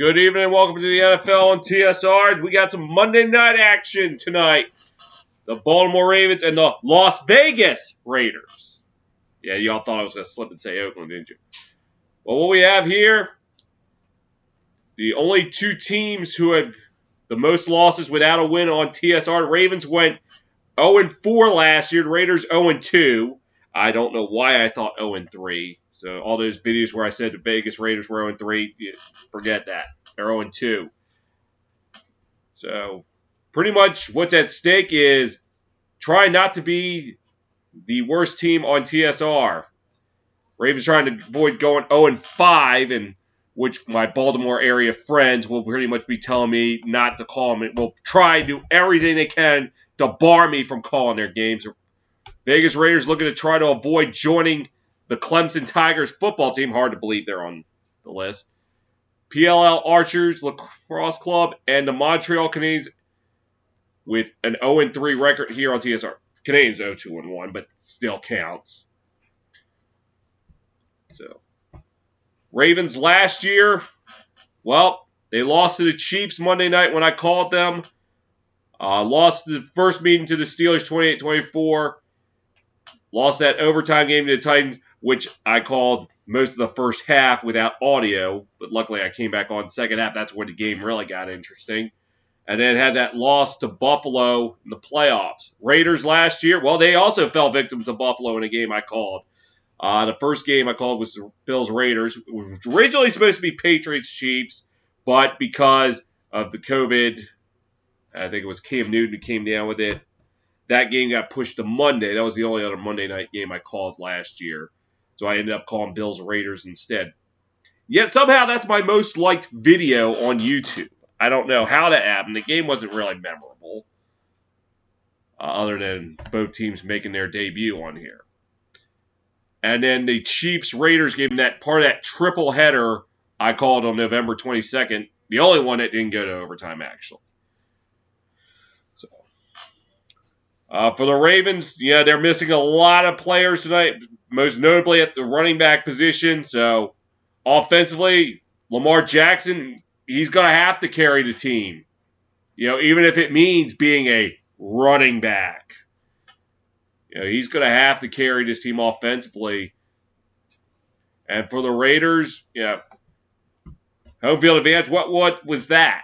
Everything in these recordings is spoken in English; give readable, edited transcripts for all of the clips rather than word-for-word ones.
Good evening and welcome to the NFL on TSR. We got some Monday night action tonight. The Baltimore Ravens and the Las Vegas Raiders. Yeah, y'all thought I was going to slip and say Oakland, didn't you? Well, what we have here, the only two teams who have the most losses without a win on TSR. The Ravens went 0-4 last year. The Raiders 0-2. I don't know why I thought 0-3. So all those videos where I said the Vegas Raiders were 0-3, forget that. They're 0-2. So pretty much what's at stake is try not to be the worst team on TSR. Ravens trying to avoid going 0-5, and which my Baltimore area friends will pretty much be telling me not to call them. Will try to do everything they can to bar me from calling their games. Vegas Raiders looking to try to avoid joining the Clemson Tigers football team. Hard to believe they're on the list. PLL Archers Lacrosse Club and the Montreal Canadiens with an 0-3 record here on TSR. Canadiens 0-2-1, but still counts. So, Ravens last year, well, they lost to the Chiefs Monday night when I called them. Lost the first meeting to the Steelers 28-24. Lost that overtime game to the Titans, which I called most of the first half without audio. But luckily I came back on the second half. That's when the game really got interesting. And then had that loss to Buffalo in the playoffs. Raiders last year, well, they also fell victim to Buffalo in a game I called. The first game I called was the Bills-Raiders. It was originally supposed to be Patriots-Chiefs, but because of the COVID, I think it was Cam Newton who came down with it, that game got pushed to Monday. That was the only other Monday night game I called last year. So I ended up calling Bills-Raiders instead. Yet somehow that's my most liked video on YouTube. I don't know how that happened. The game wasn't really memorable, other than both teams making their debut on here. And then the Chiefs-Raiders game, that part of that triple header I called on November 22nd, the only one that didn't go to overtime, actually. So, for the Ravens, yeah, they're missing a lot of players tonight, most notably at the running back position. So, offensively, Lamar Jackson, he's going to have to carry the team. You know, even if it means being a running back. You know, he's going to have to carry this team offensively. And for the Raiders, yeah, home field advantage, what was that?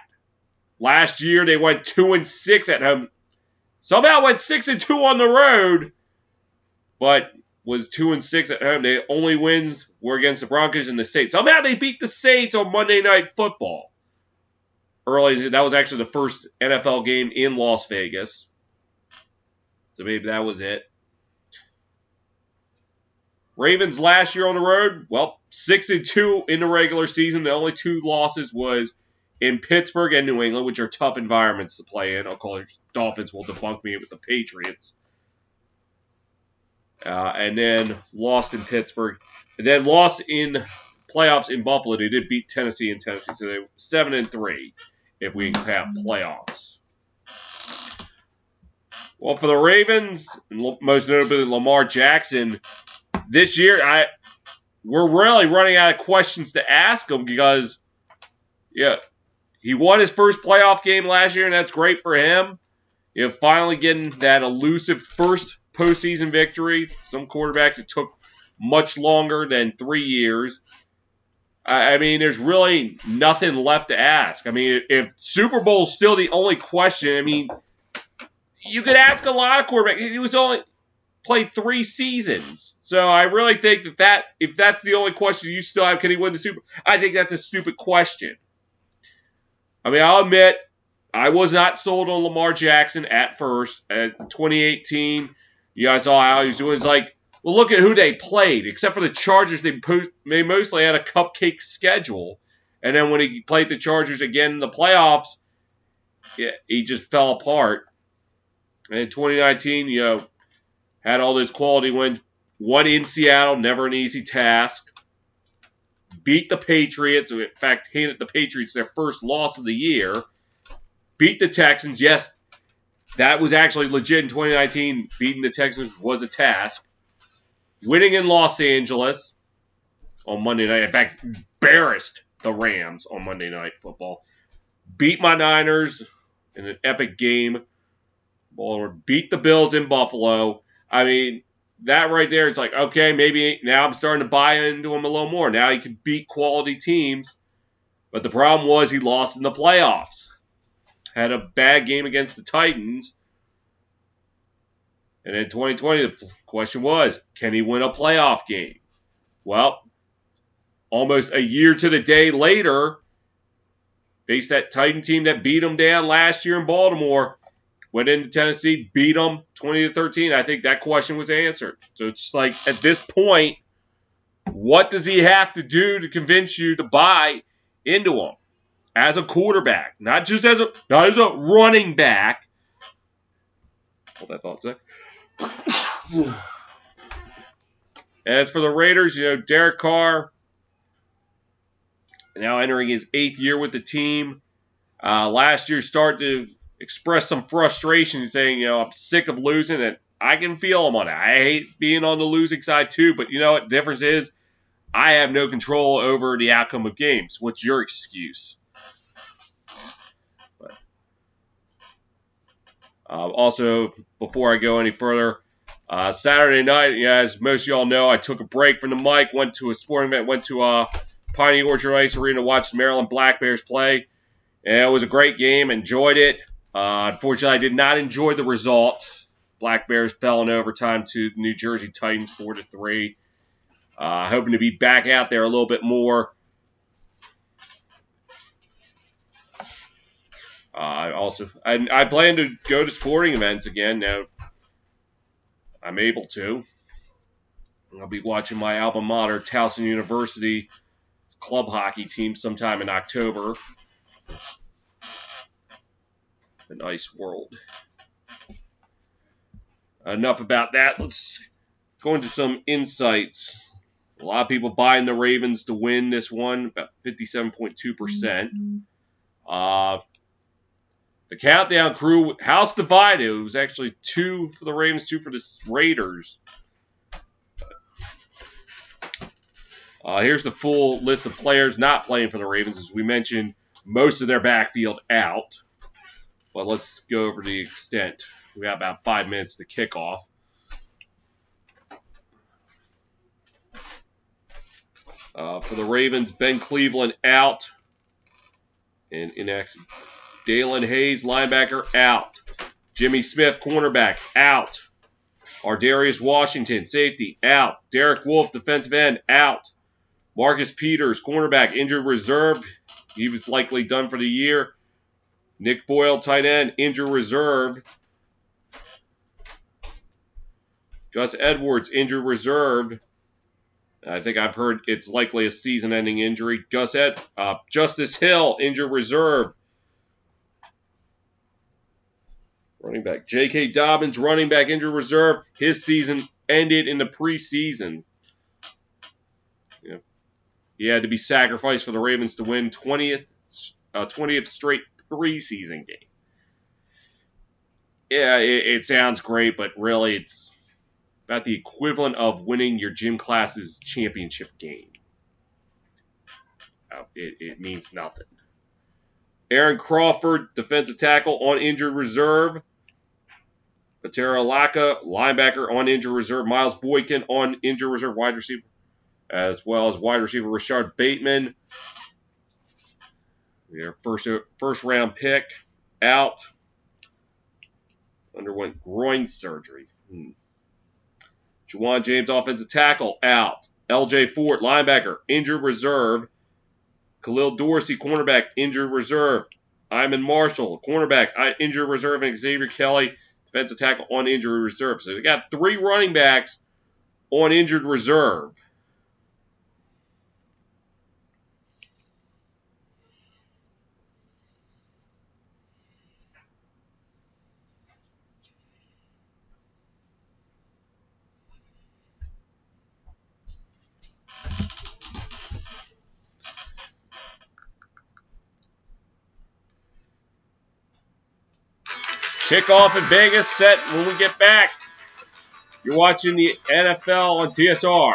Last year, they went 2-6 at home. Somehow went 6-2 on the road, but was 2-6 at home. Their only wins were against the Broncos and the Saints. Somehow they beat the Saints on Monday Night Football. Early, that was actually the first NFL game in Las Vegas. So maybe that was it. Ravens last year on the road, well, 6-2 in the regular season. The only two losses was in Pittsburgh and New England, which are tough environments to play in. Of course, Dolphins will debunk me with the Patriots. And then lost in Pittsburgh. And then lost in playoffs in Buffalo. They did beat Tennessee in Tennessee. So they were 7-3 if we count playoffs. Well, for the Ravens, most notably Lamar Jackson, this year we're really running out of questions to ask him because, yeah, he won his first playoff game last year, and that's great for him. You know, finally getting that elusive first postseason victory. Some quarterbacks, it took much longer than 3 years. I mean, there's really nothing left to ask. I mean, if Super Bowl is still the only question, I mean, you could ask a lot of quarterbacks. He was only played 3 seasons. So I really think that if that's the only question you still have, can he win the Super Bowl? I think that's a stupid question. I mean, I'll admit, I was not sold on Lamar Jackson at first. At 2018, you guys saw how he was doing. It's like, well, look at who they played. Except for the Chargers, they mostly had a cupcake schedule. And then when he played the Chargers again in the playoffs, yeah, he just fell apart. And in 2019, you know, had all those quality wins. Won in Seattle, never an easy task. Beat the Patriots. In fact, handed the Patriots their first loss of the year. Beat the Texans. Yes, that was actually legit in 2019. Beating the Texans was a task. Winning in Los Angeles on Monday night. In fact, embarrassed the Rams on Monday Night Football. Beat my Niners in an epic game. Baltimore beat the Bills in Buffalo. I mean, that right there is like, okay, maybe now I'm starting to buy into him a little more. Now he can beat quality teams. But the problem was he lost in the playoffs. Had a bad game against the Titans. And in 2020, the question was, can he win a playoff game? Well, almost a year to the day later, faced that Titan team that beat him down last year in Baltimore. Went into Tennessee, beat them 20-13. I think that question was answered. So it's like, at this point, what does he have to do to convince you to buy into him as a quarterback, not just as a running back? Hold that thought a sec. As for the Raiders, Derek Carr now entering his 8th year with the team. Last year started to express some frustration, saying, I'm sick of losing, and I can feel him on it. I hate being on the losing side too, but you know what? The difference is I have no control over the outcome of games. What's your excuse? Also, before I go any further, Saturday night, as most of y'all know, I took a break from the mic, went to a sporting event, went to Piney Orchard Ice Arena to watch the Maryland Black Bears play. And it was a great game, enjoyed it. Unfortunately, I did not enjoy the result. Black Bears fell in overtime to the New Jersey Titans 4-3. Hoping to be back out there a little bit more. I plan to go to sporting events again now. I'm able to. I'll be watching my alma mater, Towson University club hockey team sometime in October. A nice world. Enough about that. Let's go into some insights. A lot of people buying the Ravens to win this one, about 57.2%. The countdown crew, house divided. It was actually 2 for the Ravens, 2 for the Raiders. Here's the full list of players not playing for the Ravens. As we mentioned, most of their backfield out. But let's go over the extent. We got about 5 minutes to kick off. For the Ravens, Ben Cleveland out. And inaction. Dalen Hayes, linebacker, out. Jimmy Smith, cornerback, out. Ardarius Washington, safety, out. Derek Wolfe, defensive end, out. Marcus Peters, cornerback, injured reserve. He was likely done for the year. Nick Boyle, tight end, injured reserve. Gus Edwards, injured reserve. I think I've heard it's likely a season-ending injury. Justice Hill, injured reserve. Running back. J.K. Dobbins, running back, injured reserve. His season ended in the preseason. He had to be sacrificed for the Ravens to win 20th straight preseason game. Yeah, it sounds great, but really it's about the equivalent of winning your gym class's championship game. It means nothing. Aaron Crawford, defensive tackle, on injured reserve. Patera Laka, linebacker, on injured reserve. Miles Boykin, on injured reserve, wide receiver. As well as wide receiver Rashard Bateman. Their first round pick, out. Underwent groin surgery. Juwan James, offensive tackle, out. L.J. Fort, linebacker, injured reserve. Khalil Dorsey, cornerback, injured reserve. Iman Marshall, cornerback, injured reserve. And Xavier Kelly, defensive tackle, on injury reserve. So we got 3 running backs on injured reserve. Kickoff in Vegas set when we get back. You're watching the NFL on TSR.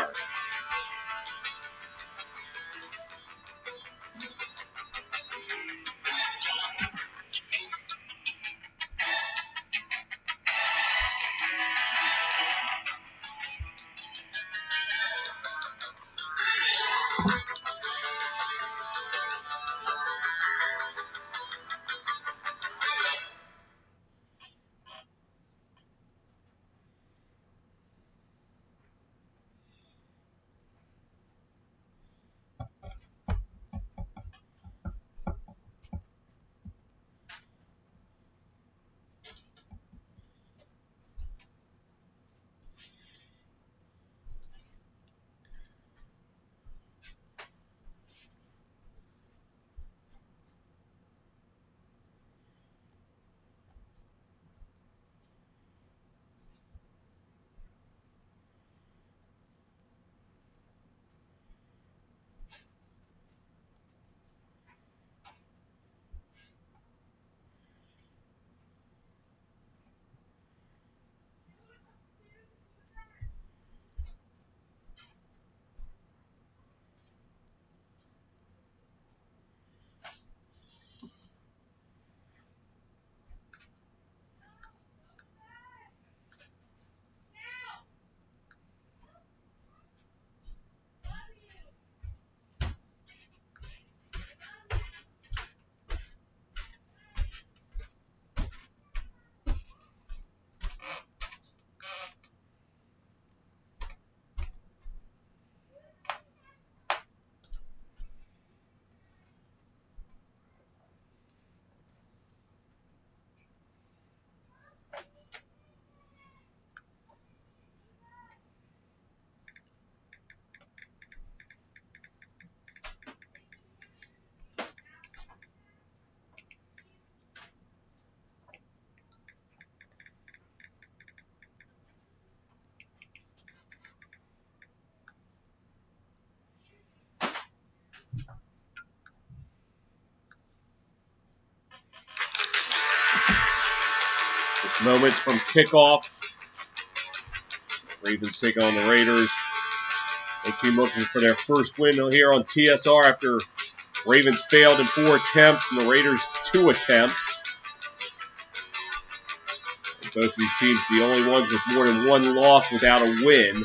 Just moments from kickoff. Ravens taking on the Raiders. The team looking for their first win here on TSR after Ravens failed in 4 attempts and the Raiders 2 attempts. And both of these teams the only ones with more than 1 loss without a win.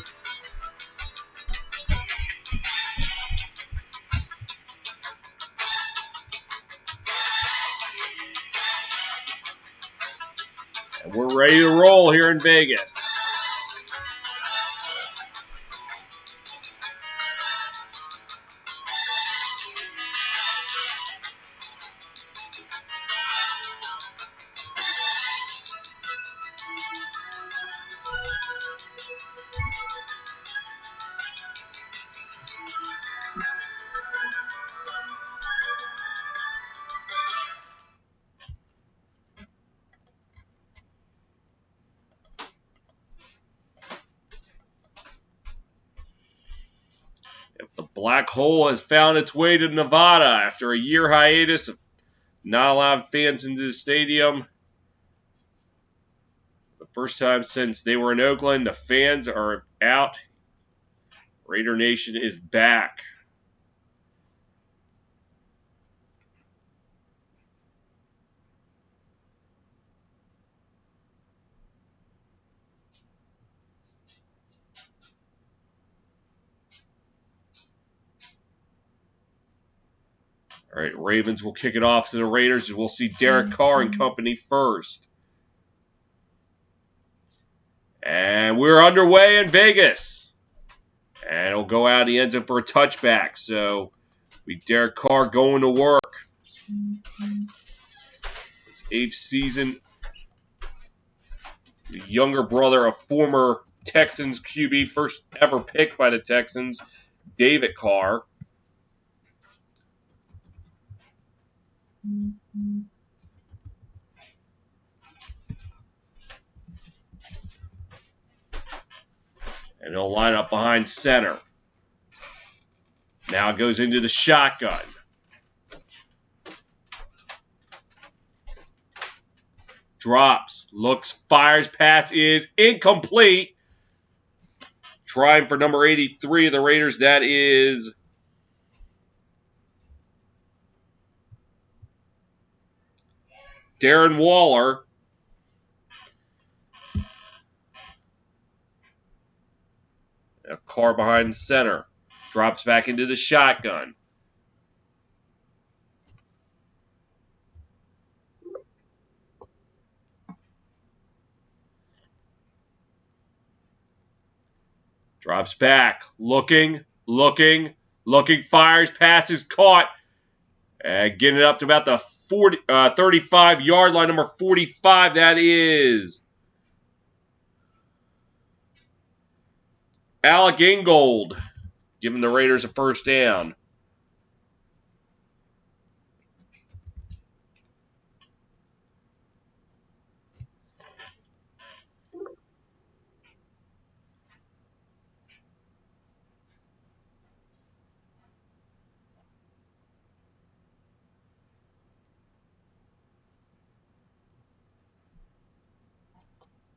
And we're ready to roll here in Vegas. The Black Hole has found its way to Nevada after a year hiatus of not allowing fans into the stadium. The first time since they were in Oakland, the fans are out. Raider Nation is back. All right, Ravens will kick it off to the Raiders. We'll see Derek Carr and company first. And we're underway in Vegas. And it'll go out the end zone for a touchback. So, we Derek Carr going to work. His 8th season. The younger brother of former Texans QB, first ever picked by the Texans, David Carr. And he'll line up behind center. Now it goes into the shotgun. Drops, looks, fires, pass is incomplete. Trying for number 83 of the Raiders, that is Darren Waller. A Carr behind center. Drops back into the shotgun. Drops back. Looking. Fires. Passes. Caught. And getting it up to about the 35-yard line. Number 45. That is Alec Ingold. Giving the Raiders a first down.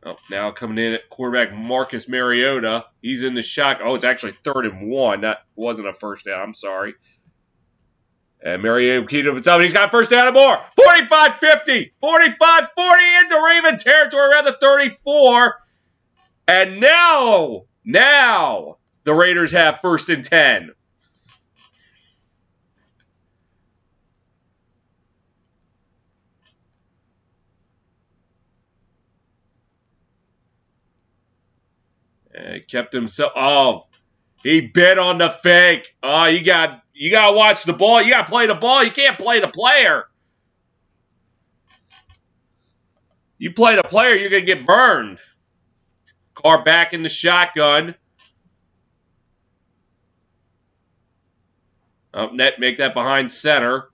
Oh, now coming in at quarterback Marcus Mariota. He's in the shot. Oh, it's actually 3rd and 1. That wasn't a first down. I'm sorry. And Mariota keyed up himself. He's got first down and more. 45-50. 45-40 into Raven territory around the 34. And now the Raiders have 1st and 10. And kept himself. Oh, he bit on the fake. Oh, you got to watch the ball. You got to play the ball. You can't play the player. You play the player, you're going to get burned. Carr back in the shotgun. Up net, make that behind center.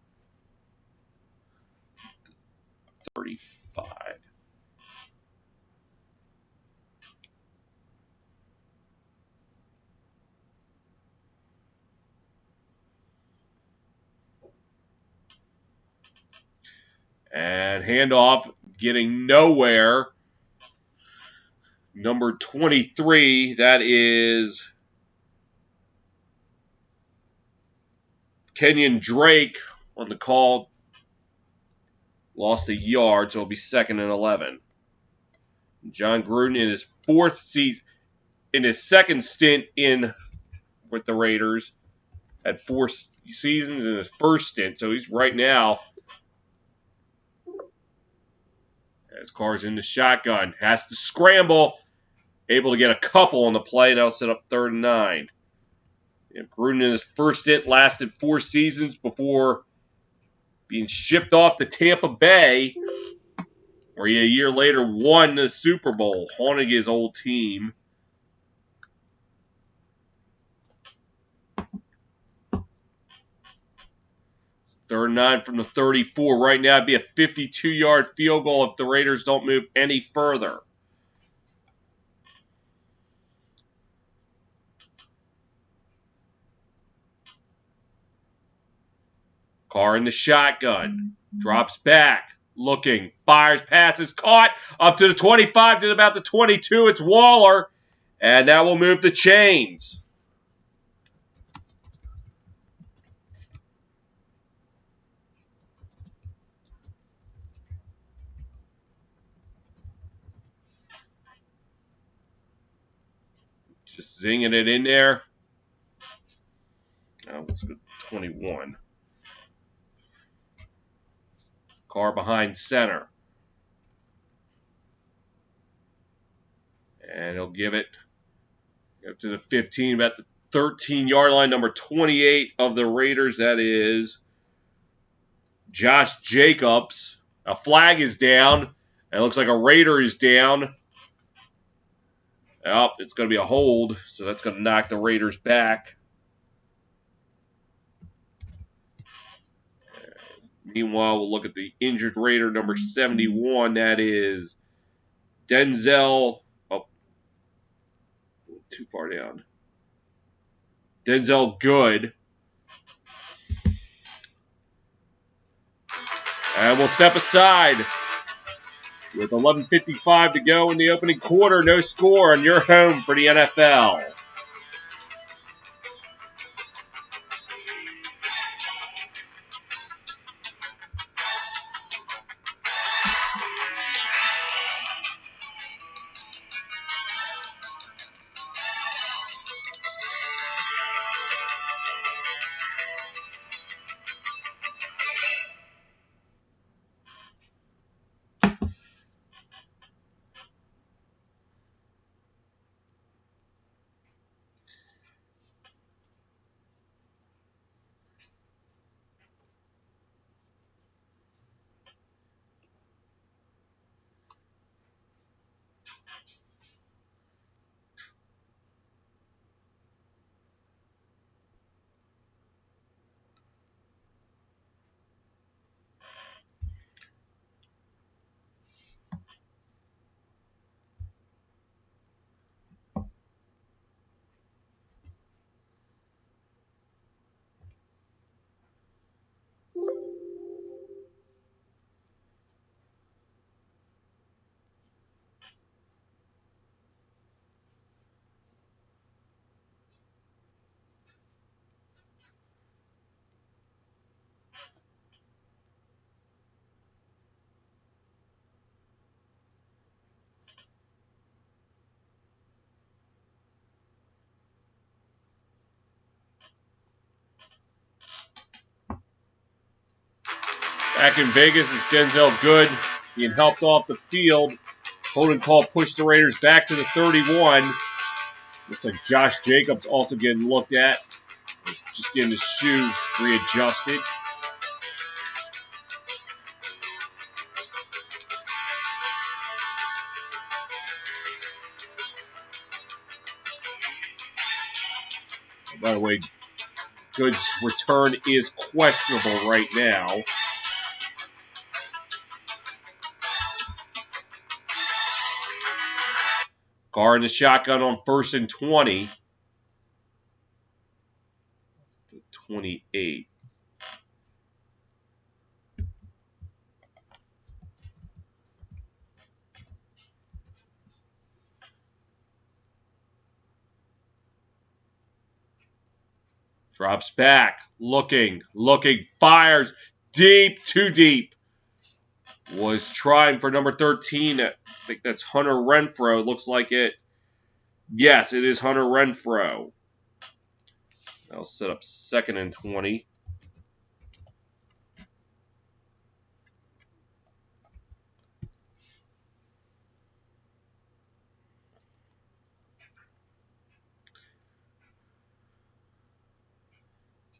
35. And handoff, getting nowhere. Number 23, that is Kenyon Drake on the call. Lost a yard, so it'll be 2nd and 11. John Gruden in his 4th season, in his 2nd stint in with the Raiders, had 4 seasons in his 1st stint, so he's right now. As Carr's in the shotgun, has to scramble, able to get a couple on the play. That'll set up 3rd and 9. Gruden in his 1st stint lasted 4 seasons before being shipped off to Tampa Bay, where he a year later won the Super Bowl, haunting his old team. Third and 9 from the 34. Right now, it'd be a 52-yard field goal if the Raiders don't move any further. Carr in the shotgun. Drops back. Looking. Fires. Passes. Caught. Up to the 25 to about the 22. It's Waller. And that will move the chains. Just zinging it in there. Oh, let's go 21. Carr behind center. And he'll give it up to the 15, about the 13-yard line. Number 28 of the Raiders, that is Josh Jacobs. A flag is down. And it looks like a Raider is down. Oh, it's going to be a hold, so that's going to knock the Raiders back. Meanwhile, we'll look at the injured Raider, number 71. That is Denzel. Oh, too far down. Denzel Good. And we'll step aside with 11:55 to go in the opening quarter. No score on your home for the NFL. Back in Vegas, it's Denzel Good being helped off the field. Holding call pushed the Raiders back to the 31. Looks like Josh Jacobs also getting looked at. Just getting his shoe readjusted. By the way, Good's return is questionable right now. Carr in the shotgun on 1st and 20. 28. Drops back, looking, fires deep, too deep. Was trying for number 13. I think that's Hunter Renfrow. Looks like it. Yes, it is Hunter Renfrow. That'll set up 2nd and 20.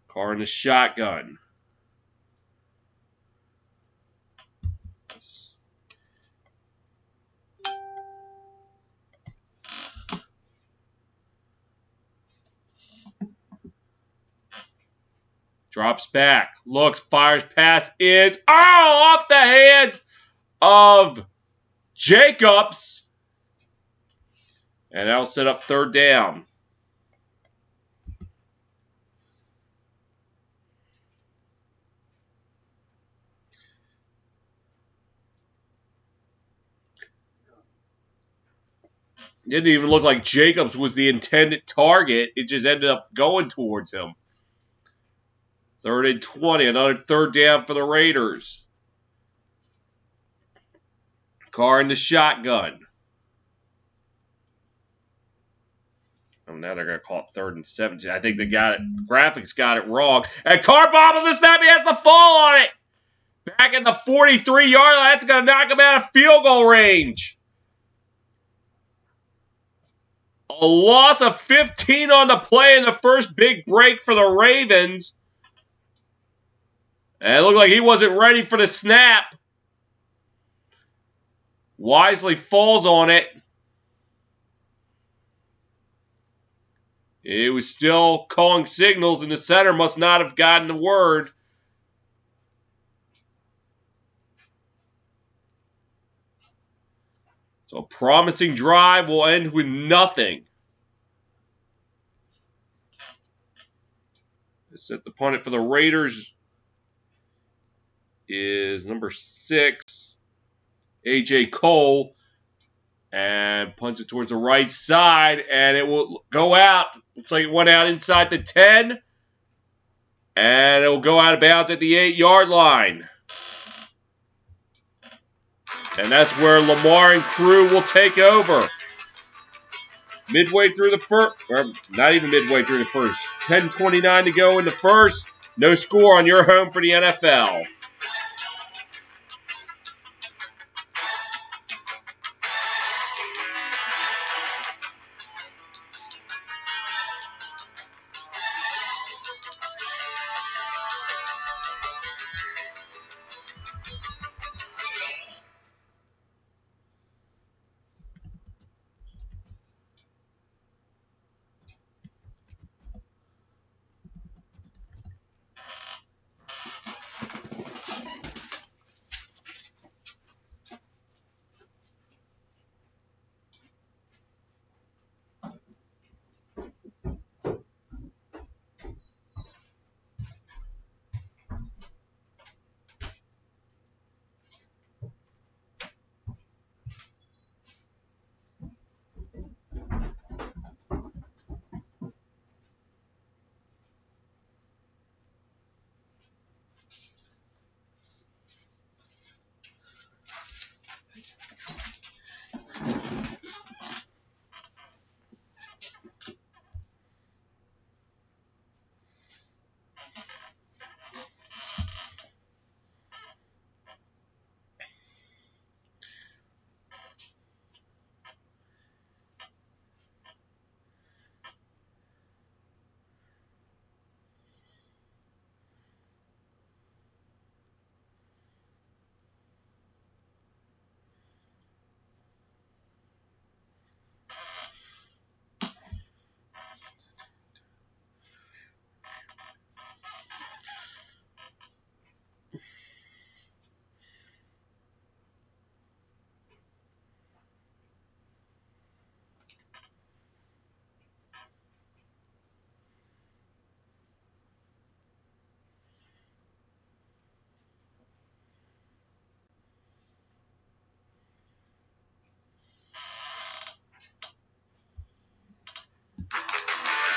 Carr in the shotgun. Drops back, looks, fires, pass is off the hands of Jacobs. And that'll set up 3rd down. It didn't even look like Jacobs was the intended target. It just ended up going towards him. 3rd and 20, another 3rd down for the Raiders. Carr in the shotgun. Oh, now they're going to call it 3rd and 17. I think they got it. Graphics got it wrong. And Carr bobbles the snap. He has the fall on it. Back in the 43-yard line. That's going to knock him out of field goal range. A loss of 15 on the play in the first big break for the Ravens. And it looked like he wasn't ready for the snap. Wisely falls on it. He was still calling signals, and the center must not have gotten the word. So a promising drive will end with nothing. Set the punt for the Raiders is number 6, A.J. Cole. And punts it towards the right side, and it will go out. Looks like it went out inside the 10. And it will go out of bounds at the 8-yard line. And that's where Lamar and crew will take over. Midway through the first, or not even midway through the first. 10:29 to go in the first. No score on your home for the NFL.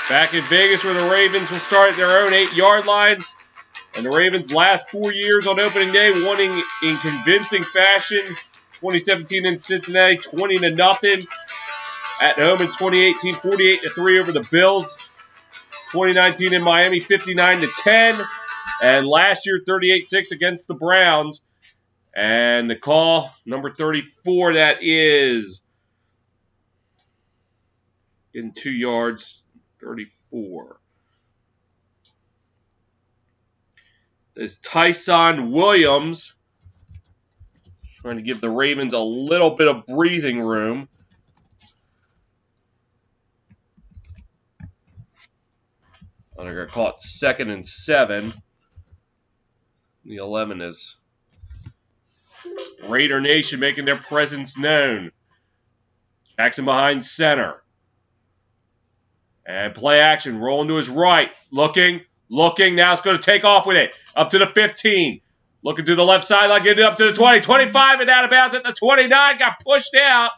Back in Vegas where the Ravens will start at their own 8-yard line. And the Ravens' last 4 years on opening day, winning in convincing fashion. 2017 in Cincinnati, 20-0. At home in 2018, 48-3 over the Bills. 2019 in Miami, 59-10. And last year, 38-6 against the Browns. And the call, number 34, that is getting 2 yards, 34. There's Tyson Williams, trying to give the Ravens a little bit of breathing room. And they're going to call it 2nd and 7. The 11 is Raider Nation making their presence known. Jackson behind center. And play action, rolling to his right. Looking. Now it's going to take off with it. Up to the 15. Looking to the left sideline, getting up to the 20. 25 and out of bounds at the 29. Got pushed out.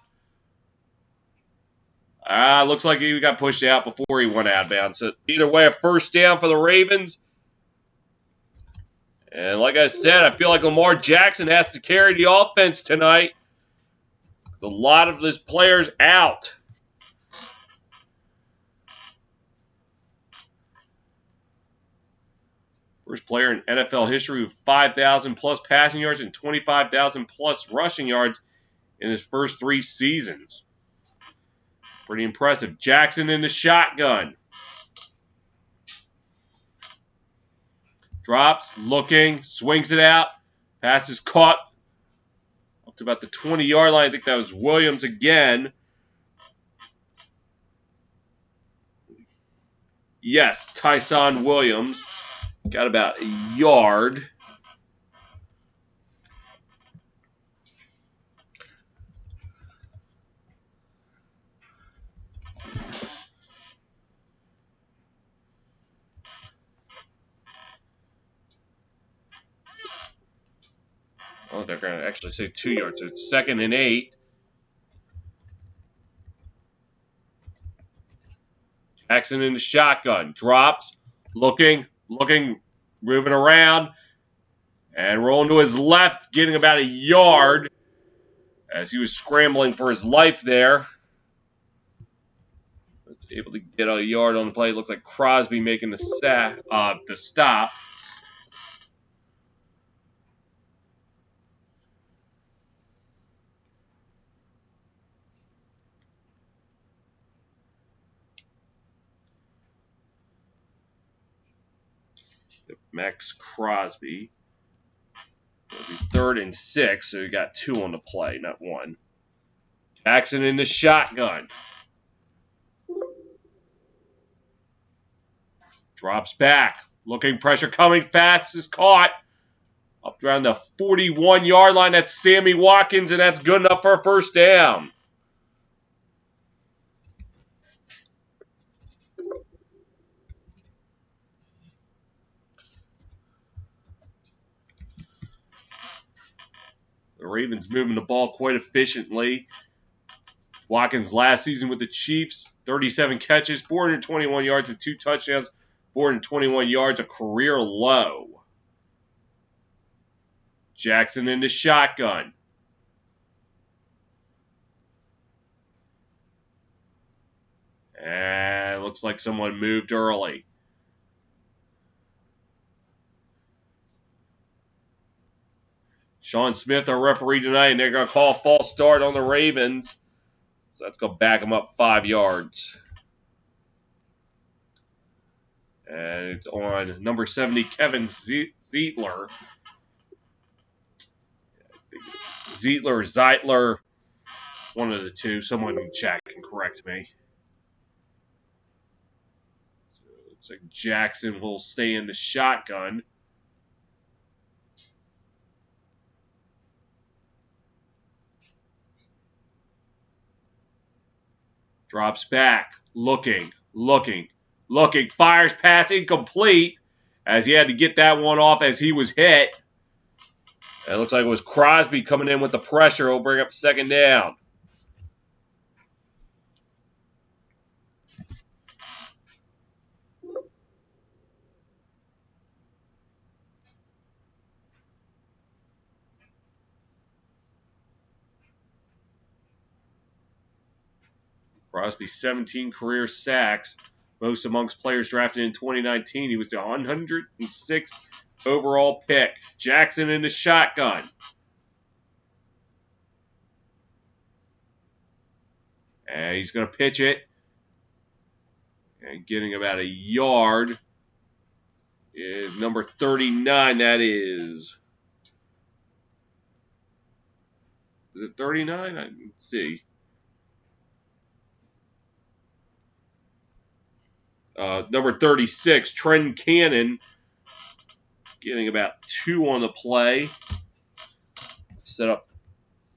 Looks like he got pushed out before he went out of bounds. So either way, a first down for the Ravens. And like I said, I feel like Lamar Jackson has to carry the offense tonight. A lot of his players out. First player in NFL history with 5,000 plus passing yards and 25,000 plus rushing yards in his first 3 seasons. Pretty impressive. Jackson in the shotgun. Drops, looking, swings it out. Pass is caught up to about the 20-yard line. I think that was Williams again. Yes, Tyson Williams. Got about a yard. Oh, they're going to actually say 2 yards. So it's 2nd and 8. Jackson in the shotgun. Drops. Looking, moving around. And rolling to his left, getting about a yard as he was scrambling for his life there. Was able to get a yard on the play. It looked like Crosby making the stop. Max Crosby. It'll be 3rd and 6, so you got 2 on the play, not 1. Jackson in the shotgun. Drops back. Looking, pressure coming, fast is caught. Up around the 41-yard line. That's Sammy Watkins, and that's good enough for a first down. The Ravens moving the ball quite efficiently. Watkins last season with the Chiefs, 37 catches, 421 yards and 2 touchdowns, 421 yards, a career low. Jackson in the shotgun. And looks like someone moved early. Sean Smith, our referee tonight, and they're going to call a false start on the Ravens. So that's going to back them up 5 yards. And it's on number 70, Kevin Zeitler. Zeitler, one of the two. Someone in chat can correct me. So it looks like Jackson will stay in the shotgun. Drops back. Looking. Fires pass incomplete as he had to get that one off as he was hit. It looks like it was Crosby coming in with the pressure. He'll bring up second down. Crosby, 17 career sacks, most amongst players drafted in 2019. He was the 106th overall pick. Jackson in the shotgun. And he's going to pitch it. And getting about a yard is number 39. That is. Is it 39? Let's see. Number 36, Trent Cannon, getting about 2 on the play. Set up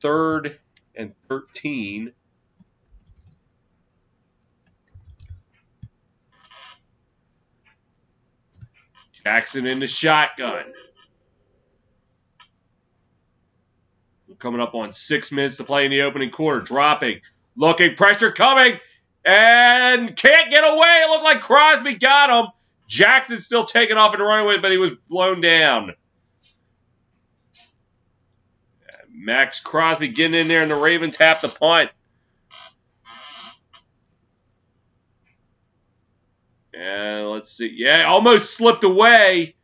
3rd and 13. Jackson in the shotgun. Coming up on 6 minutes to play in the opening quarter. Dropping. Looking. Pressure coming. And can't get away. It looked like Crosby got him. Jackson still taking off and running with it, but he was blown down. Max Crosby getting in there, and the Ravens have to punt. And let's see. Yeah, almost slipped away.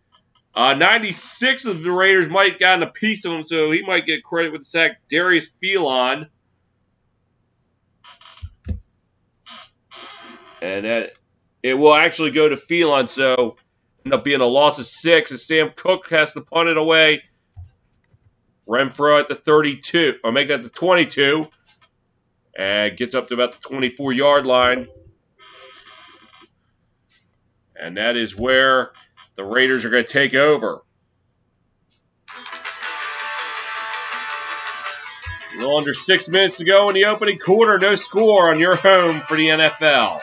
96 of the Raiders might have gotten a piece of him, so he might get credit with the sack. Darius Phelan. And that it will actually go to Phelan, so end up being a loss of 6 as Sam Cook has to punt it away. Renfro at the 32, or make that the 22, and gets up to about the 24-yard line. And that is where the Raiders are going to take over. A little under 6 minutes to go in the opening quarter. No score on your home for the NFL.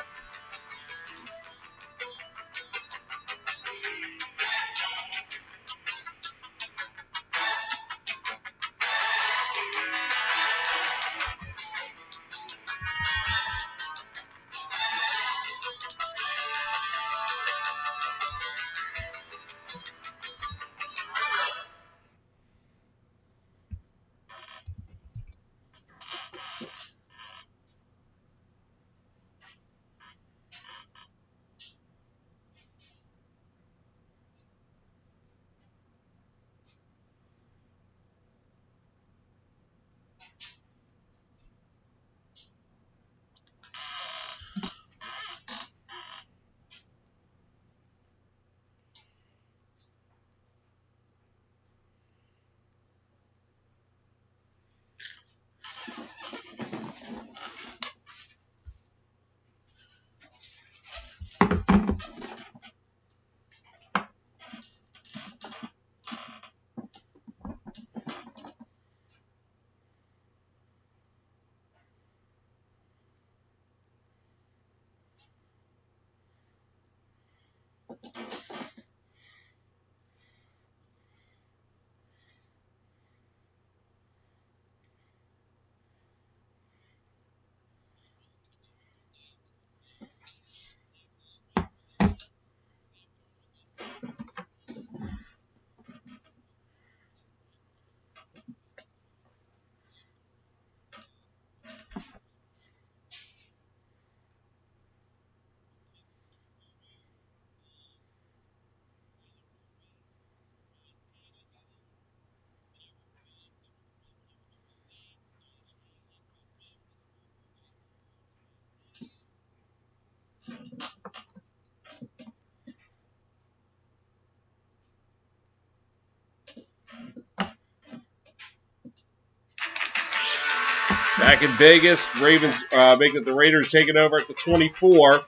Back in Vegas, Ravens making the Raiders taking over at the 24.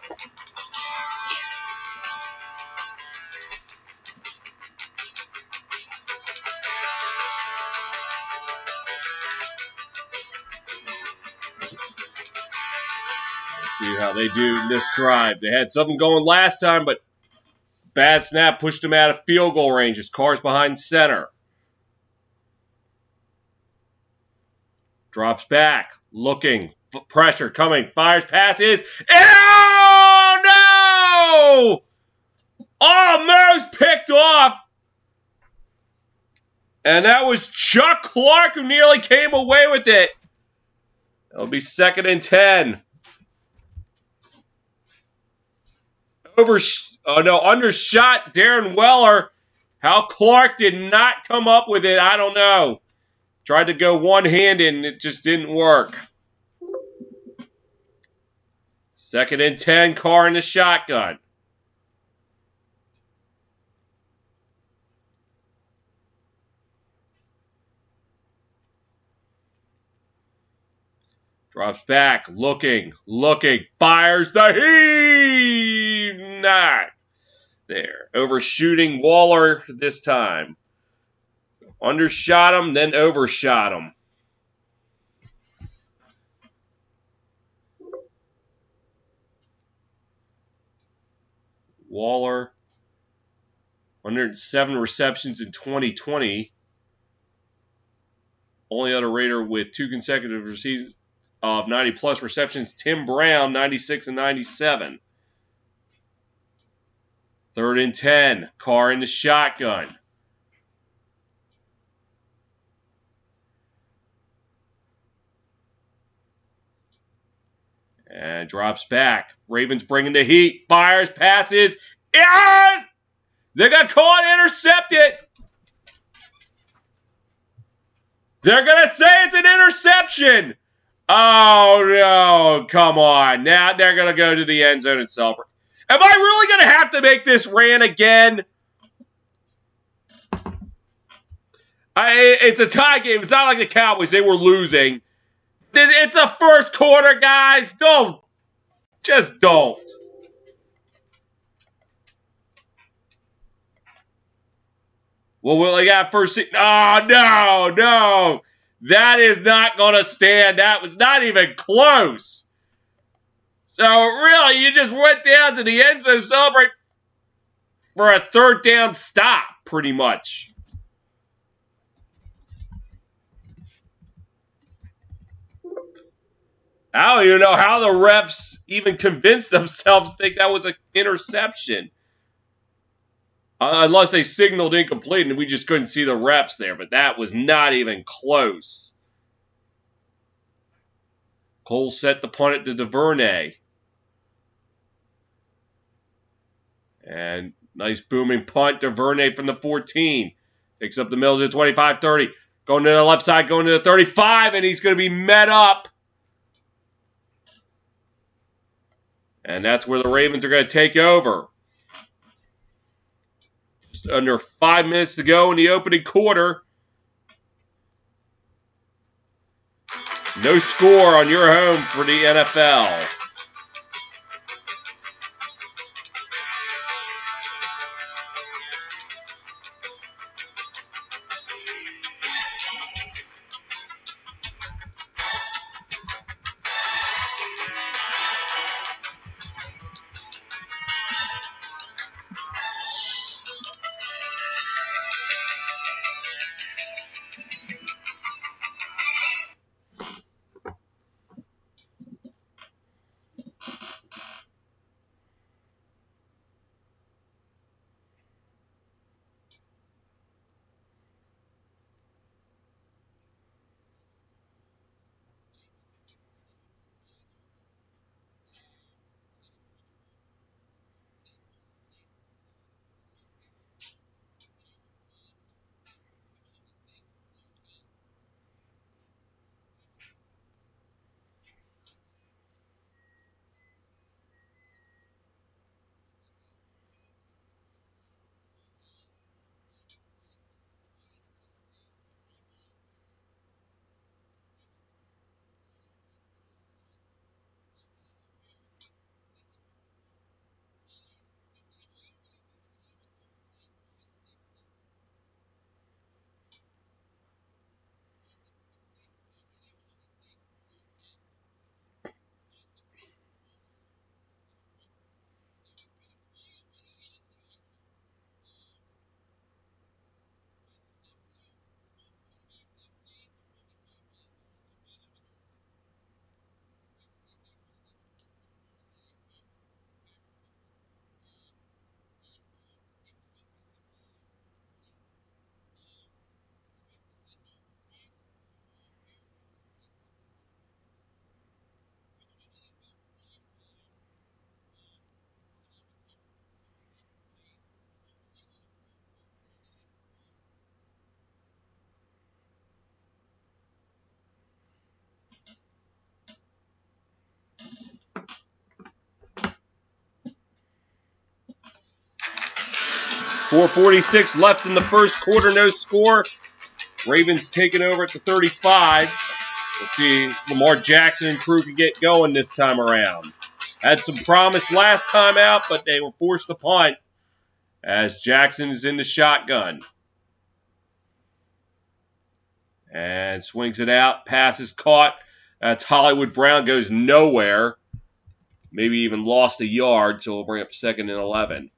See how they do in this drive. They had something going last time, but bad snap pushed them out of field goal range. His car's behind center. Drops back, looking, pressure coming, fires, passes. Oh, no! Almost picked off. And that was Chuck Clark who nearly came away with it. It'll be 2nd and 10. Undershot Darren Weller. How Clark did not come up with it, I don't know. Tried to go one-handed and it just didn't work. 2nd and 10, Carr in the shotgun. Drops back, looking, fires the heave! Not there. Overshooting Waller this time. Undershot him, then overshot him. Waller, 107 receptions in 2020. Only other Raider with 2 consecutive receipts of 90-plus receptions, Tim Brown, 96 and 97. 3rd and 10, Carr in the shotgun. And drops back. Ravens bringing the heat. Fires, passes. And they got caught, intercepted. They're going to say it's an interception. Oh, no. Come on. Now they're going to go to the end zone and celebrate. Am I really going to have to make this rant again? It's a tie game. It's not like the Cowboys. They were losing. It's the first quarter, guys. Don't. Just don't. Well, Willie got first. Oh, no. That is not going to stand. That was not even close. So, really, you just went down to the end zone to celebrate for a 3rd down stop, pretty much. I don't even know how the refs even convinced themselves to think that was an interception. Unless they signaled incomplete and we just couldn't see the refs there. But that was not even close. Cole set the punt it to DuVernay. And nice booming punt. DuVernay from the 14. Takes up the middle to the 25-30. Going to the left side, going to the 35. And he's going to be met up. And that's where the Ravens are going to take over. Just under 5 minutes to go in the opening quarter. No score on your home for the NFL. 4:46 left in the first quarter, no score. Ravens taking over at the 35. Let's see if Lamar Jackson and crew can get going this time around. Had some promise last time out, but they were forced to punt as Jackson is in the shotgun. And swings it out. Pass is caught. That's Hollywood Brown. Goes nowhere. Maybe even lost a yard, so we'll bring up 2nd and 11.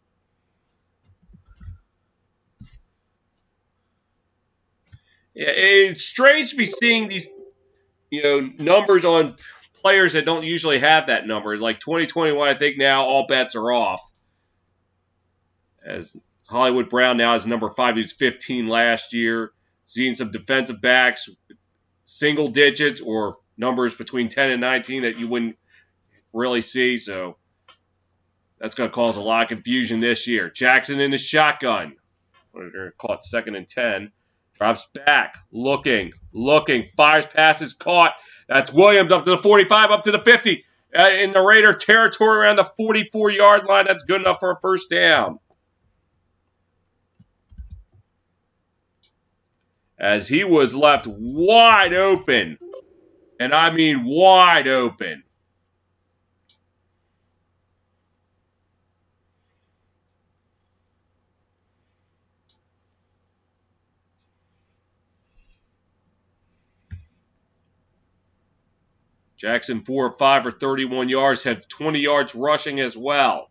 Yeah, it's strange to be seeing these, numbers on players that don't usually have that number. Like 2021, I think now all bets are off. As Hollywood Brown now is number 5. He was 15 last year. Seeing some defensive backs, single digits or numbers between 10 and 19 that you wouldn't really see. So that's going to cause a lot of confusion this year. Jackson in the shotgun. We're going to call it 2nd and 10. Drops back, looking, fires, passes, caught. That's Williams up to the 45, up to the 50. In the Raider territory around the 44-yard line. That's good enough for a first down. As he was left wide open. And I mean wide open. Jackson 4 of 5 for 31 yards, had 20 yards rushing as well.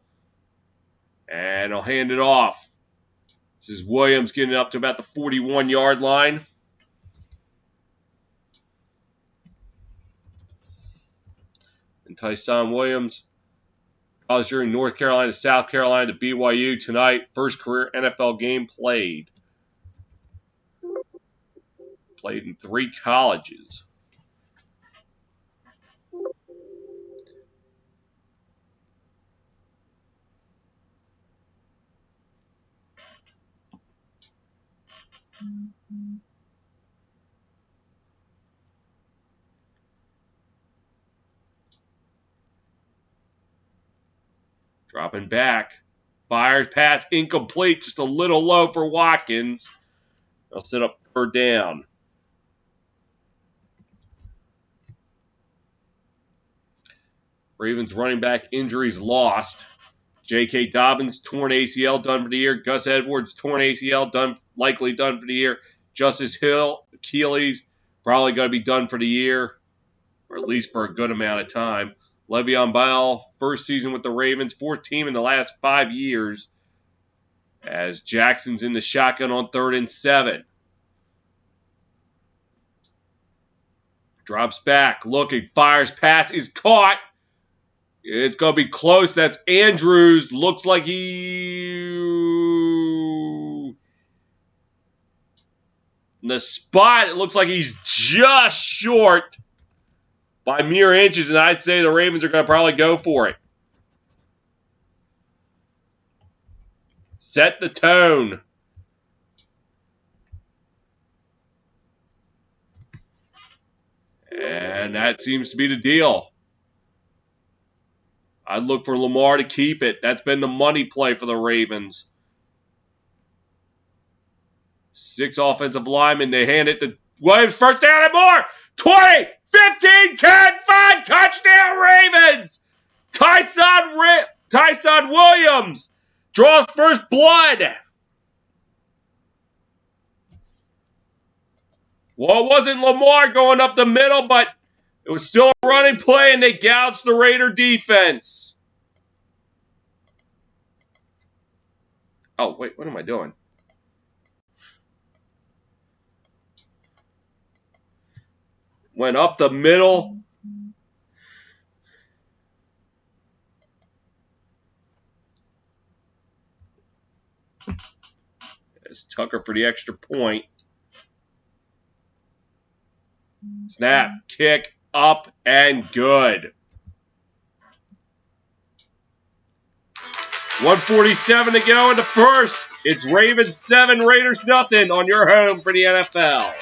And I'll hand it off. This is Williams getting up to about the 41-yard line. And Tyson Williams, college during North Carolina, South Carolina to BYU tonight. First career NFL game played. Played in 3 colleges. Dropping back. Fires, pass, incomplete. Just a little low for Watkins. They'll set up 3rd down. Ravens running back injuries lost. J.K. Dobbins, torn ACL, done for the year. Gus Edwards, torn ACL, likely done for the year. Justice Hill, Achilles, probably going to be done for the year, or at least for a good amount of time. Le'Veon Bell, first season with the Ravens, 4th team in the last 5 years, as Jackson's in the shotgun on 3rd and 7. Drops back, looking, fires, pass is caught. It's going to be close. That's Andrews. Looks like in the spot, it looks like he's just short by mere inches, and I'd say the Ravens are going to probably go for it. Set the tone. And that seems to be the deal. I'd look for Lamar to keep it. That's been the money play for the Ravens. 6 offensive linemen. They hand it to Williams. First down and more. 20, 15, 10, 5. Touchdown Ravens. Tyson Williams draws first blood. Well, it wasn't Lamar going up the middle, but it was still a running play, and they gouged the Raider defense. Oh, wait, what am I doing? Went up the middle. There's Tucker for the extra point. Snap, kick, up, and good. 1:47 to go in the first. It's Ravens 7, Raiders nothing on your home for the NFL.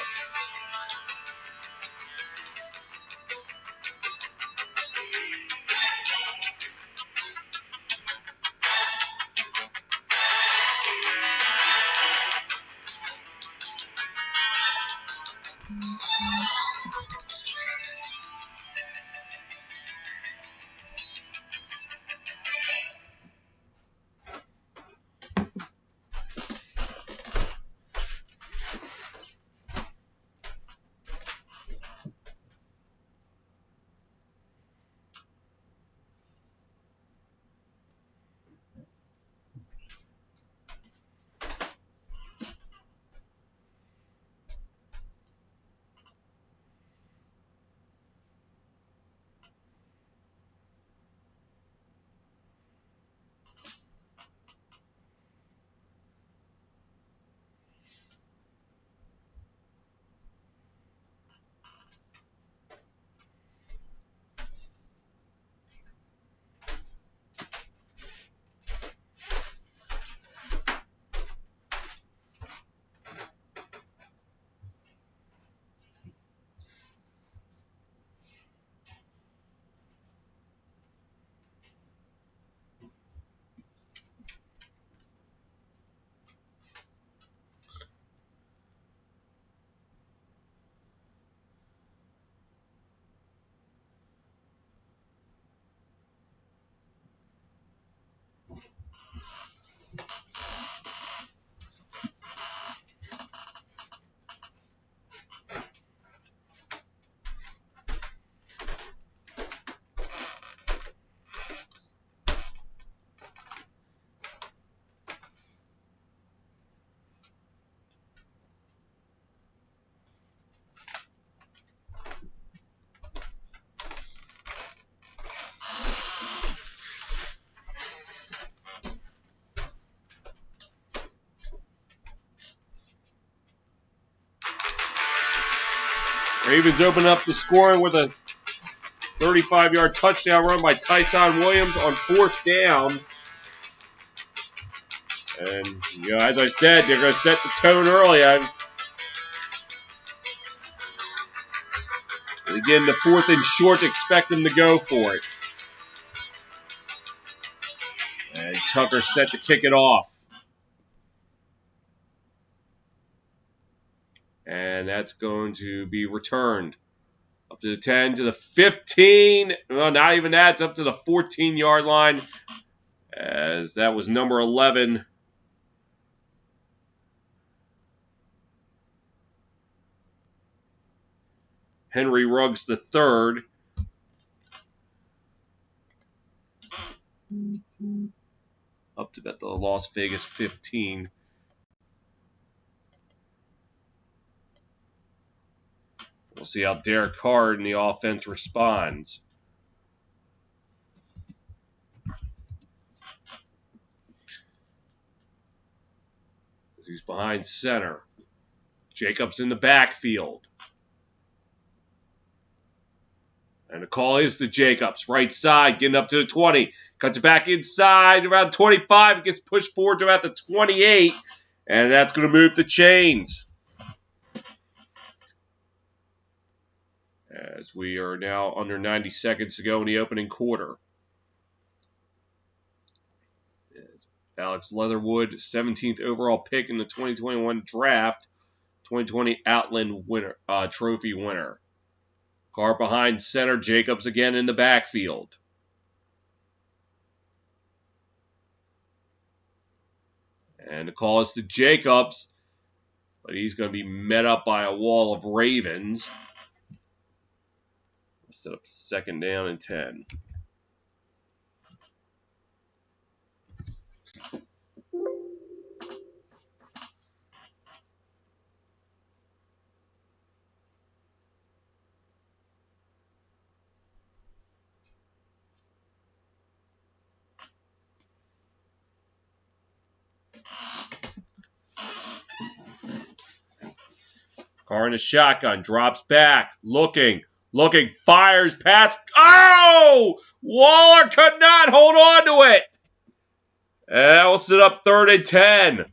Ravens open up the scoring with a 35-yard touchdown run by Tyson Williams on 4th down. And, as I said, they're going to set the tone early. Again, the 4th and short, expect them to go for it. And Tucker set to kick it off. And that's going to be returned. Up to the 10, to the 15. Well, not even that. It's up to the 14-yard line. As that was number 11. Henry Ruggs III. Up to about the Las Vegas 15. We'll see how Derek Carr in the offense responds. He's behind center. Jacobs in the backfield. And the call is to Jacobs. Right side, getting up to the 20. Cuts it back inside, around 25. It gets pushed forward to about the 28. And that's going to move the chains. As we are now under 90 seconds to go in the opening quarter. Alex Leatherwood, 17th overall pick in the 2021 draft. 2020 Outland winner, Trophy winner. Carr behind center. Jacobs again in the backfield. And the call is to Jacobs. But he's going to be met up by a wall of Ravens. Set up 2nd down and 10. Carr in the shotgun, drops back, looking, fires, pass. Oh! Waller could not hold on to it. And that will set up 3rd and 10.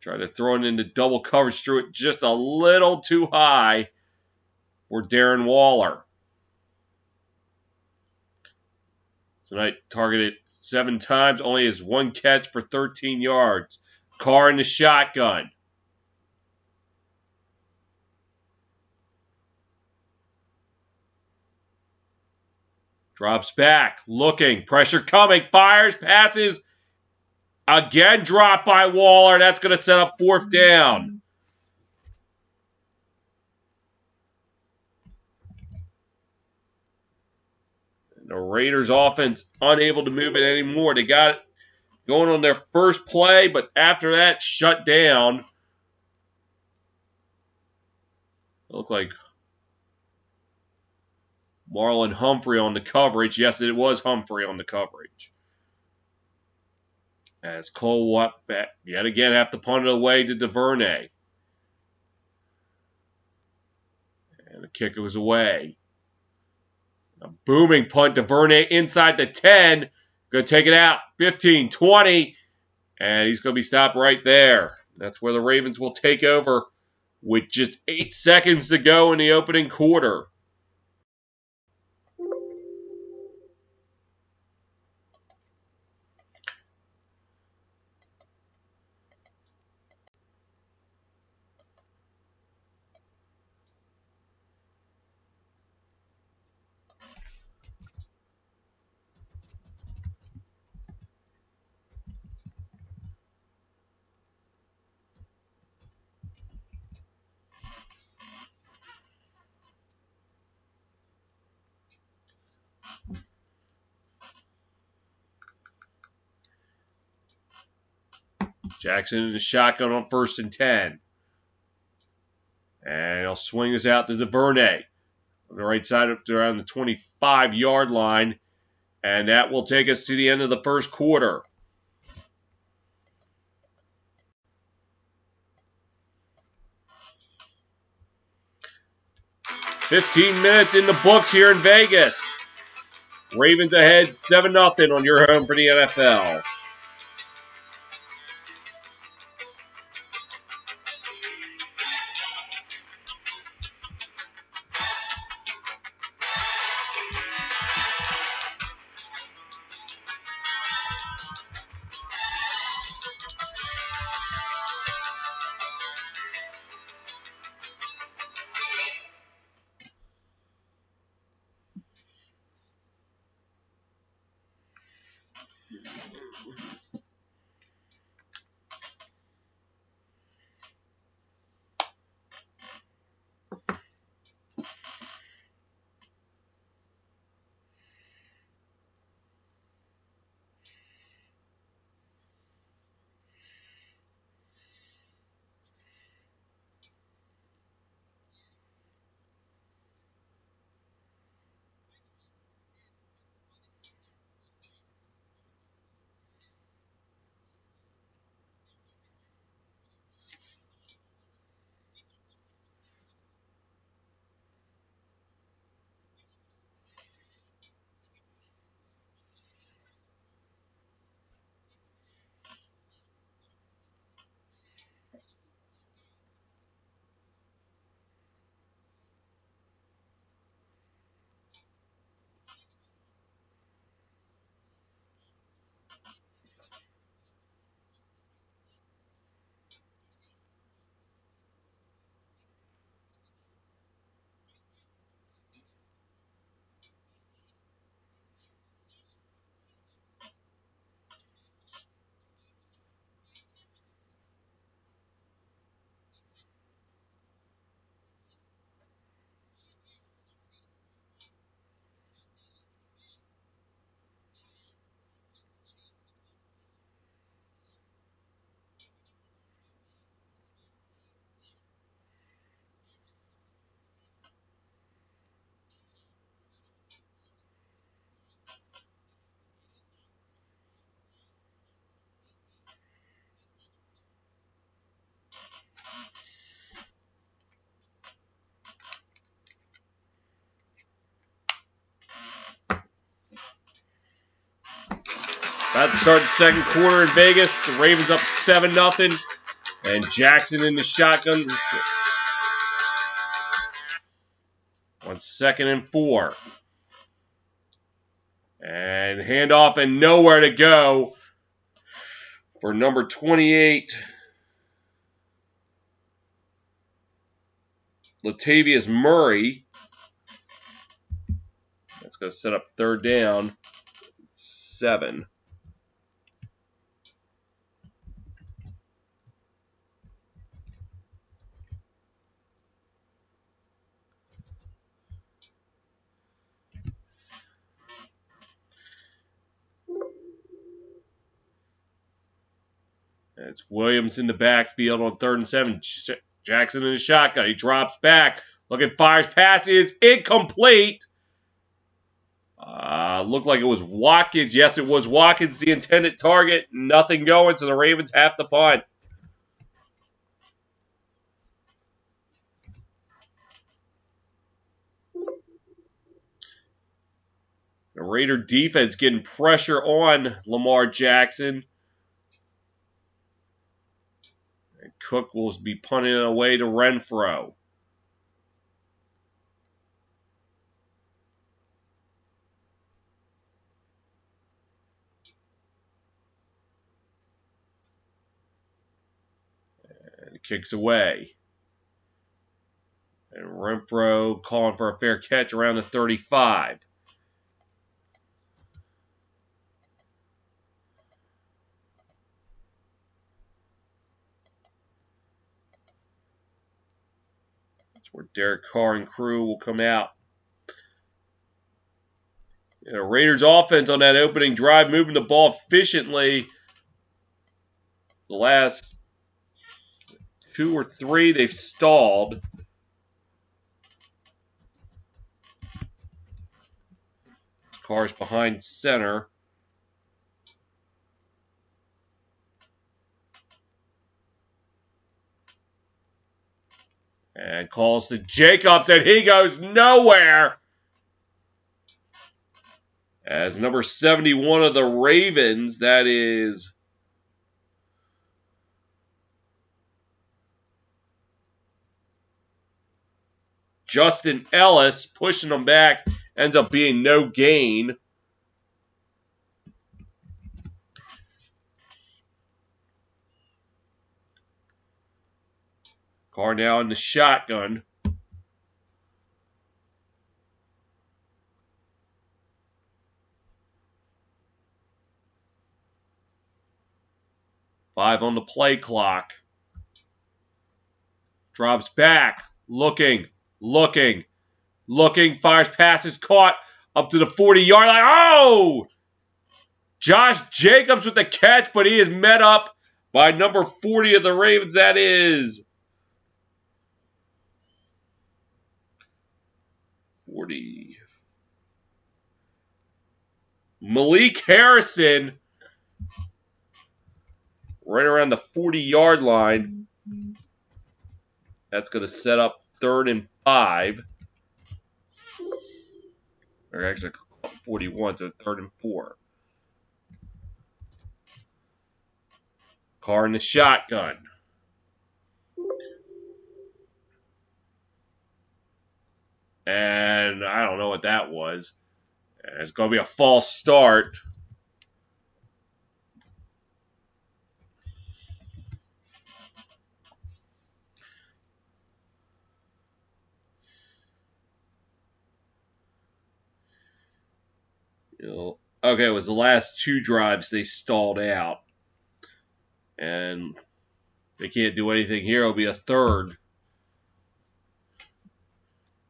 Try to throw it into double coverage, threw it just a little too high for Darren Waller. Tonight targeted 7 times, only has 1 catch for 13 yards. Carr in the shotgun. Drops back, looking, pressure coming, fires, passes. Again dropped by Waller. That's going to set up 4th down. The Raiders offense unable to move it anymore. They got it going on their first play, but after that, shut down. Looked like Marlon Humphrey on the coverage. Yes, it was Humphrey on the coverage. As Cole yet again have to punt it away to DuVernay. And the kicker was away. A booming punt. DuVernay inside the 10. Going to take it out. 15, 20. And he's going to be stopped right there. That's where the Ravens will take over with just 8 seconds to go in the opening quarter. Jackson in the shotgun on 1st and 10. And he'll swing this out to DuVernay. On the right side up to around the 25-yard line. And that will take us to the end of the first quarter. "15 minutes in the books here in Vegas. Ravens ahead 7-0 on your home for the NFL. About to start the second quarter in Vegas. The Ravens up 7-0. And Jackson in the shotgun on 2nd and 4. And handoff and nowhere to go for number 28, Latavius Murray. That's going to set up 3rd down. 7. It's Williams in the backfield on 3rd and 7. Jackson in the shotgun. He drops back. Looking, fires pass is incomplete. Looked like it was Watkins. Yes, it was Watkins, the intended target. Nothing going, so the Ravens have to punt. The Raider defense getting pressure on Lamar Jackson. And Cook will be punting it away to Renfro. And kicks away. And Renfro calling for a fair catch around the 35. That's where Derek Carr and crew will come out. You know, Raiders offense on that opening drive, moving the ball efficiently. The last 2 or 3, they've stalled. Car's behind center. And calls to Jacobs, and he goes nowhere. As number 71 of the Ravens, that is Justin Ellis, pushing him back. Ends up being no gain. Car now in the shotgun. Five on the play clock. Drops back. Looking. Fires pass is caught up to the 40-yard line. Oh! Josh Jacobs with the catch, but he is met up by number 40 of the Ravens. That is 40. Malik Harrison, right around the 40-yard line. That's going to set up 3rd and 5. Or actually 41, so 3rd and 4. Carr in the shotgun. And I don't know what that was. It's going to be a false start. Okay, it was the last 2 drives they stalled out. And they can't do anything here. It'll be a 3rd.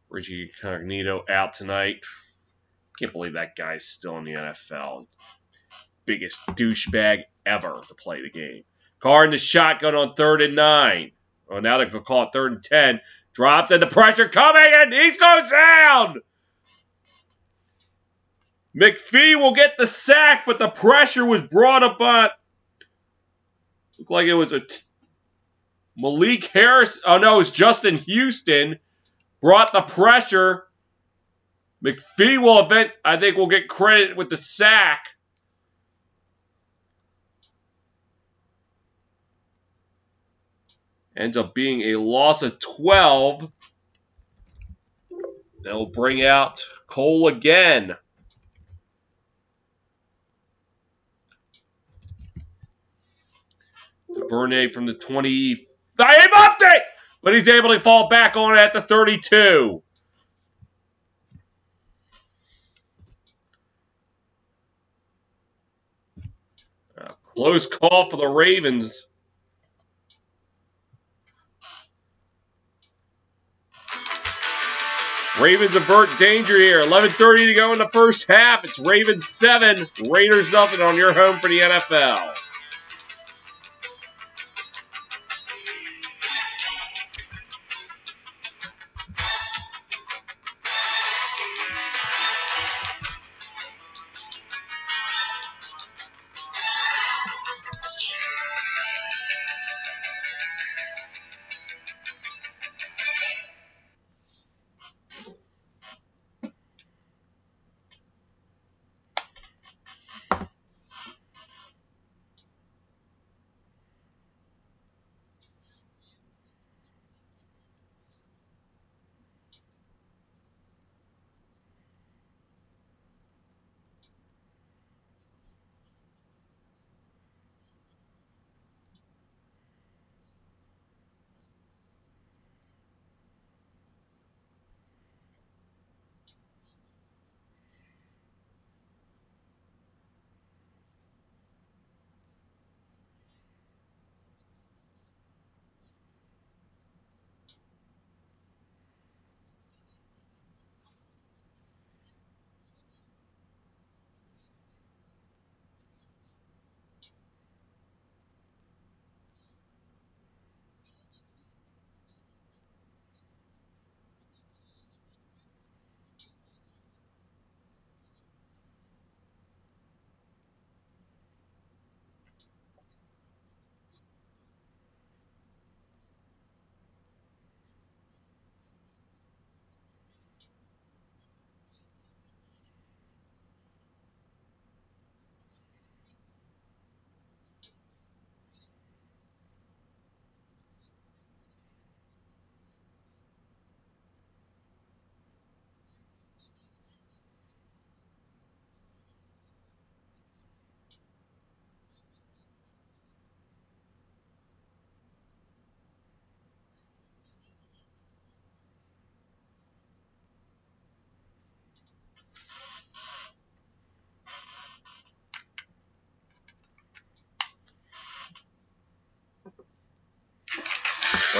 Richie Incognito out tonight. Can't believe that guy's still in the NFL. Biggest douchebag ever to play the game. Carr in the shotgun on 3rd and 9. Oh, now they're going to call it 3rd and 10. Drops and the pressure coming, and he goes down! McPhee will get the sack, but the pressure was brought upon. Looked like it was a Malik Harris. Oh, no, it was Justin Houston. Brought the pressure. McPhee will I think will get credit with the sack. Ends up being a loss of 12. They'll bring out Cole again. DuVernay from the 20. He muffed it! But he's able to fall back on it at the 32. A close call for the Ravens. Ravens avert danger here. 11:30 to go in the first half. It's Ravens 7, Raiders nothing on your home for the NFL.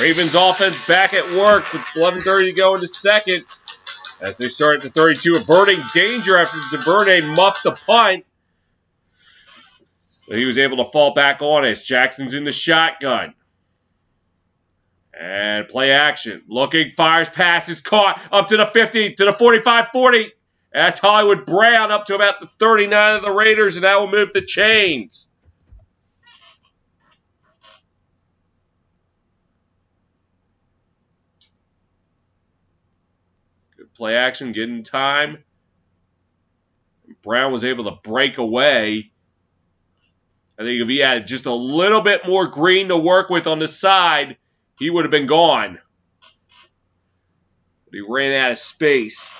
Ravens offense back at work with 11:30 to go in the second. As they start at the 32, averting danger after DuVernay muffed the punt. But he was able to fall back on it. Jackson's in the shotgun. And play action. Looking, fires, passes, caught up to the 50, to the 45, 40. That's Hollywood Brown up to about the 39 of the Raiders, and that will move the chains. Good play action, getting time. Brown was able to break away. I think if he had just a little bit more green to work with on the side, he would have been gone. But he ran out of space.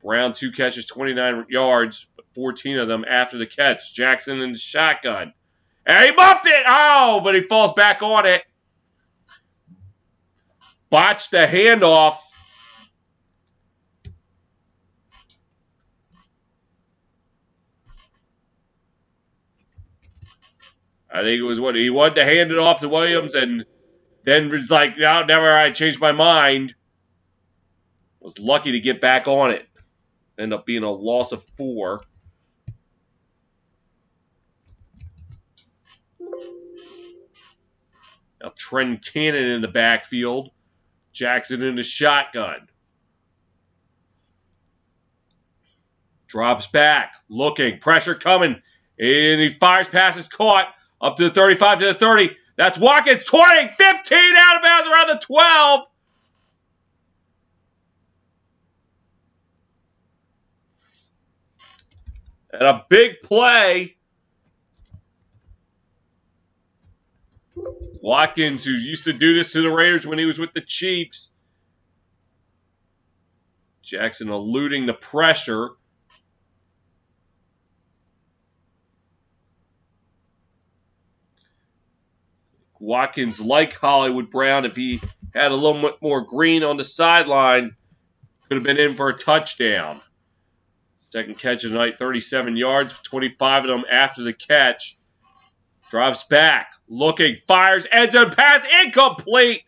Brown, 2 catches, 29 yards, but 14 of them after the catch. Jackson in the shotgun. And he muffed it! Oh, but he falls back on it. Botched the handoff. I think it was what he wanted to hand it off to Williams, and then was like, no, never, I changed my mind. Was lucky to get back on it. Ended up being a loss of 4. Now Trent Cannon in the backfield. Jackson in the shotgun. Drops back. Looking. Pressure coming. And he fires, passes, caught. Up to the 35, to the 30. That's Watkins. 20, 15 out of bounds around the 12. And a big play. Watkins, who used to do this to the Raiders when he was with the Chiefs. Jackson eluding the pressure. Watkins, like Hollywood Brown, if he had a little bit more green on the sideline, could have been in for a touchdown. Second catch of the night, 37 yards, 25 of them after the catch. Drops back, looking, fires, end zone pass, incomplete.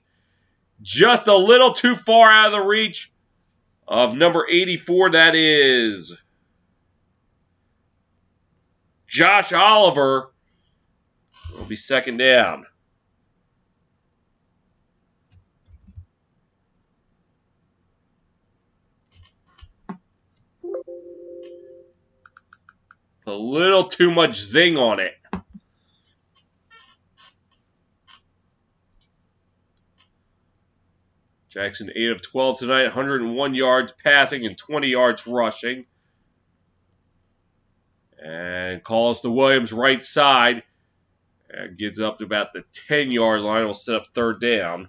Just a little too far out of the reach of number 84, that is Josh Oliver. Will be second down. A little too much zing on it. Jackson 8 of 12 tonight, 101 yards passing and 20 yards rushing. And calls to Williams right side. And gets up to about the 10-yard line. Will set up third down.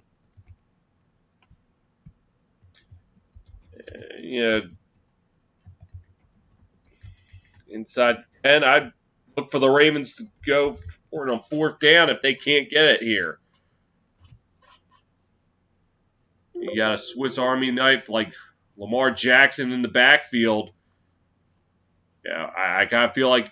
Inside 10, I'd look for the Ravens to go for it on fourth down if they can't get it here. You got a Swiss Army knife like Lamar Jackson in the backfield. Yeah, I kind of feel like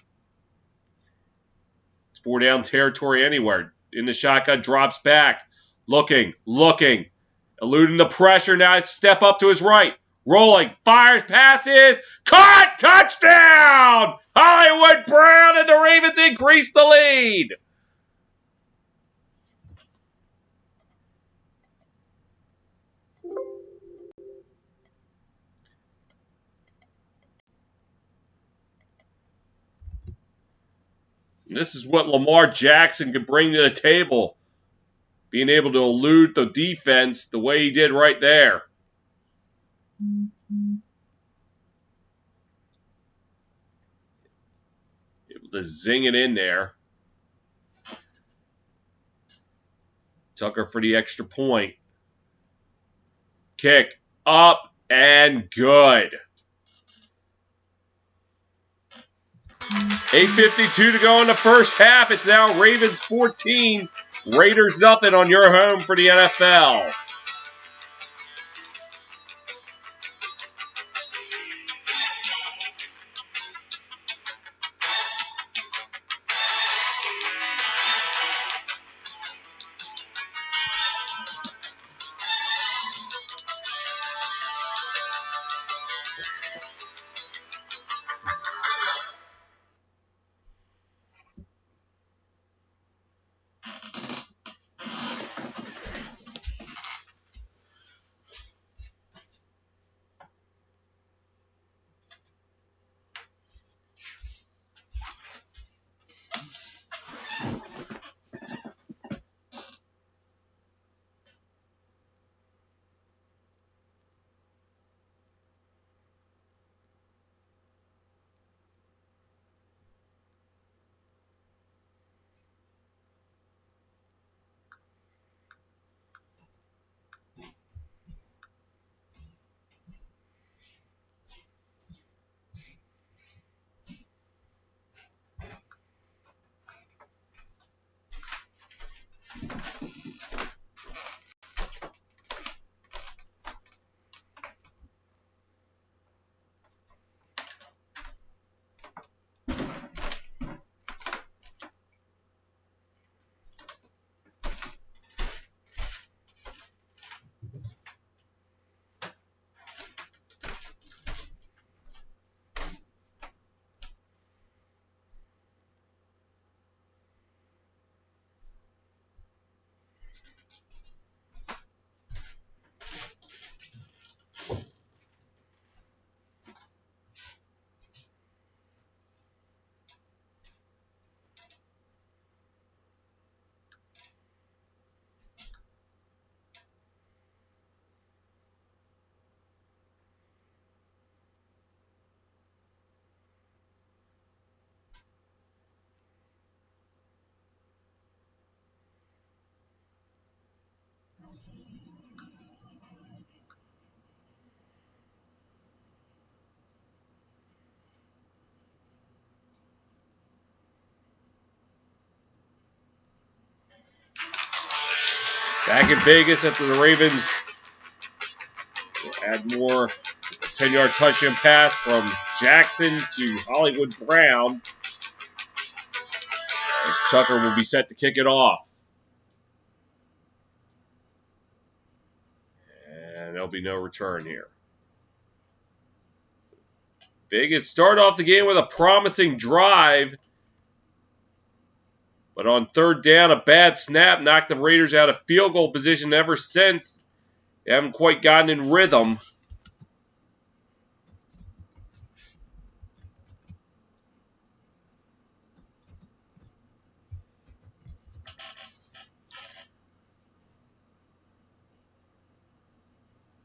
it's 4-down territory anywhere. In the shotgun, drops back. Looking. Eluding the pressure. Now step up to his right. Rolling. Fires, passes. Caught! Touchdown! Hollywood Brown and the Ravens increase the lead. This is what Lamar Jackson could bring to the table. Being able to elude the defense the way he did right there. Able to zing it in there. Tucker for the extra point. Kick up and good. 8:52 to go in the first half. It's now Ravens 14, Raiders nothing on your home for the NFL. Back in Vegas after the Ravens will add more. 10-yard touchdown pass from Jackson to Hollywood Brown. As Tucker will be set to kick it off. And there'll be no return here. Vegas started off the game with a promising drive. But on third down, a bad snap knocked the Raiders out of field goal position. Ever since, they haven't quite gotten in rhythm.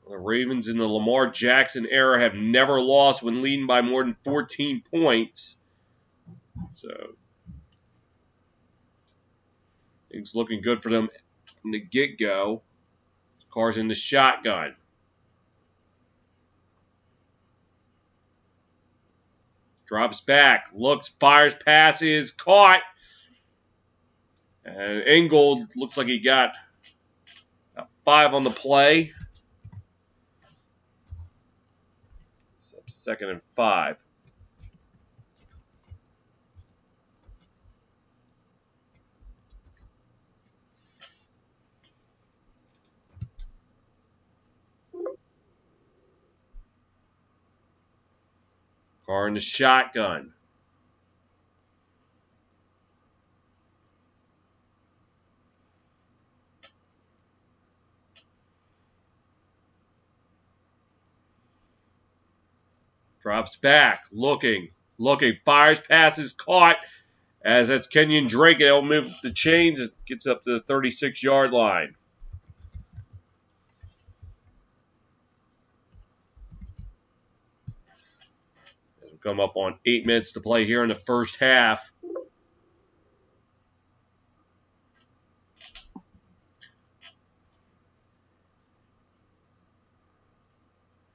The Ravens in the Lamar Jackson era have never lost when leading by more than 14 points. So, things looking good for them from the get-go. Carr's in the shotgun. Drops back, looks, fires, passes, caught. And Ingold looks like he got 5 on the play. So 2nd and 5. Carr in the shotgun. Drops back, looking, fires, passes, caught. As that's Kenyon Drake, and he'll move the chains. It gets up to the 36-yard line. As we come up on 8 minutes to play here in the first half.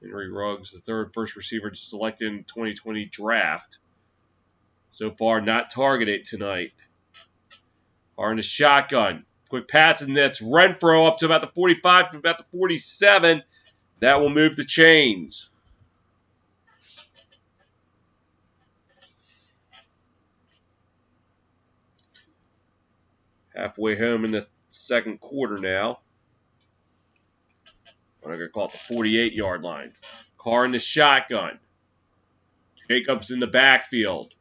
Henry Ruggs, the third first receiver selected in the 2020 draft. So far, not targeted tonight. Are in the shotgun. Quick pass, and that's Renfro up to about the 45, to about the 47. That will move the chains. Halfway home in the second quarter now. I'm going to call it the 48-yard line. Carr in the shotgun. Jacobs in the backfield.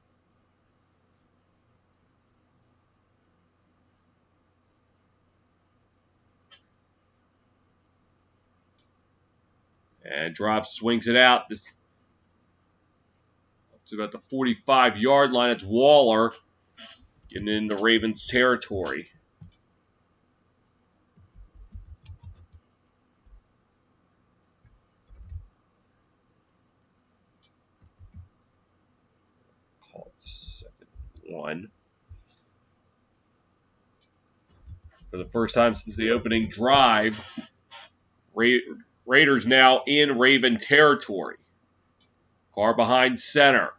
And drops, swings it out. This up to about the 45-yard line. It's Waller getting in the Ravens' territory. Call it the second one. For the first time since the opening drive, Raiders now in Raven territory. Carr behind center.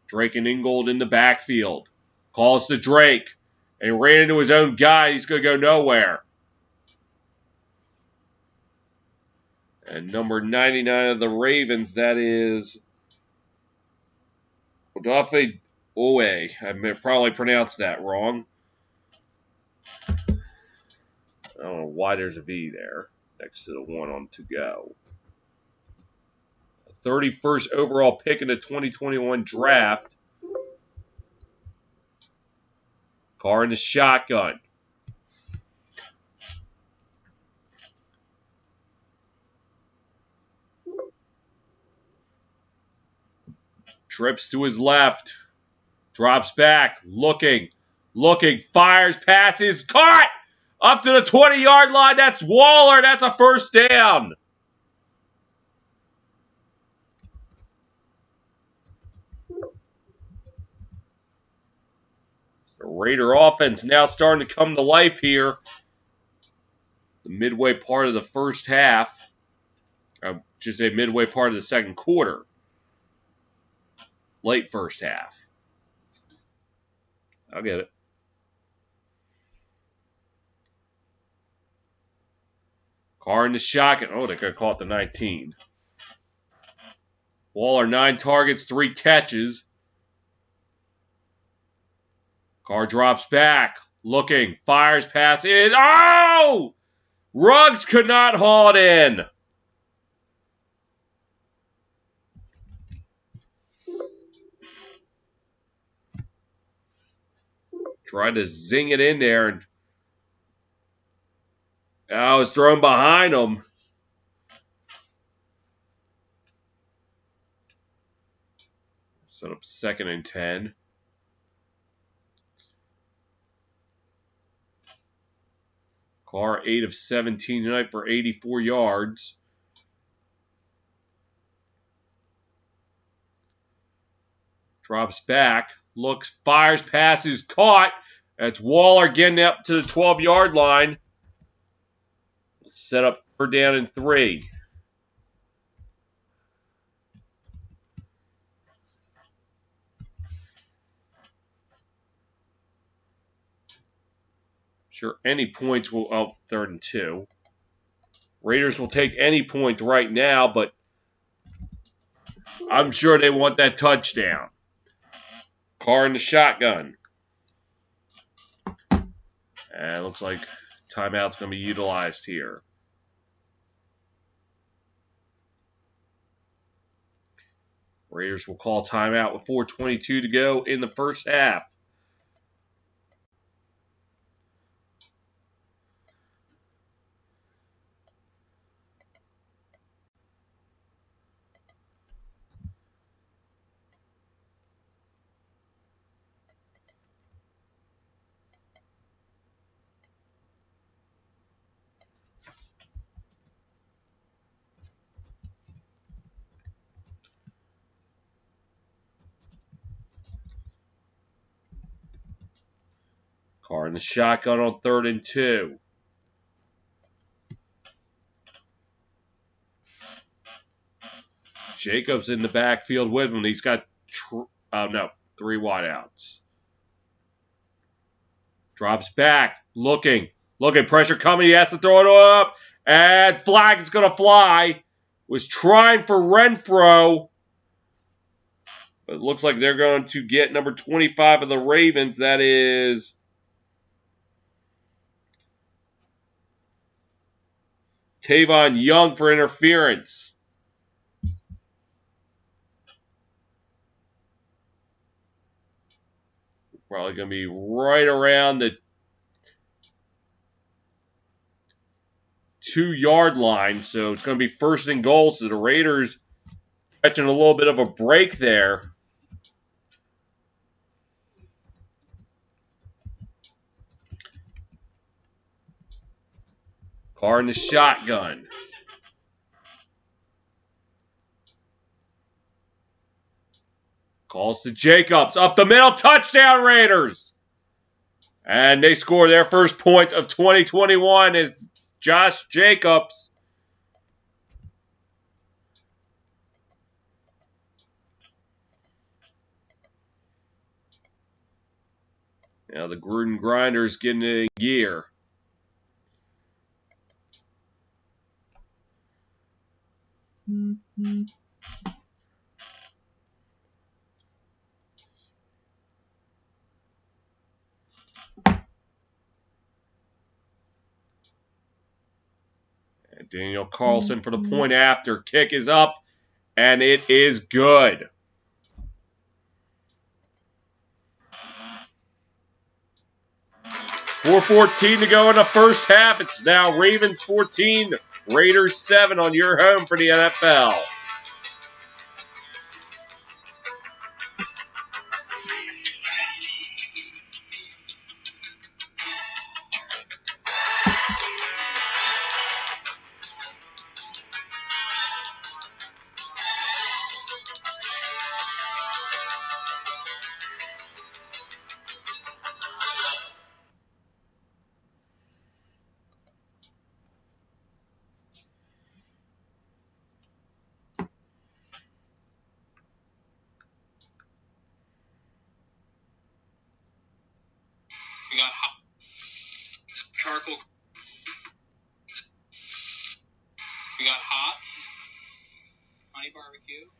Drake and Ingold in the backfield. Calls to Drake. And he ran into his own guy. He's going to go nowhere. And number 99 of the Ravens, that is Odafe Owe. I probably pronounced that wrong. I don't know why there's a V there next to the one on to go. 31st overall pick in the 2021 draft. Carr in the shotgun. Trips to his left. Drops back. Looking, fires, passes, caught! Up to the 20-yard line. That's Waller. That's a first down. The Raider offense now starting to come to life here. The midway part of the first half. Just a midway part of the second quarter. Late first half. I'll get it. Carr in the shotgun. Oh, they could have caught the 19. Waller, 9 targets, 3 catches. Carr drops back. Looking. Fires pass in. Oh! Ruggs could not haul it in. Tried to zing it in there. And it was thrown behind him. Set up 2nd and 10. Carr 8 of 17 tonight for 84 yards. Drops back. Looks, fires, passes, caught. That's Waller getting up to the 12-yard line. Set up 3rd down and 3. Sure, any points will... Oh, 3rd and 2. Raiders will take any point right now, but I'm sure they want that touchdown. Carr in the shotgun. And it looks like timeout's going to be utilized here. Raiders will call timeout with 4:22 to go in the first half. Carr in the shotgun on 3rd and 2. Jacobs in the backfield with him. He's got 3 wideouts. Drops back. Looking. Pressure coming. He has to throw it up. And flag is going to fly. Was trying for Renfro. But it looks like they're going to get number 25 of the Ravens. That is Tavon Young for interference. Probably going to be right around the 2-yard line. So it's going to be 1st and goal. So the Raiders catching a little bit of a break there. Carr in the shotgun. Calls to Jacobs. Up the middle. Touchdown, Raiders. And they score their first point of 2021 as Josh Jacobs. Now the Gruden Grinders getting it in gear. And Daniel Carlson for the point after. Kick is up, and it is good. .414 to go in the first half. It's now Ravens 14, Raiders 7 on your home for the NFL. We got charcoal. We got hots, honey barbecue.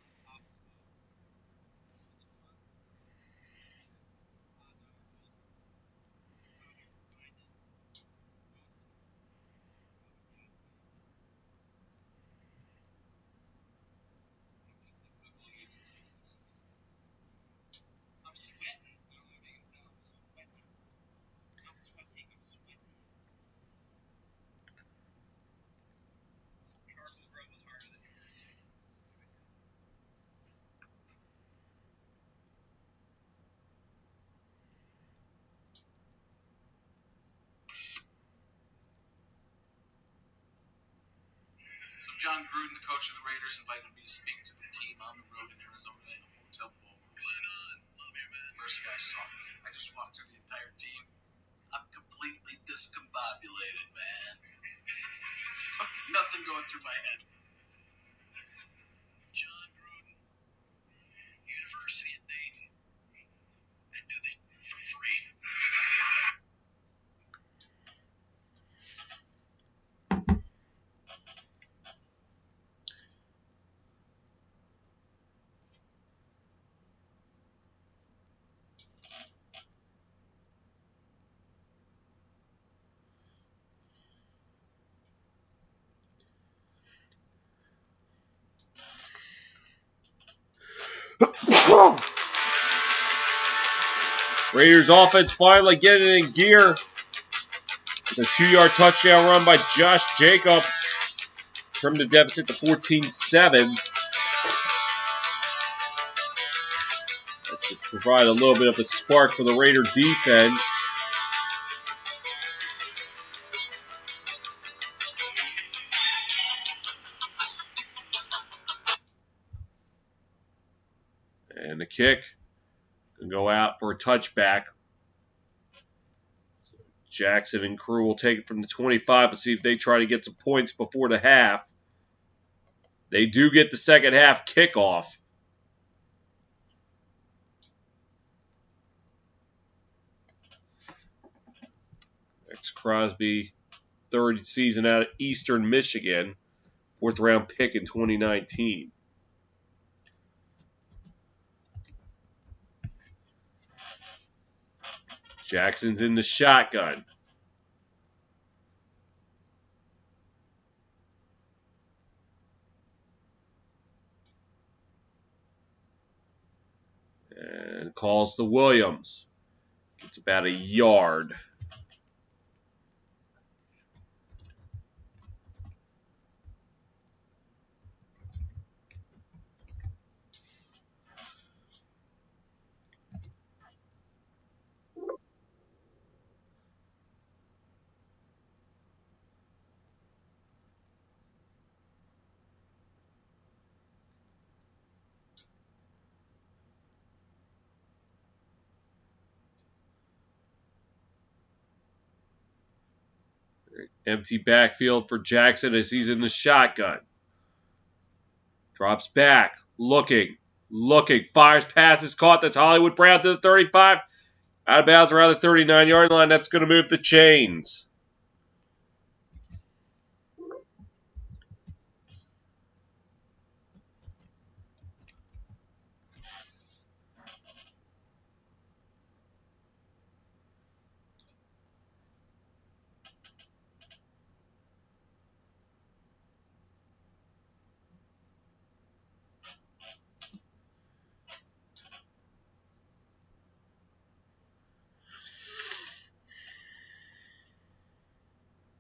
I'm sweating. I don't know if you can tell. I'm sweating. Not sweating. I'm sweating. Charcoal grill was harder than yours. So John Gruden, the coach of the Raiders, invited me to speak to the team on the road in Arizona in a hotel ballroom. Glenn on. Love you, man. First guy saw me. I just walked through the entire team. I'm completely discombobulated, man. Nothing going through my head. John Gruden, University of Dayton. They do this for free. Raiders offense finally getting in gear. The 2-yard touchdown run by Josh Jacobs. Trimmed the deficit to 14-7. That should provide a little bit of a spark for the Raider defense. And the kick can go out for a touchback. Jackson and crew will take it from the 25 and see if they try to get some points before the half. They do get the second half kickoff. X Crosby, third season out of Eastern Michigan, 4th round pick in 2019. Jackson's in the shotgun. And calls to Williams. Gets about a yard. Empty backfield for Jackson as he's in the shotgun. Drops back, looking, fires passes caught. That's Hollywood Brown to the 35. Out of bounds around the 39-yard line. That's going to move the chains.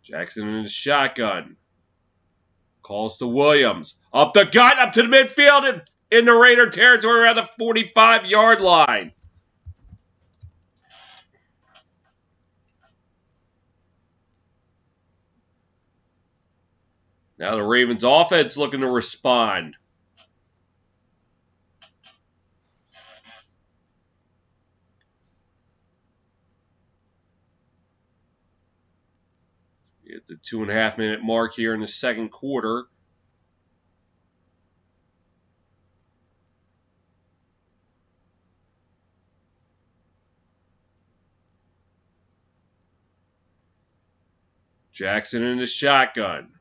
Jackson in the shotgun. Calls to Williams. Up the gut, up to the midfield, and in the Raider territory around the 45-yard line. Now the Ravens offense looking to respond. At the 2.5-minute mark here in the second quarter. Jackson in the shotgun.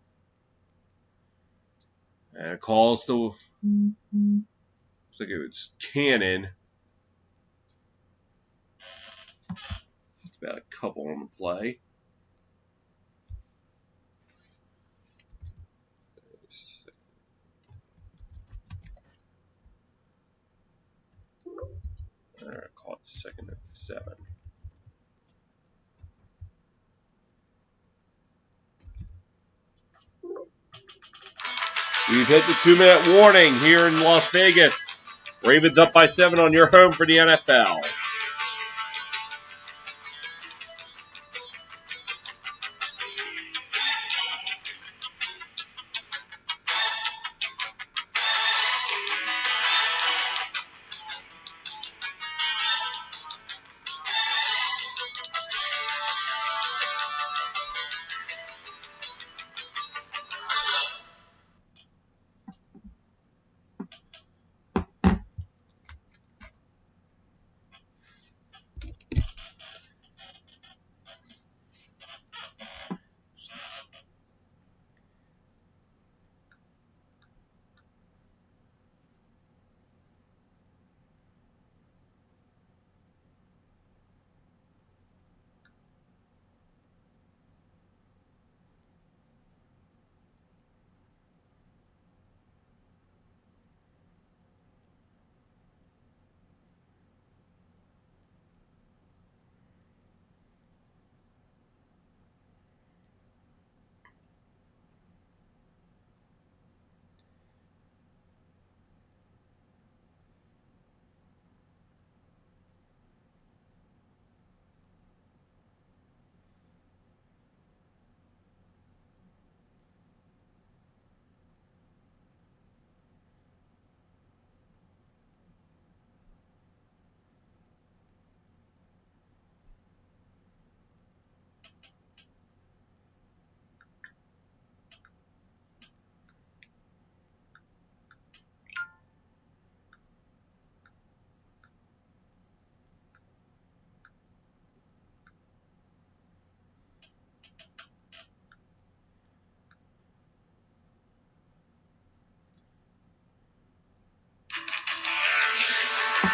And it calls to, looks like it was Cannon. It's about a couple on the play. All right, call it 2nd and 7. We've hit the 2-minute warning here in Las Vegas. Ravens up by 7 on your home for the NFL.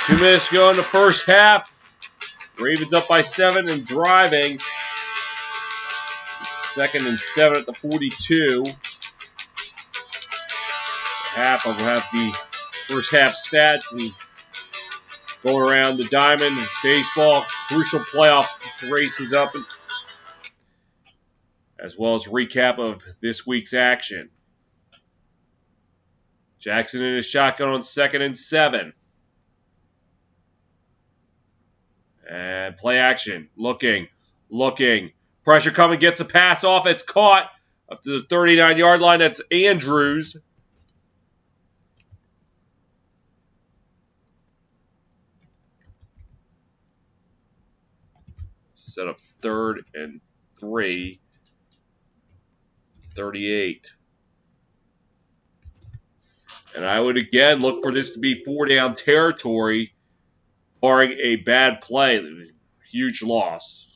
Two minutes to go in the first half. Ravens up by 7 and driving. 2nd and 7 at the 42. Half of have the first half stats and going around the diamond. Baseball, crucial playoff races up, as well as a recap of this week's action. Jackson in his shotgun on 2nd and 7. And play action. Looking. Pressure coming, gets a pass off. It's caught up to the 39-yard line. That's Andrews. Set up 3rd and 3. 38. And I would again look for this to be 4-down territory, barring a bad play. Huge loss.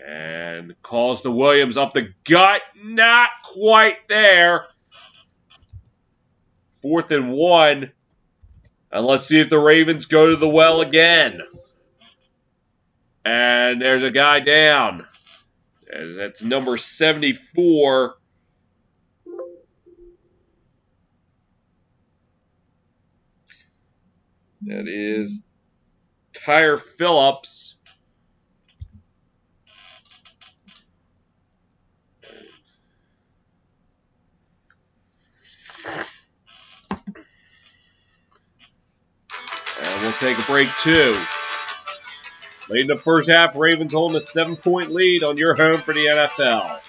And calls to Williams up the gut. Not quite there. 4th and 1. And let's see if the Ravens go to the well again. And there's a guy down. And that's number 74. That is Tyre Phillips. And we'll take a break too. Late in the first half, Ravens holding a 7-point lead on your home for the NFL.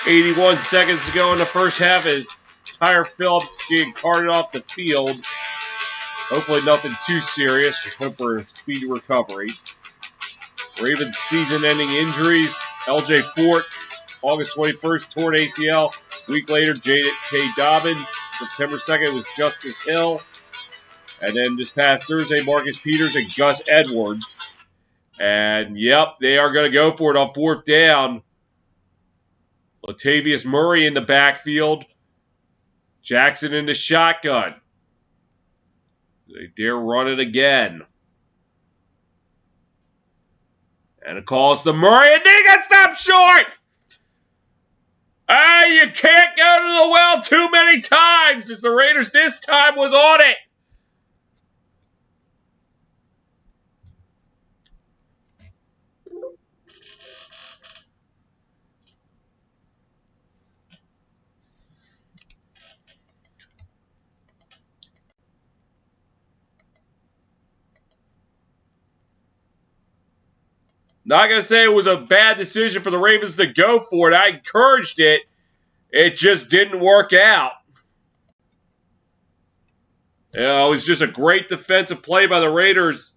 81 seconds to go in the first half as Tyre Phillips getting carted off the field. Hopefully nothing too serious. Hope for a speedy recovery. Ravens season-ending injuries. L.J. Fort, August 21st, torn ACL. Week later, J.K. Dobbins. September 2nd was Justice Hill. And then this past Thursday, Marcus Peters and Gus Edwards. And, yep, they are going to go for it on fourth down. Latavius Murray in the backfield. Jackson in the shotgun. They dare run it again. And it calls to Murray, and he got stopped short! You can't go to the well too many times, as the Raiders this time was on it. Not going to say it was a bad decision for the Ravens to go for it. I encouraged it. It just didn't work out. It was just a great defensive play by the Raiders.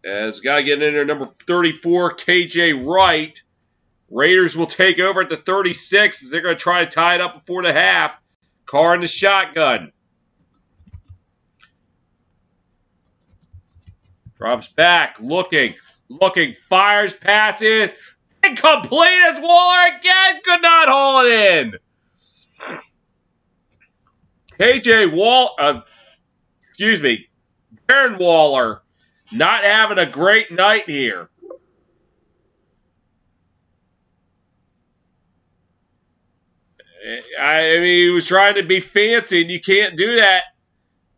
As got to get in there, number 34, KJ Wright. Raiders will take over at the 36 as they're going to try to tie it up before the half. Carr in the shotgun. Drops back, looking, fires, passes. Incomplete as Waller again could not haul it in. Darren Waller not having a great night here. I mean, he was trying to be fancy, and you can't do that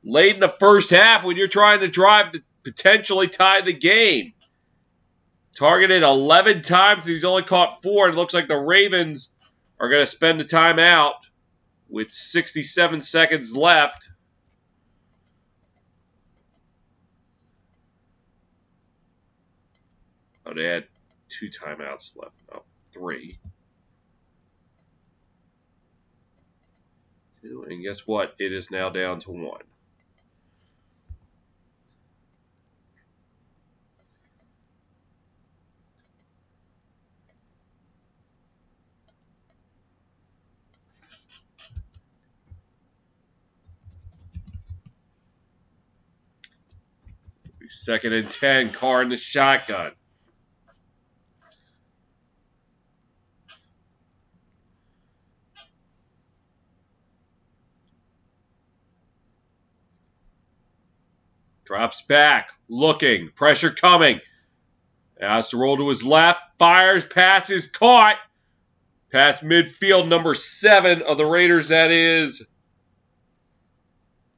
late in the first half when you're trying to drive to potentially tie the game. Targeted 11 times, he's only caught 4. It looks like the Ravens are going to spend the timeout with 67 seconds left. Oh, they had 2 timeouts left. No, 3. 2, and guess what? It is now down to 1. Second and 10, Carr in the shotgun. Drops back, looking, pressure coming. Has to roll to his left, fires, passes, caught. Past midfield, number 7 of the Raiders, that is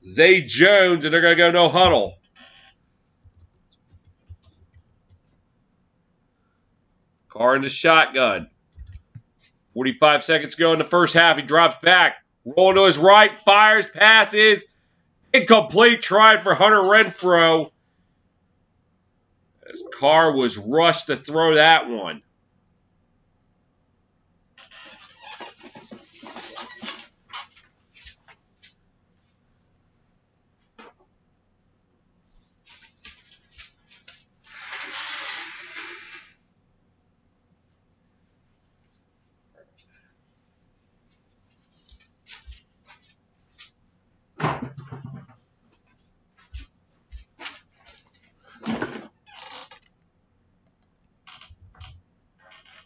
Zay Jones, and they're going to go no huddle. Carr in the shotgun. 45 seconds to go in the first half. He drops back. Roll to his right. Fires. Passes. Incomplete. Tried for Hunter Renfrow. As Carr was rushed to throw that one.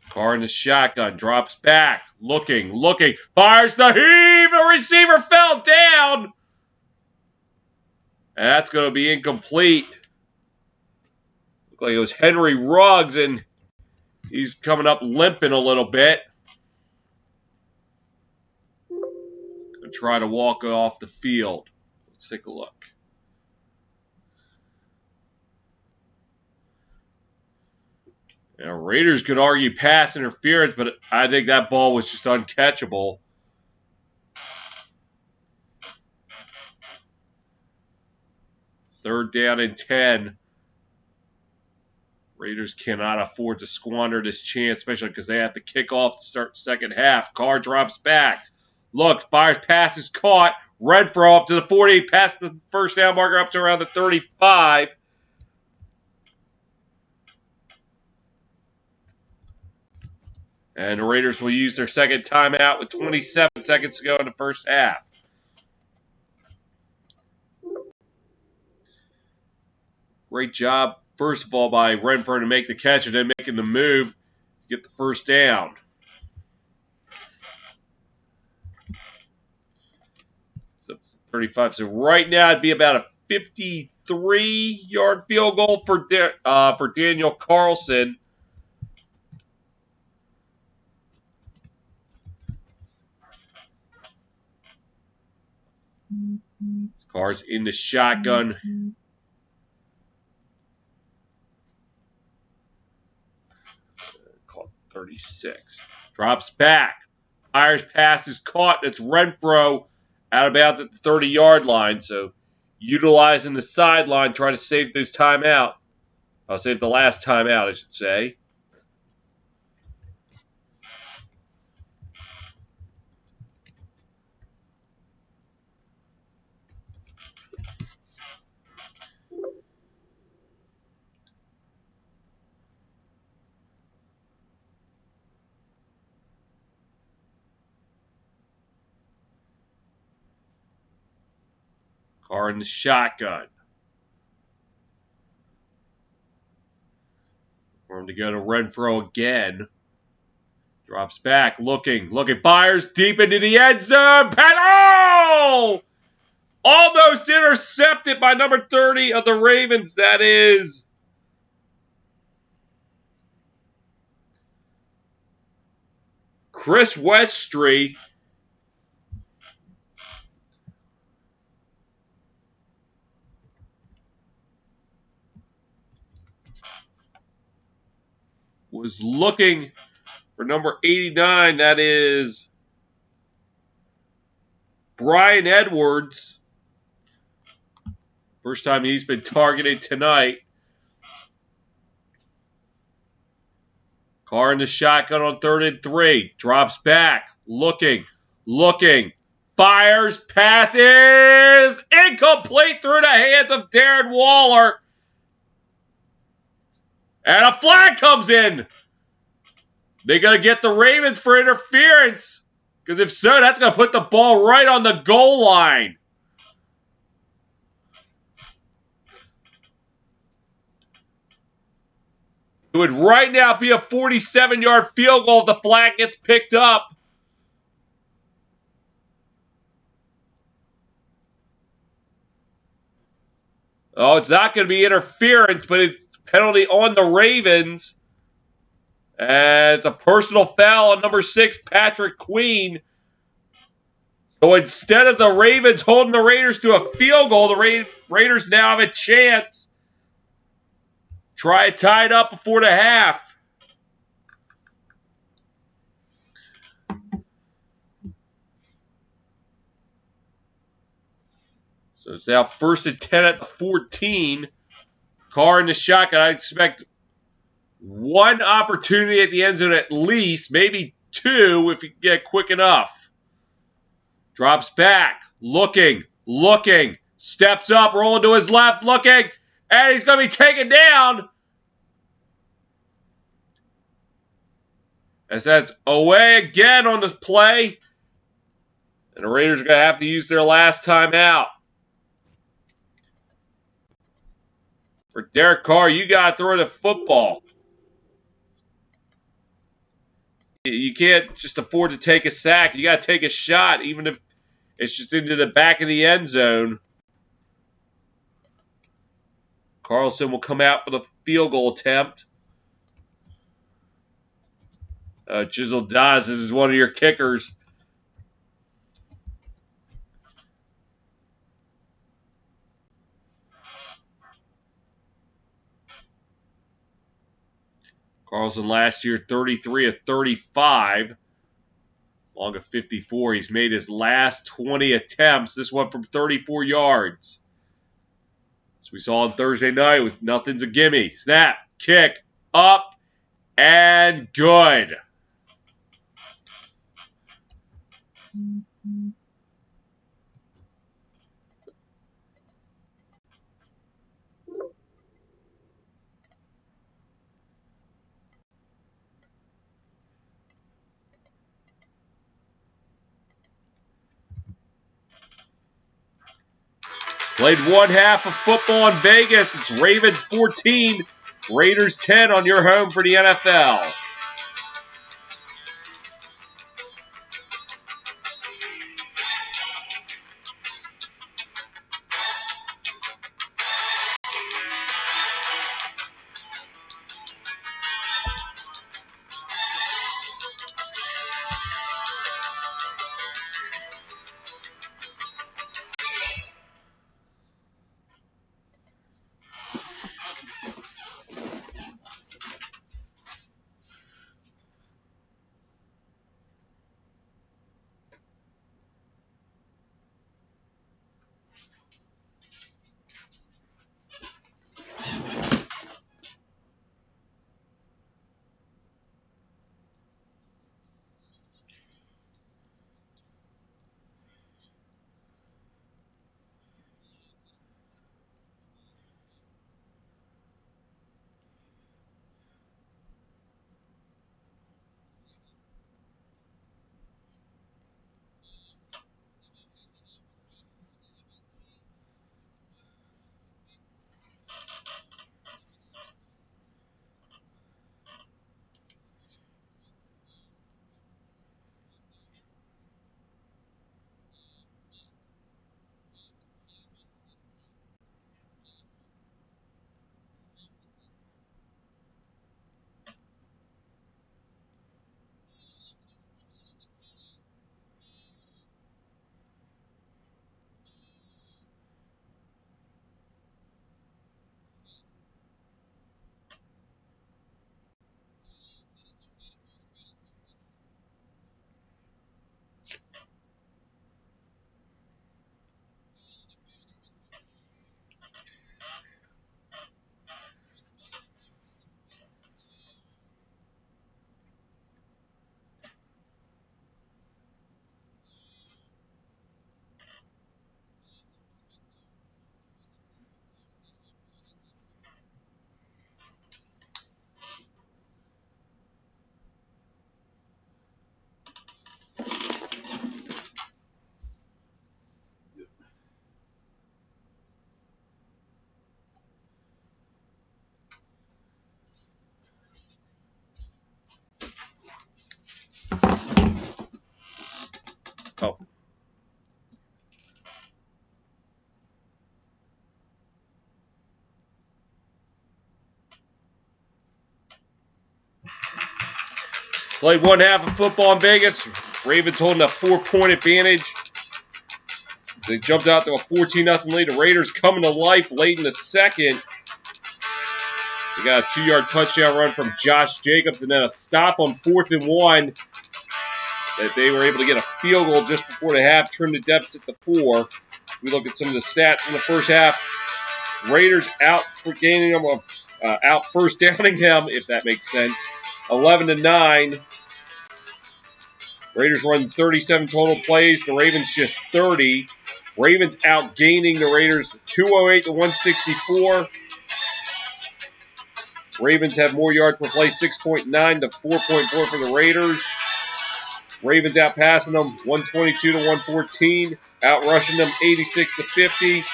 Carr in the shotgun, drops back, looking, fires the heave, the receiver fell down. And that's going to be incomplete. Looked like it was Henry Ruggs, and he's coming up limping a little bit. Gonna try to walk off the field. Let's take a look. Raiders could argue pass interference, but I think that ball was just uncatchable. Third down and 10. Raiders cannot afford to squander this chance, especially because they have to kick off to start the second half. Carr drops back. Looks, fires, pass is caught. Renfro up to the 40, past the first down marker up to around the 35. And the Raiders will use their second timeout with 27 seconds to go in the first half. Great job, first of all, by Renfro to make the catch and then making the move to get the first down. So 35. So right now it'd be about a 53-yard field goal for Daniel Carlson. Carr's in the shotgun. Call 36. Drops back. Fires, pass is caught. That's Renfro out of bounds at the 30-yard line. So utilizing the sideline, trying to save this timeout. I'll save the last timeout, I should say. Carr in the shotgun. For him to go to Renfro again. Drops back, looking, fires deep into the end zone. Oh! Almost intercepted by number 30 of the Ravens. That is Chris Westry. Was looking for number 89. That is Brian Edwards. First time he's been targeted tonight. Carr in the shotgun on 3rd and 3. Drops back. Looking. Fires. Passes. Incomplete through the hands of Darren Waller. And a flag comes in. They're going to get the Ravens for interference. Because if so, that's going to put the ball right on the goal line. It would right now be a 47-yard field goal if the flag gets picked up. Oh, it's not going to be interference, but it's penalty on the Ravens. And it's a personal foul on number 6, Patrick Queen. So instead of the Ravens holding the Raiders to a field goal, the Raiders now have a chance. Try to tie it up before the half. So it's now 1st and 10 at the 14. Carr in the shotgun. I expect one opportunity at the end zone at least, maybe 2 if you get quick enough. Drops back, looking, steps up, rolling to his left, looking, and he's going to be taken down. As that's away again on this play. And the Raiders are going to have to use their last timeout. For Derek Carr, you got to throw the football. You can't just afford to take a sack. You got to take a shot, even if it's just into the back of the end zone. Carlson will come out for the field goal attempt. Chisel Dodds, this is one of your kickers. Carlson last year, 33 of 35. Long of 54. He's made his last 20 attempts. This one from 34 yards. As we saw on Thursday night with nothing's a gimme. Snap, kick, up and good. Played one half of football in Vegas. It's Ravens 14, Raiders 10 on your home for the NFL. Oh. Played one half of football in Vegas. Ravens holding a 4-point advantage. They jumped out to a 14-0 lead. The Raiders coming to life late in the second. They got a 2-yard touchdown run from Josh Jacobs and then a stop on 4th and 1 that they were able to get a field goal just before the half, trimmed the deficit to 4. We look at some of the stats in the first half. Raiders out for gaining them, out first downing them, if that makes sense. 11-9. Raiders run 37 total plays. The Ravens just 30. Ravens out gaining the Raiders 208 to 164. Ravens have more yards per play, 6.9 to 4.4 for the Raiders. Ravens out passing them 122 to 114. Out rushing them 86 to 50.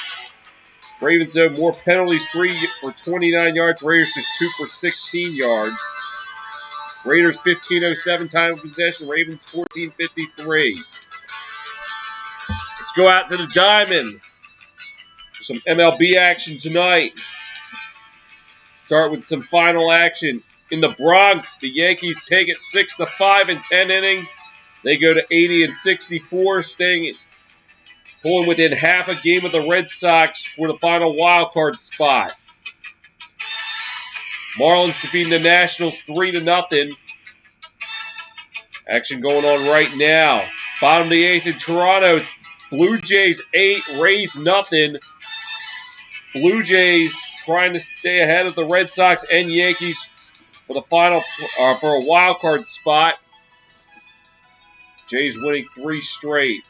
Ravens have more penalties, 3 for 29 yards. Raiders just 2 for 16 yards. Raiders 15:07 time of possession. Ravens 14:53. Let's go out to the Diamond. Some MLB action tonight. Start with some final action. In the Bronx, the Yankees take it 6-5 in 10 innings. They go to 80 and 64, pulling within half a game of the Red Sox for the final wild card spot. Marlins defeating the Nationals 3-0. Action going on right now. Bottom of the 8th in Toronto. It's Blue Jays 8, Rays nothing. Blue Jays trying to stay ahead of the Red Sox and Yankees for the for a wild card spot. Jays winning 3 straight.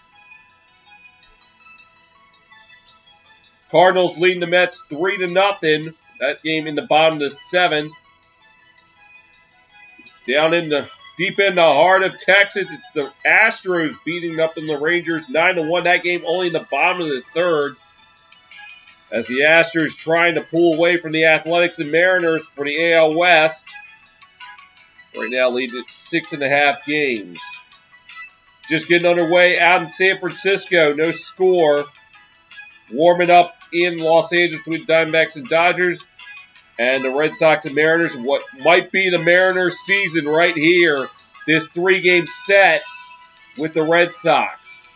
Cardinals leading the Mets 3-0. That game in the bottom of the 7th. Down in the deep in the heart of Texas, it's the Astros beating up on the Rangers 9-1. That game only in the bottom of the 3rd. As the Astros trying to pull away from the Athletics and Mariners for the AL West. Right now leading at 6.5 games. Just getting underway out in San Francisco. No score. Warming up in Los Angeles between Diamondbacks and Dodgers. And the Red Sox and Mariners. What might be the Mariners season right here. This 3-game set with the Red Sox.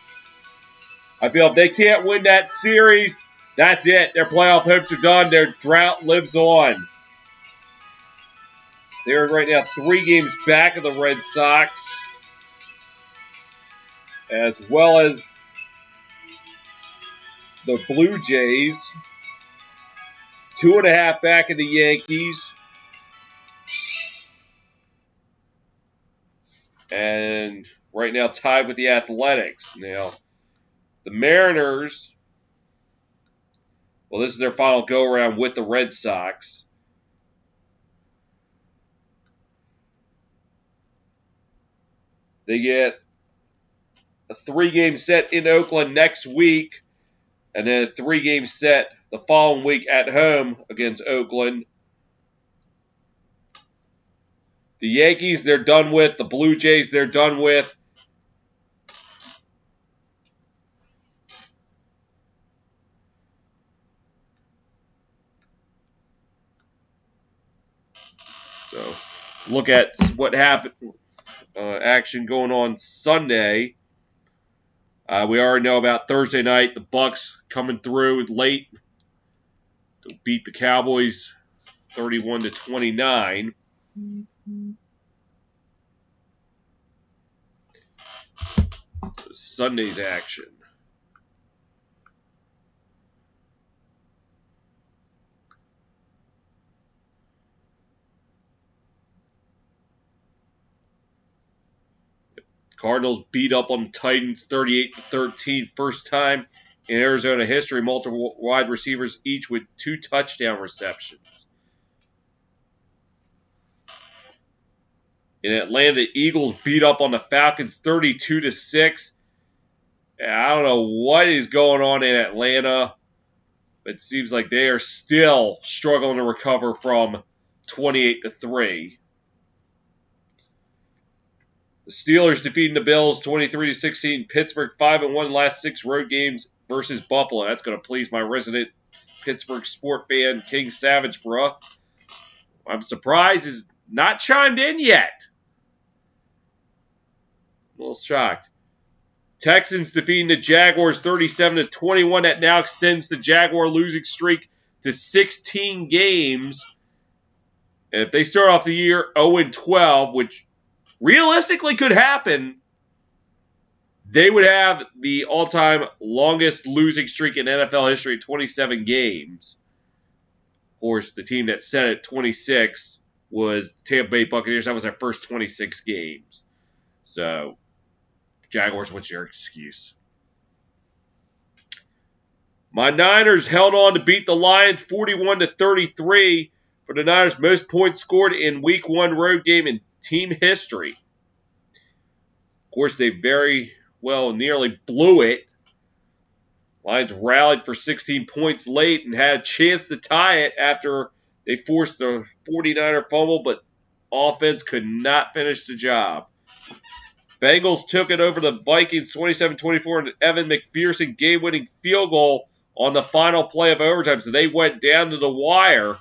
I feel if they can't win that series, that's it. Their playoff hopes are done. Their drought lives on. They're right now 3 games back of the Red Sox. As well as the Blue Jays. 2.5 back of the Yankees. And right now tied with the Athletics. Now, the Mariners, well, this is their final go-around with the Red Sox. They get a 3-game set in Oakland next week, and then a 3-game set the following week at home against Oakland. The Yankees, they're done with. The Blue Jays, they're done with. So, look at what happened. Action going on Sunday. We already know about Thursday night. The Bucks coming through late to beat the Cowboys 31-29. Sunday's action. Cardinals beat up on the Titans 38-13. First time in Arizona history, multiple wide receivers each with 2 touchdown receptions. In Atlanta, the Eagles beat up on the Falcons 32-6. I don't know what is going on in Atlanta. It seems like they are still struggling to recover from 28-3. The Steelers defeating the Bills 23-16. Pittsburgh 5-1 last 6 road games versus Buffalo. That's going to please my resident Pittsburgh sport fan, King Savage, bruh. I'm surprised he's not chimed in yet. A little shocked. Texans defeating the Jaguars 37-21. That now extends the Jaguar losing streak to 16 games. And if they start off the year 0-12, which realistically could happen, they would have the all-time longest losing streak in NFL history, 27 games. Of course, the team that set it 26 was Tampa Bay Buccaneers. That was their first 26 games. So, Jaguars, what's your excuse? My Niners held on to beat the Lions 41-33 for the Niners' most points scored in Week 1 road game in team history. Of course, they very well nearly blew it. Lions rallied for 16 points late and had a chance to tie it after they forced the 49er fumble, but offense could not finish the job. Bengals took it over the Vikings 27-24, and Evan McPherson game-winning field goal on the final play of overtime. So they went down to the wire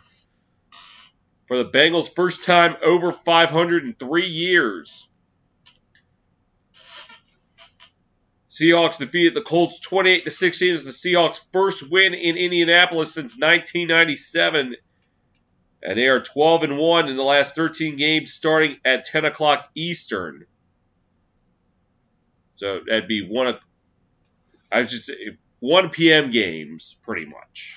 for the Bengals' first time over 500 in 3 years. Seahawks defeated the Colts 28-16 as the Seahawks' first win in Indianapolis since 1997. And they are 12-1 in the last 13 games starting at 10 o'clock Eastern. So that'd be 1 p.m. games, pretty much.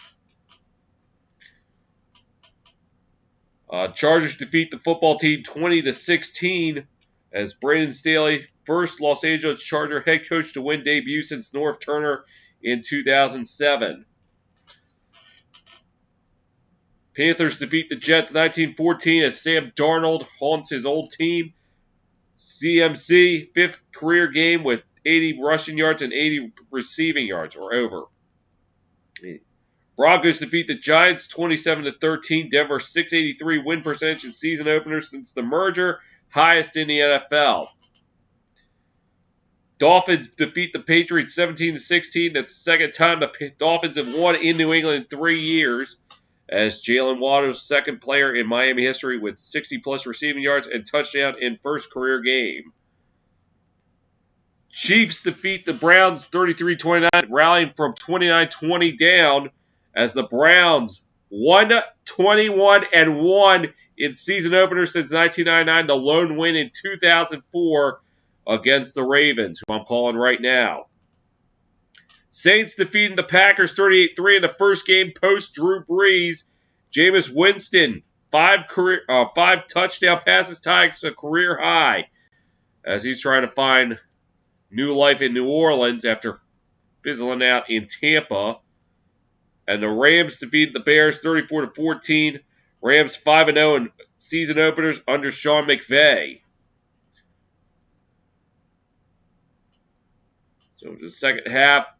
Chargers defeat the football team 20-16 as Brandon Staley, first Los Angeles Charger head coach to win debut since Norv Turner in 2007. Panthers defeat the Jets 19-14 as Sam Darnold haunts his old team. CMC, fifth career game with 80 rushing yards and 80 receiving yards, or over. Broncos defeat the Giants 27-13. Denver 683 win percentage in season openers since the merger, highest in the NFL. Dolphins defeat the Patriots 17-16. That's the second time the Dolphins have won in New England in 3 years. As Jalen Waddle's second player in Miami history with 60-plus receiving yards and touchdown in first career game. Chiefs defeat the Browns 33-29, rallying from 29-20 down as the Browns won 21-1 in season opener since 1999, the lone win in 2004 against the Ravens, who I'm calling right now. Saints defeating the Packers 38-3 in the first game post Drew Brees. Jameis Winston, 5 touchdown passes, ties a career high as he's trying to find new life in New Orleans after fizzling out in Tampa. And the Rams defeated the Bears 34-14. Rams 5-0 in season openers under Sean McVay. So the second half,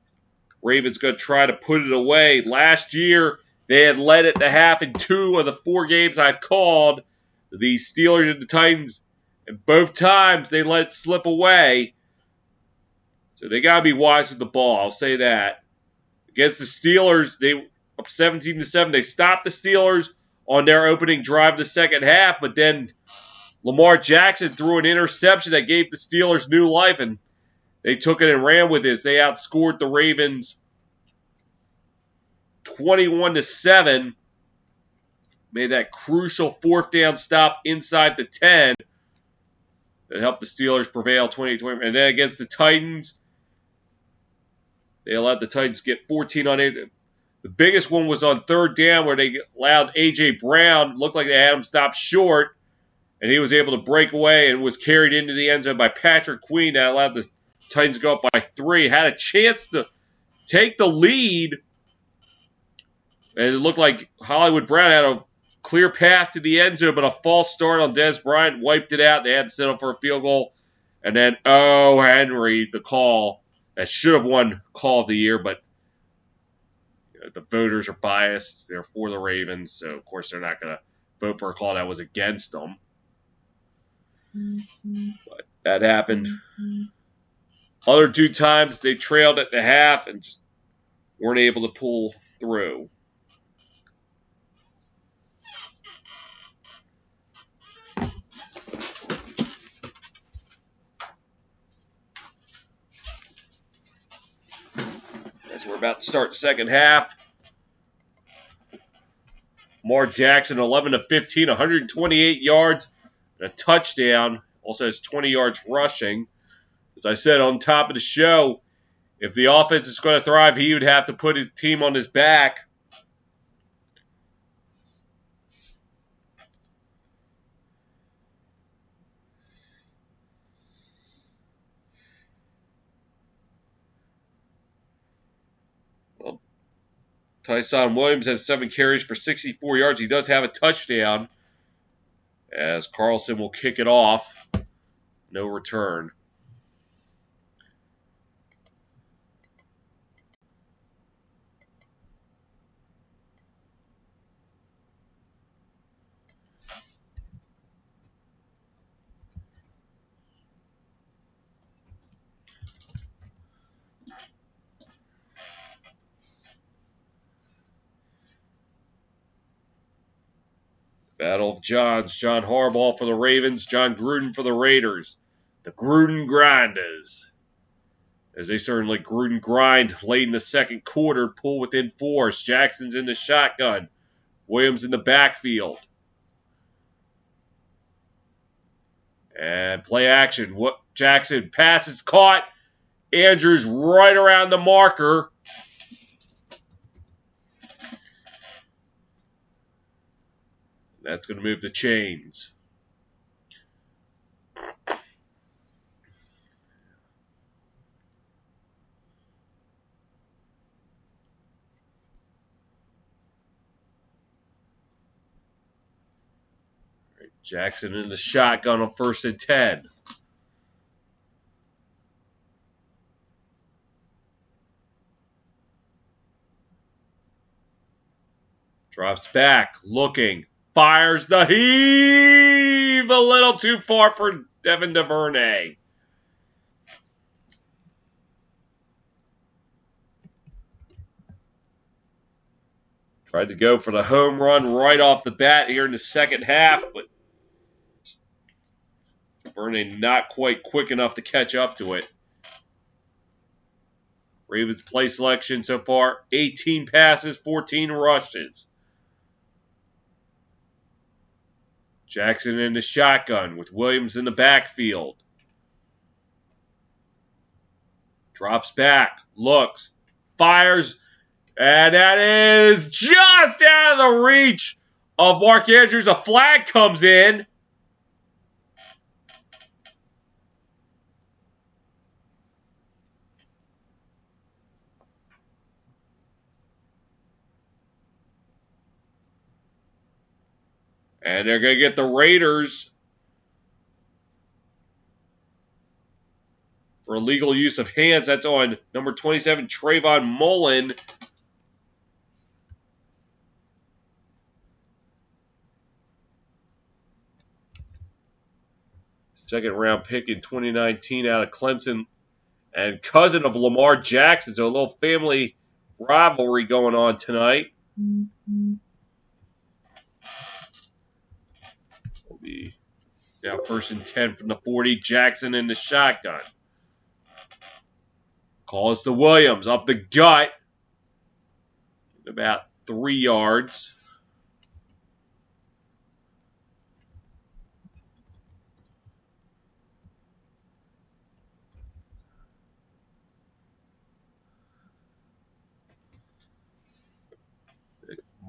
Ravens going to try to put it away. Last year, they had led it to half in 2 of the 4 games I've called. The Steelers and the Titans, and both times they let it slip away. So they got to be wise with the ball, I'll say that. Against the Steelers, they up 17-7. They stopped the Steelers on their opening drive of the second half, but then Lamar Jackson threw an interception that gave the Steelers new life, and they took it and ran with this. They outscored the Ravens 21-7. Made that crucial 4th down stop inside the 10 that helped the Steelers prevail 20-20. And then against the Titans, they allowed the Titans get 14 on 8. The biggest one was on 3rd down where they allowed A.J. Brown, looked like they had him stop short, and he was able to break away and was carried into the end zone by Patrick Queen. That allowed the Titans to go up by 3. Had a chance to take the lead, and it looked like Hollywood Brown had a clear path to the end zone, but a false start on Dez Bryant wiped it out. They had to settle for a field goal. And then, Henry, the call that should have won Call of the Year, but the voters are biased. They're for the Ravens, so of course they're not going to vote for a call that was against them. But that happened. Other 2 times they trailed at the half and just weren't able to pull through. As we're about to start the second half, Lamar Jackson 11-15, 128 yards, and a touchdown. Also has 20 yards rushing. As I said on top of the show, if the offense is going to thrive, he would have to put his team on his back. Well, Tyson Williams has 7 carries for 64 yards. He does have a touchdown, as Carlson will kick it off. No return. Battle of Johns. John Harbaugh for the Ravens. John Gruden for the Raiders. The Gruden Grinders. As they certainly Gruden grind late in the second quarter. Pull within 4. Jackson's in the shotgun. Williams in the backfield. And play action. Jackson passes caught. Andrews right around the marker. That's going to move the chains. Jackson in the shotgun on 1st and 10. Drops back, looking, fires the heave! A little too far for Devin DuVernay. Tried to go for the home run right off the bat here in the second half, but DuVernay not quite quick enough to catch up to it. Ravens play selection so far, 18 passes, 14 rushes. Jackson in the shotgun with Williams in the backfield. Drops back, looks, fires, and that is just out of the reach of Mark Andrews. A flag comes in. And they're going to get the Raiders for illegal use of hands. That's on number 27, Trayvon Mullen. Second round pick in 2019 out of Clemson. And cousin of Lamar Jackson. So a little family rivalry going on tonight. Will be now 1st and 10 from the 40. Jackson in the shotgun. Calls to Williams up the gut. About 3 yards.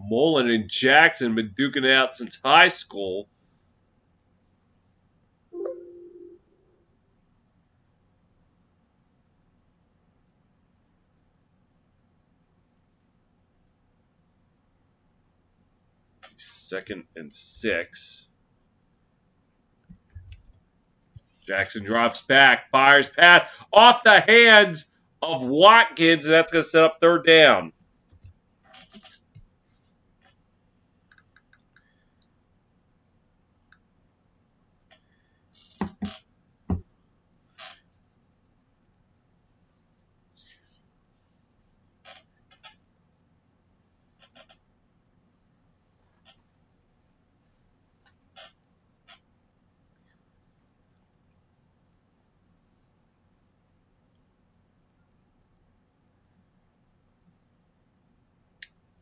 Mullen and Jackson been duking it out since high school. Second and 6. Jackson drops back, fires pass off the hands of Watkins, and that's going to set up 3rd down.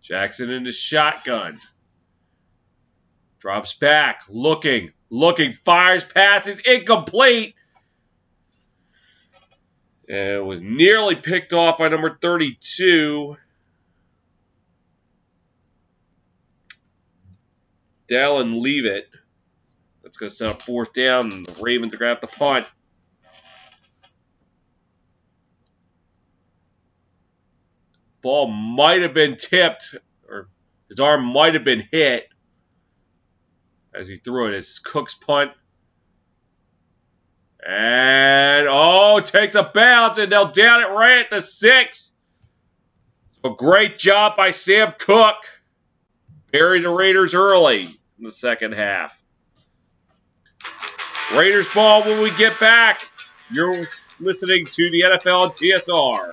Jackson in the shotgun. Drops back, looking, fires, passes, incomplete. And it was nearly picked off by number 32. Dallin Leavitt. That's going to set up 4th down, and the Ravens are going to have to punt. Ball might have been tipped, or his arm might have been hit as he threw it. It's Cook's punt. And, takes a bounce, and they'll down it right at the 6. A great job by Sam Cook. Bury the Raiders early in the second half. Raiders ball when we get back. You're listening to the NFL on TSR.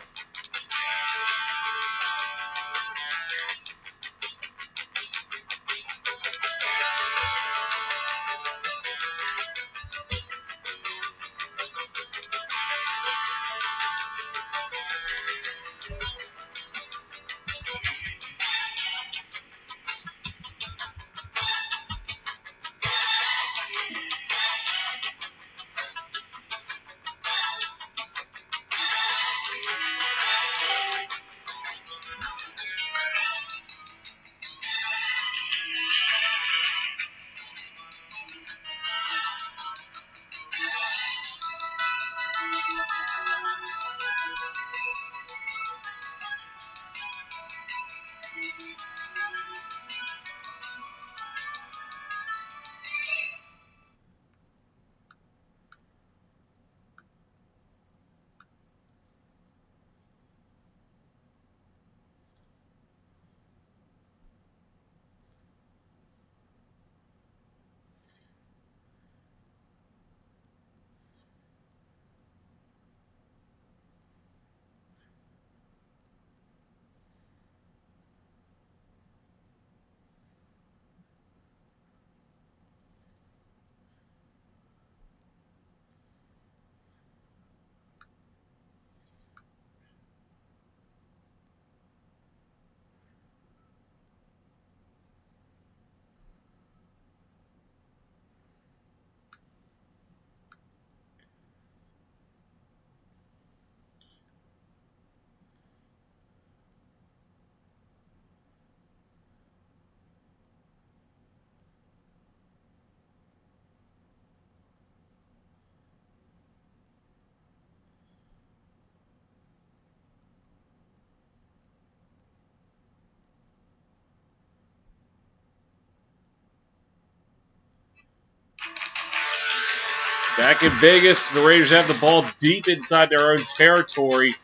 Back in Vegas, the Raiders have the ball deep inside their own territory.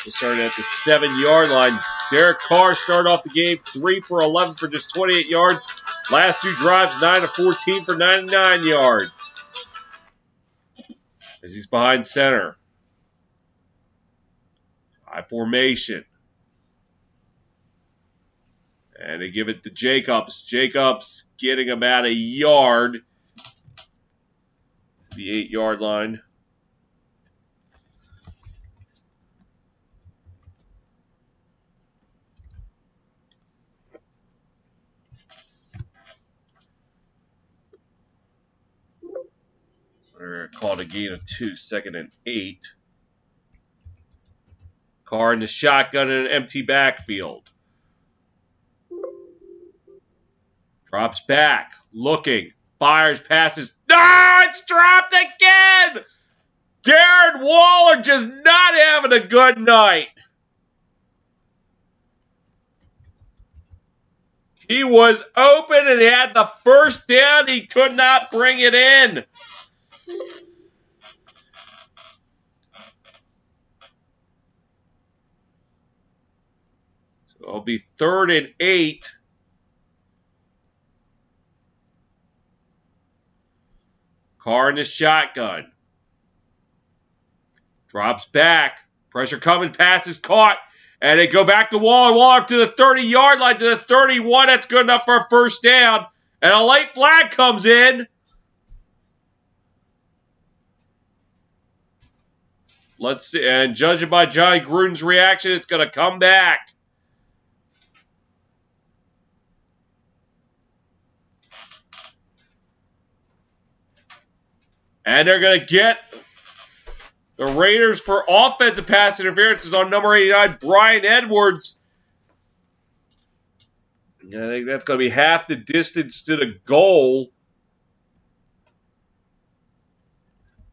They started at the 7-yard line. Derek Carr started off the game 3 for 11 for just 28 yards. Last 2 drives, 9 of 14 for 99 yards. As he's behind center. High formation. And they give it to Jacobs. Jacobs getting about a yard. The 8-yard line. They're going to call it a gain of 2, 2nd and 8. Carr in the shotgun in an empty backfield. Drops back, looking, fires, passes. No, it's dropped again! Darren Waller just not having a good night. He was open and he had the first down. He could not bring it in. So it'll be 3rd and 8. Carr in the shotgun. Drops back. Pressure coming. Pass is caught. And they go back to Waller. Waller up to the 30-yard line, to the 31. That's good enough for a first down. And a late flag comes in. Let's see. And judging by John Gruden's reaction, it's going to come back. And they're going to get the Raiders for offensive pass interferences on number 89, Brian Edwards. I think that's going to be half the distance to the goal.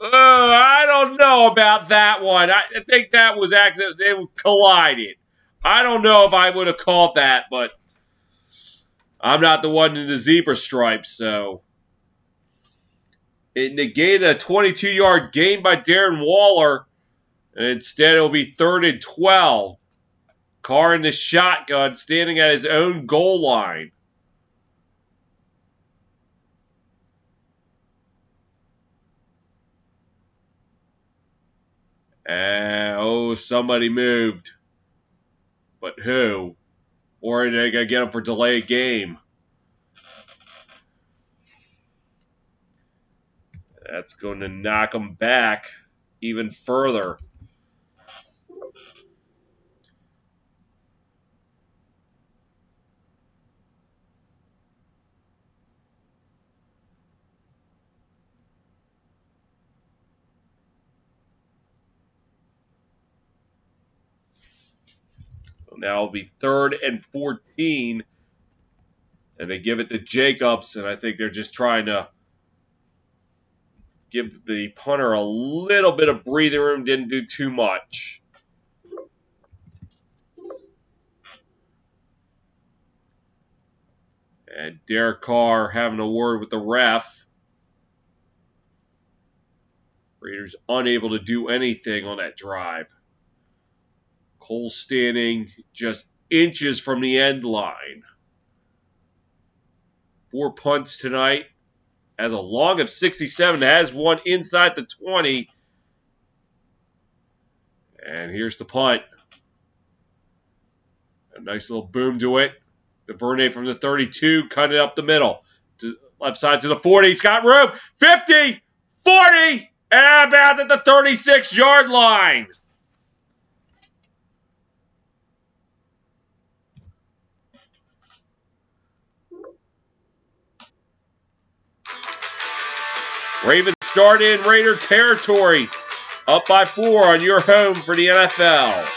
I don't know about that one. I think that was accident. They collided. I don't know if I would have called that, but I'm not the one in the zebra stripes, so. It negated a 22-yard gain by Darren Waller, and instead it'll be 3rd and 12. Carr in the shotgun, standing at his own goal line. And, somebody moved. But who? Or are they going to get him for delayed game? That's going to knock him back even further. So now it'll be 3rd and 14. And they give it to Jacobs, and I think they're just trying to give the punter a little bit of breathing room, didn't do too much. And Derek Carr having a word with the ref. Raiders unable to do anything on that drive. Cole standing just inches from the end line. 4 punts tonight. Has a long of 67. Has one inside the 20. And here's the punt. A nice little boom to it. DuVernay from the 32, cut it up the middle. To left side to the 40. He's got room. 50, 40, and about at the 36-yard line. Ravens start in Raider territory. Up by 4 on your home for the NFL.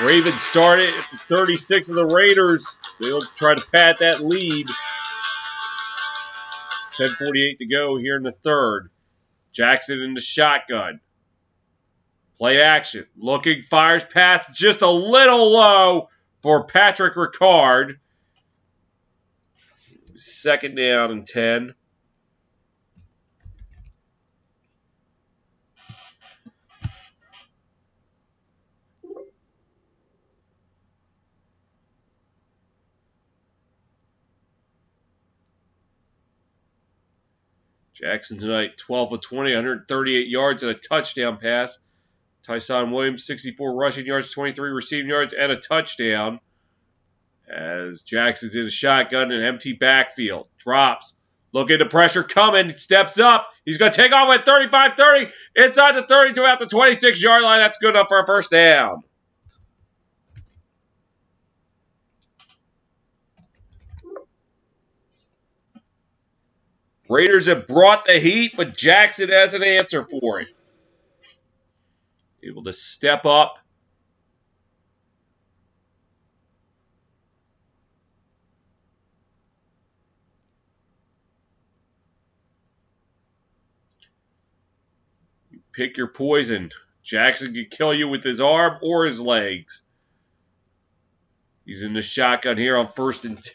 Ravens started at 36 of the Raiders. They'll try to pad that lead. 10:48 to go here in the third. Jackson in the shotgun. Play action. Looking, fires pass just a little low for Patrick Ricard. Second down and 10. Jackson tonight, 12 of 20, 138 yards and a touchdown pass. Tyson Williams, 64 rushing yards, 23 receiving yards, and a touchdown. As Jackson's in a shotgun and empty backfield. Drops. Look at the pressure coming. Steps up. He's going to take off at 35-30. Inside the 32 out the 26-yard line. That's good enough for a first down. Raiders have brought the heat, but Jackson has an answer for it. Able to step up. Pick your poison. Jackson can kill you with his arm or his legs. He's in the shotgun here on first and 10.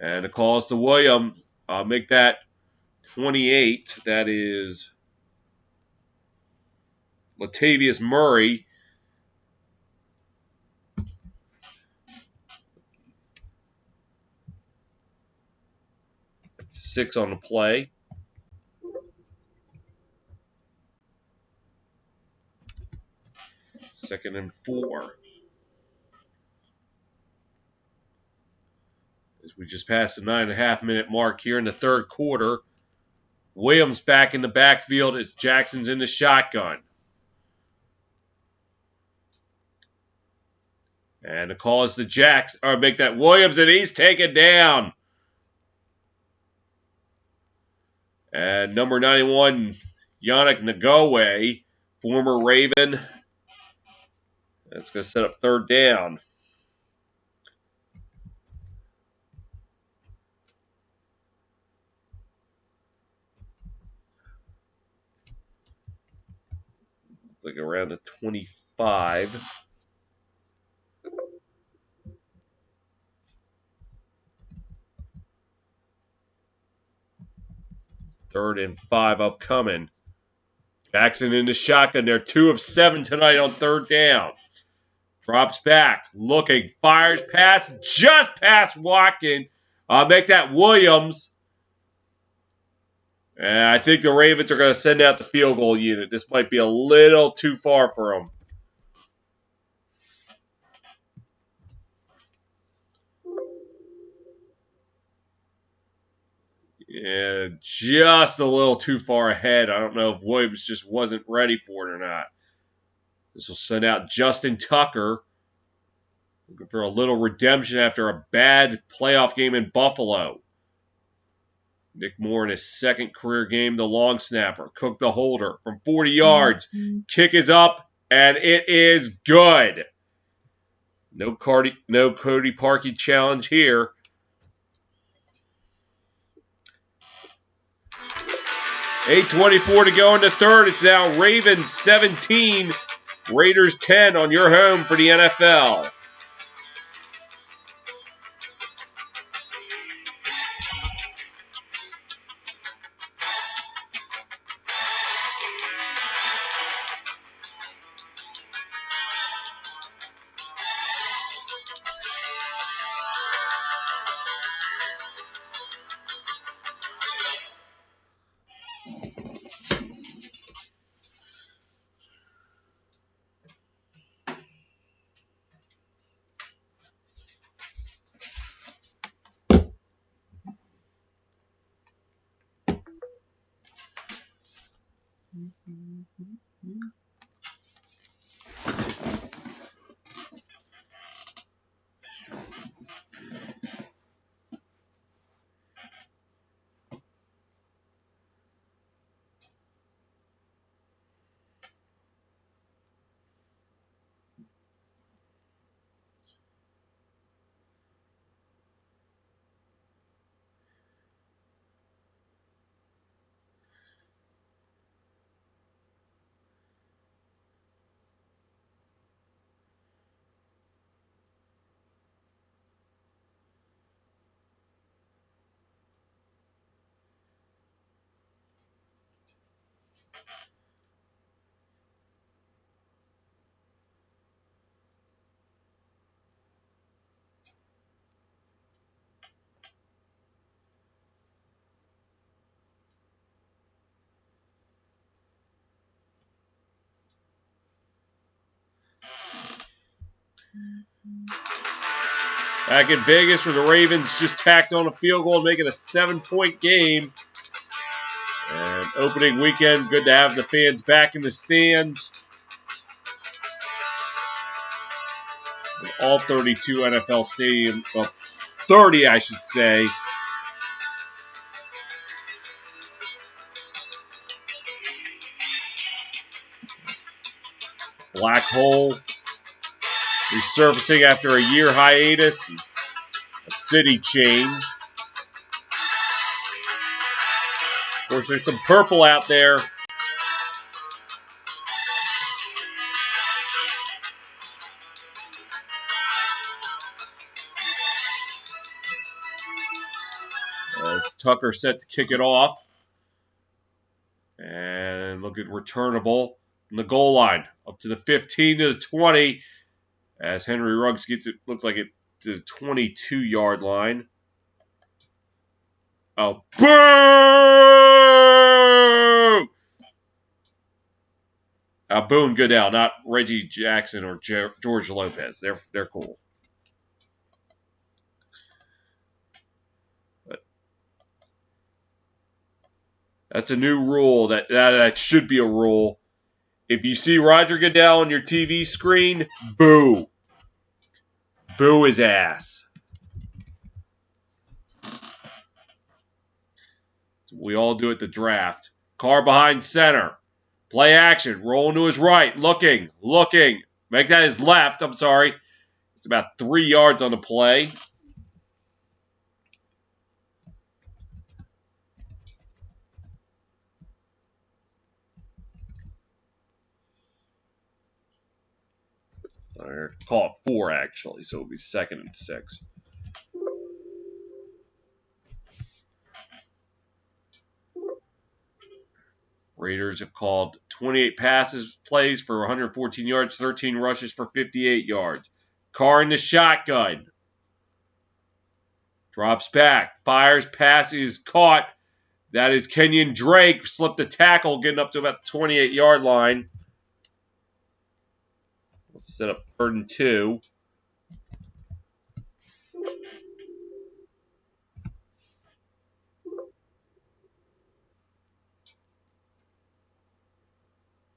And the call is to Williams. I'll make that 28. That is Latavius Murray. 6 on the play. Second and 4. As we just passed the 9.5-minute mark here in the third quarter. Williams back in the backfield as Jackson's in the shotgun. And the call is to Jackson, or make that Williams, and he's taken down. And number 91, Yannick Ngakoue, former Raven. That's going to set up third down. It's like around the 25. Third and 5 upcoming. Jackson in the shotgun. They're 2 of 7 tonight on third down. Drops back. Looking. Fires pass. Just past Watkins. Make that Williams. And I think the Ravens are going to send out the field goal unit. This might be a little too far for them. Yeah, just a little too far ahead. I don't know if Williams just wasn't ready for it or not. This will send out Justin Tucker. Looking for a little redemption after a bad playoff game in Buffalo. Nick Moore in his second career game, the long snapper. Cook the holder from 40 yards. Kick is up, and it is good. No Cody Parkey challenge here. $8:24 to go in the third. It's now Ravens 17, Raiders 10 on your home for the NFL. Back in Vegas where the Ravens just tacked on a field goal and make it a 7-point game. And opening weekend, good to have the fans back in the stands. All 32 NFL stadiums, well, 30 I should say. Black hole resurfacing after a year hiatus. A city change. Of course, there's some purple out there. As Tucker set to kick it off. And look at returnable from the goal line. Up to the 15 to the 20. As Henry Ruggs gets it, looks like it to the 22-yard line. Oh, boo! Boone Goodell, not Reggie Jackson or George Lopez. They're cool. But that's a new rule. That should be a rule. If you see Roger Goodell on your TV screen, boo. Boo his ass. We all do at the draft. Carr behind center. Play action. Rolling to his right. Looking. Make that his left. I'm sorry. It's about 3 yards on the play. Call it 4, actually, so it'll be 2nd and 6. Raiders have called 28 plays for 114 yards, 13 rushes for 58 yards. Carr in the shotgun. Drops back. Fires. Pass is caught. That is Kenyon Drake. Slipped the tackle, getting up to about the 28-yard line. Let's set up 3rd and 2.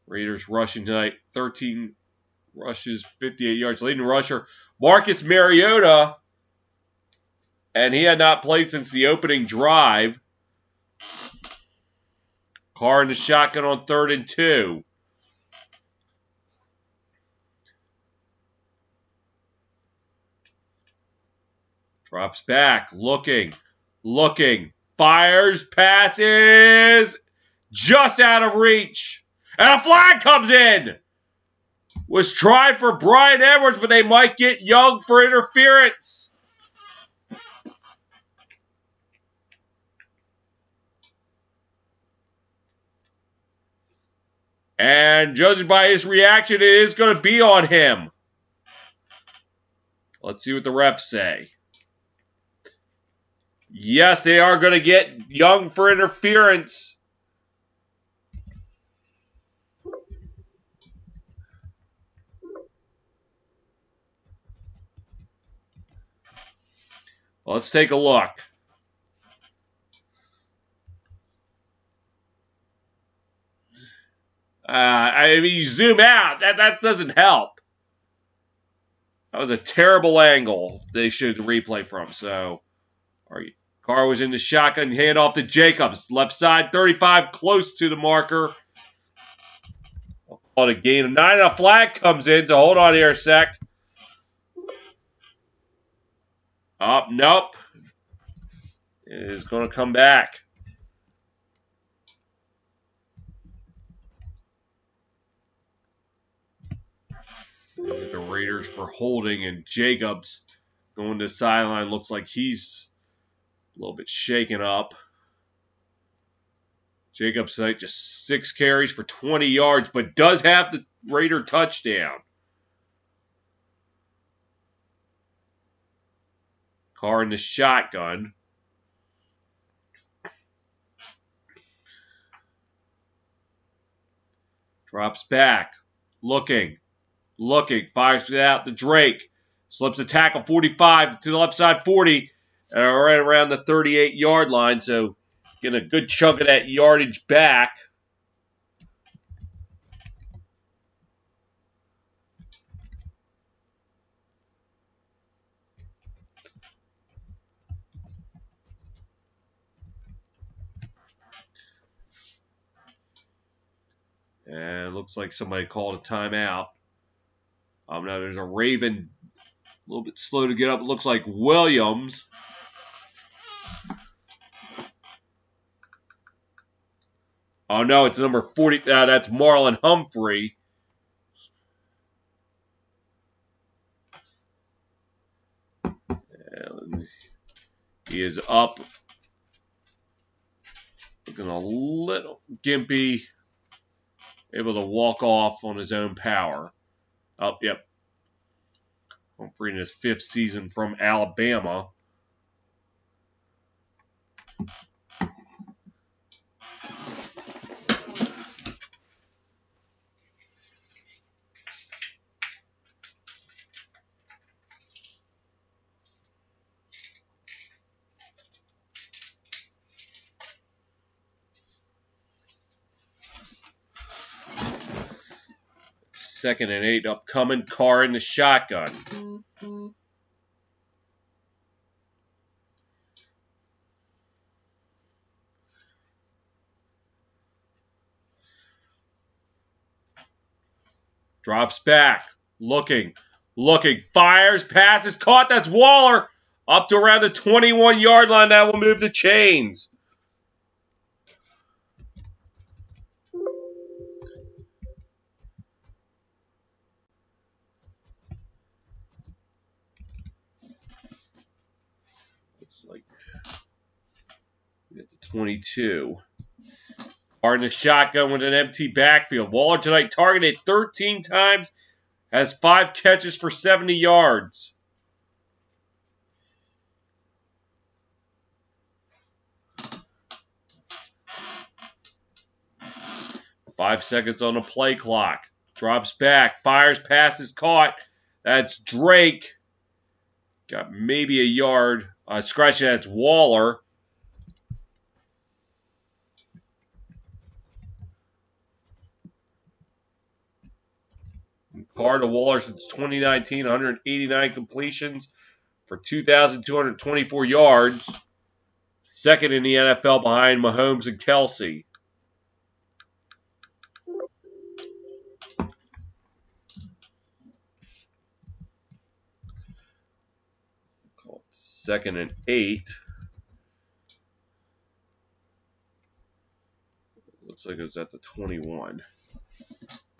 Raiders rushing tonight. 13 rushes, 58 yards. Leading rusher, Marcus Mariota. And he had not played since the opening drive. Carr in the shotgun on 3rd and 2. Drops back, looking. Fires, passes, just out of reach. And a flag comes in. Was tried for Brian Edwards, but they might get Young for interference. And judging by his reaction, it is going to be on him. Let's see what the refs say. Yes, they are going to get Young for interference. Let's take a look. I mean, you zoom out. That doesn't help. That was a terrible angle they showed the replay from. So, Carr was in the shotgun, hand off to Jacobs. Left side, 35, close to the marker. On a gain of 9, and a flag comes in. So hold on here a sec. Nope. It is going to come back. The Raiders for holding, and Jacobs going to the sideline. Looks like he's a little bit shaken up. Jacobs tonight just 6 carries for 20 yards, but does have the Raider touchdown. Carr in the shotgun. Drops back. Looking. Fires it out to Drake. Slips a tackle 45 to the left side 40. And right around the 38-yard line. So getting a good chunk of that yardage back. And it looks like somebody called a timeout. Now there's a Raven a little bit slow to get up. It looks like Williams. Oh, no, it's number 40. That's Marlon Humphrey. And he is up. Looking a little gimpy. Able to walk off on his own power. Oh, yep. Humphrey in his 5th season from Alabama. Second and 8 upcoming. Carr in the shotgun. Drops back. Looking. Fires. Passes. Caught. That's Waller. Up to around the 21-yard line. That will move the chains. Looks like we get the 22. Carr in the shotgun with an empty backfield. Waller tonight targeted 13 times. Has 5 catches for 70 yards. Five seconds on the play clock. Drops back. Fires. Passes. Caught. That's Drake. Got maybe a yard. Scratch that. That's Waller. Carr to Waller since 2019. 189 completions for 2,224 yards. Second in the NFL behind Mahomes and Kelsey. Second and 8. Looks like it was at the 21.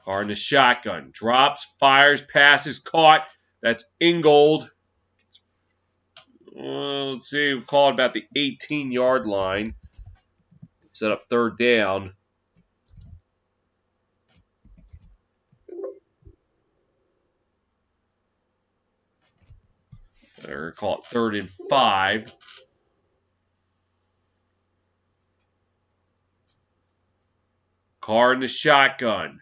Carr in the shotgun. Drops, fires, passes, caught. That's Ingold. Let's see. We'll call it about the 18-yard line. Set up third down. Or call it 3rd and 5. Carr in the shotgun.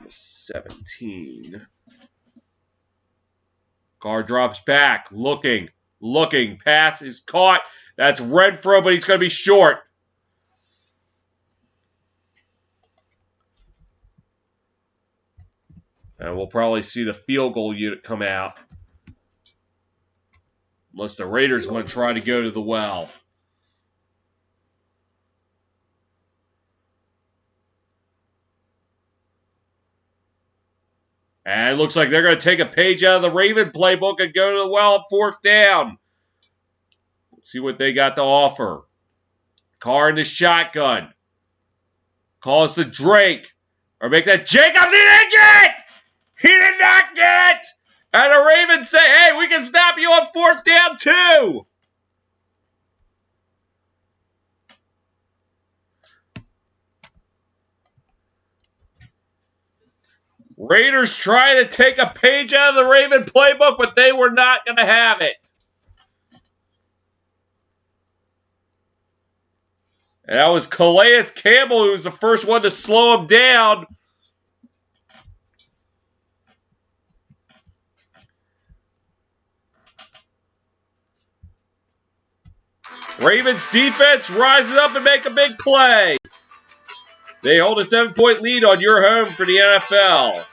17. Carr drops back. Looking. Pass is caught. That's Renfro, but he's going to be short. And we'll probably see the field goal unit come out. Unless the Raiders want to try to go to the well. And it looks like they're going to take a page out of the Raven playbook and go to the well at 4th down. Let's see what they got to offer. Carr in the shotgun. Calls to Drake. Or make that Jacobs. He didn't get it! He did not get it! And the Ravens say, hey, we can stop you on 4th down too. Raiders trying to take a page out of the Raven playbook, but they were not going to have it. And that was Calais Campbell who was the first one to slow him down. Ravens defense rises up and make a big play. They hold a 7-point lead on your home for the NFL.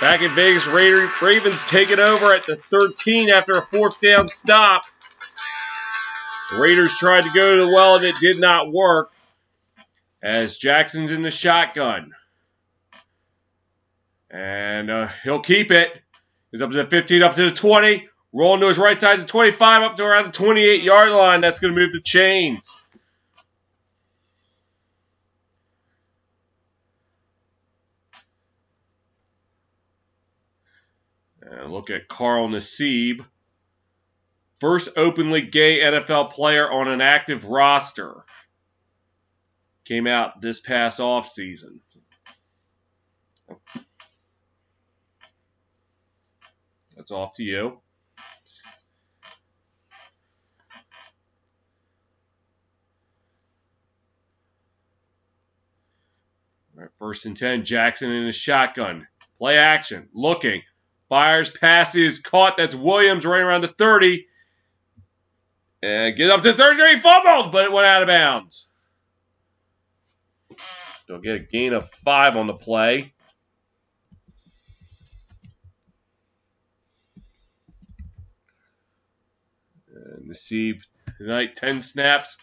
Back in Vegas, Ravens take it over at the 13 after a 4th down stop. The Raiders tried to go to the well and it did not work as Jackson's in the shotgun. And he'll keep it. He's up to the 15, up to the 20. Rolling to his right side to 25, up to around the 28-yard line. That's going to move the chains. And look at Carl Nassib. First openly gay NFL player on an active roster. Came out this past offseason. That's off to you. All right, 1st and 10. Jackson in his shotgun. Play action. Looking. Fires, passes, caught. That's Williams right around the 30. And get up to 33. Fumbled, but it went out of bounds. They'll get a gain of 5 on the play. And Nassib tonight, 10 snaps.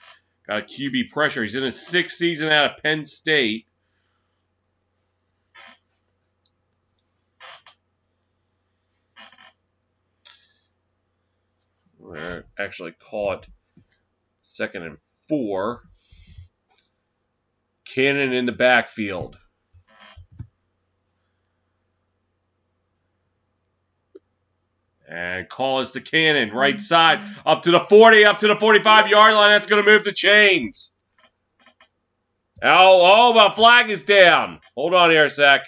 Got a QB pressure. He's in his 6th season out of Penn State. We're actually caught 2nd and 4. Cannon in the backfield. And call is to Cannon, right side, up to the 40, up to the 45-yard line. That's going to move the chains. Oh, my flag is down. Hold on here a sec.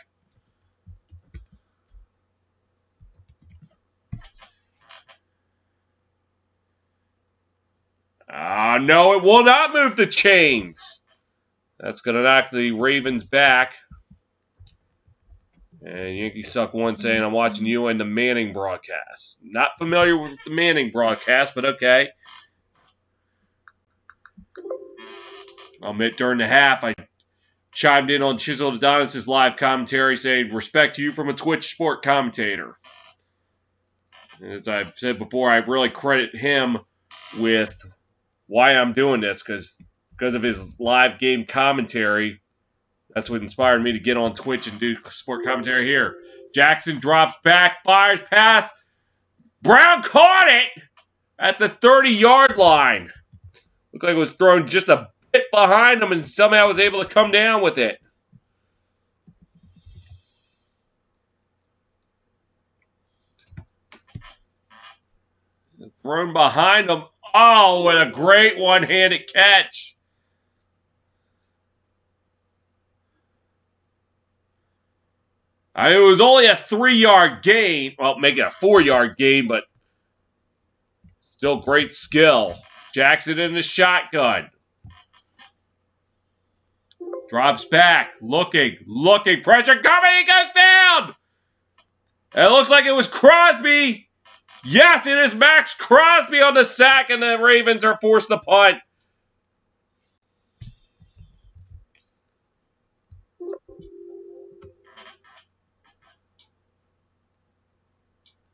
No, it will not move the chains. That's going to knock the Ravens back. And Yankee Suck One saying, I'm watching you and the Manning broadcast. Not familiar with the Manning broadcast, but okay. I'll admit during the half, I chimed in on Chisel Adonis' live commentary saying, respect to you from a Twitch sport commentator. As I've said before, I really credit him with why I'm doing this, because of his live game commentary. That's what inspired me to get on Twitch and do sport commentary here. Jackson drops back, fires pass. Brown caught it at the 30-yard line. Looked like it was thrown just a bit behind him and somehow was able to come down with it. Thrown behind him. Oh, what a great one-handed catch. It was only a 3-yard gain. Well, make it a 4-yard gain, but still great skill. Jackson in the shotgun. Drops back. Looking. Pressure coming. He goes down. It looked like it was Crosby. Yes, it is Max Crosby on the sack, and the Ravens are forced to punt.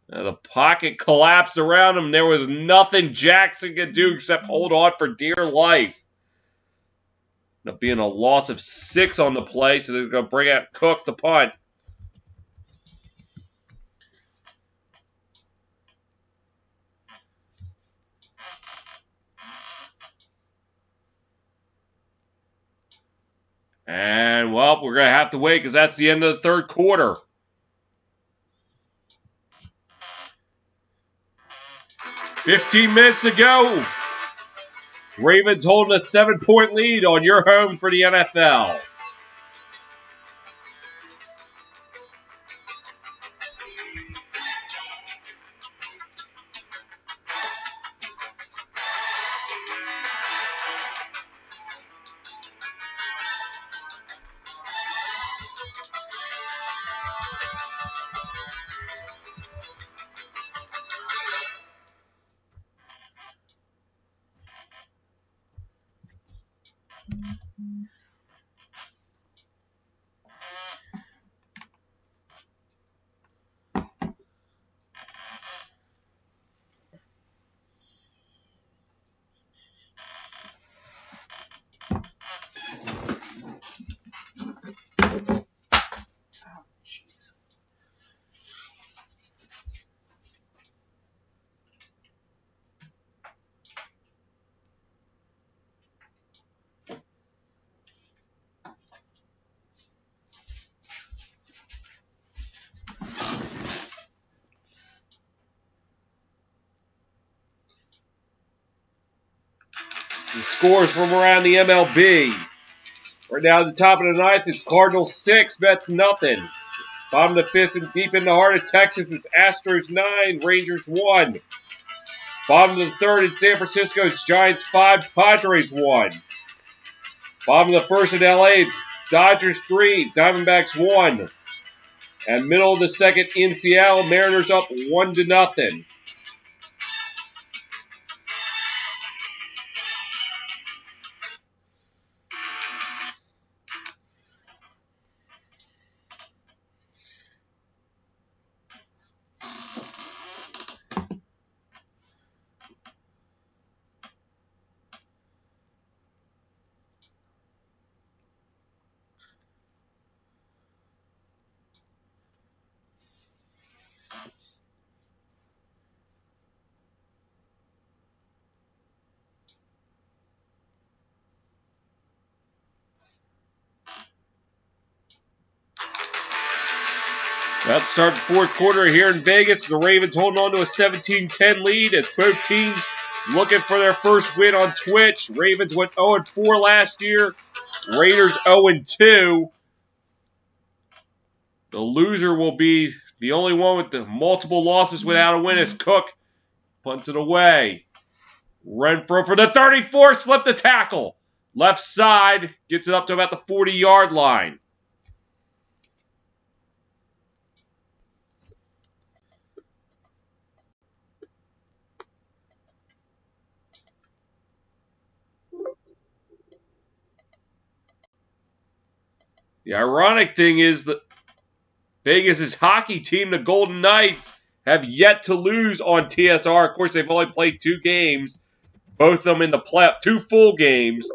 The pocket collapsed around him. There was nothing Jackson could do except hold on for dear life. Ended up being a loss of 6 on the play, so they're going to bring out Cook to punt. And, well, we're going to have to wait because that's the end of the third quarter. $15 minutes to go. Ravens holding a 7-point lead on your home for the NFL. The scores from around the MLB. Right now at the top of the ninth, it's Cardinals 6, Mets nothing. Bottom of the fifth and deep in the heart of Texas, it's Astros 9, Rangers 1. Bottom of the third in San Francisco, it's Giants 5, Padres 1. Bottom of the first in LA, it's Dodgers 3, Diamondbacks 1. And middle of the second in Seattle, Mariners up 1-0. About to start the fourth quarter here in Vegas. The Ravens holding on to a 17-10 lead as both teams looking for their first win on Twitch. Ravens went 0-4 last year. Raiders 0-2. The loser will be the only one with the multiple losses without a win as Cook punts it away. Renfro for the 34, slipped the tackle. Left side, gets it up to about the 40-yard line. The ironic thing is that Vegas' hockey team, the Golden Knights, have yet to lose on TSR. Of course, they've only played 2 games, both of them in the playoff, 2 full games.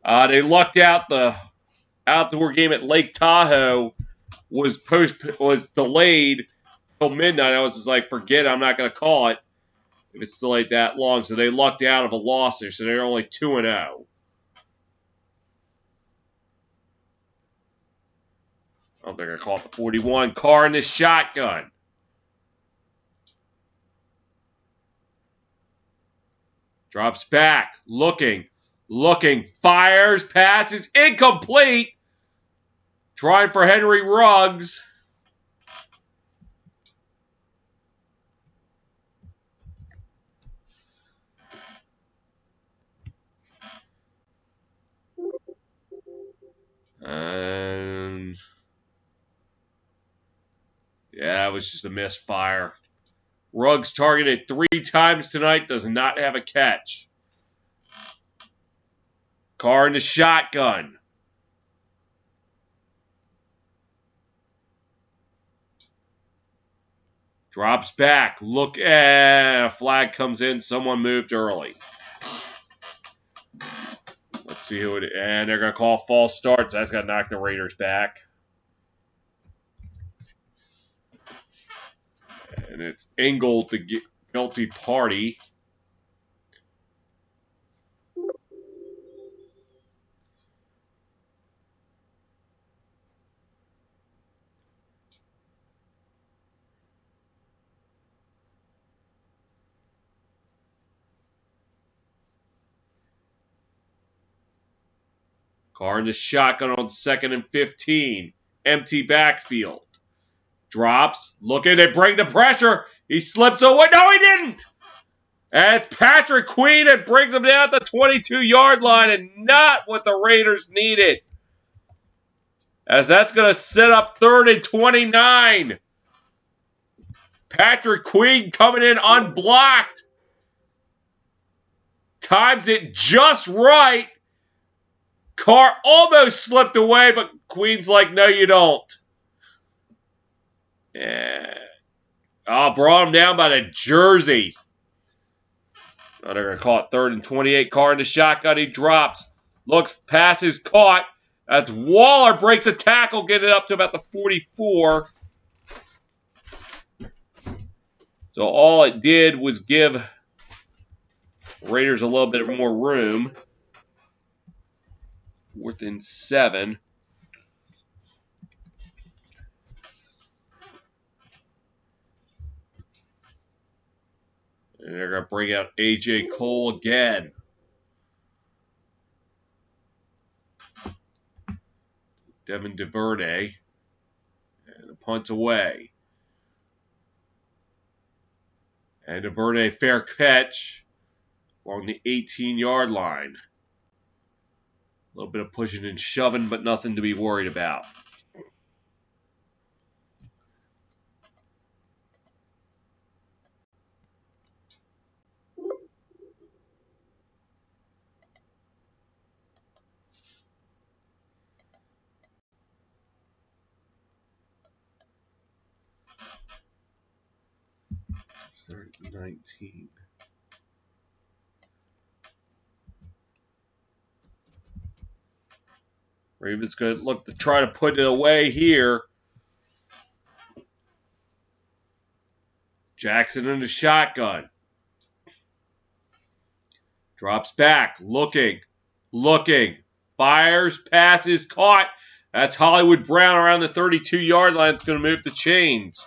They lucked out. The outdoor game at Lake Tahoe was delayed till midnight. I was just like, forget it, I'm not going to call it if it's delayed that long. So they lucked out of a loss there. So they're only 2-0. I don't think I call it the 41. Carr in the shotgun. Drops back. Looking. Fires. Passes. Incomplete. Trying for Henry Ruggs. And yeah, it was just a misfire. Ruggs targeted 3 times tonight. Does not have a catch. Carr in the shotgun. Drops back. Look, and a flag comes in. Someone moved early. Let's see who it is. And they're going to call false starts. That's going to knock the Raiders back. And it's Ingold, the guilty party. Carr in the shotgun on 2nd and 15. Empty backfield. Drops. Looking to bring the pressure. He slips away. No, he didn't. And it's Patrick Queen that brings him down at the 22-yard line, and not what the Raiders needed. As that's going to set up 3rd and 29. Patrick Queen coming in unblocked. Times it just right. Carr almost slipped away, but Queen's like, no, you don't. Yeah. Oh, brought him down by the jersey. Oh, they're going to call it 3rd and 28. Carr in the shotgun. He drops. Looks, passes, caught. That's Waller breaks a tackle, getting it up to about the 44. So all it did was give Raiders a little bit more room. 4th and 7. And they're going to bring out A.J. Cole again. Devin DuVernay. And the punt's away. And DuVernay, fair catch along the 18-yard line. A little bit of pushing and shoving, but nothing to be worried about. Third and 19. Ravens going to look to try to put it away here. Jackson in the shotgun. Drops back. Looking. Fires. Passes. Caught. That's Hollywood Brown around the 32-yard line. It's going to move the chains.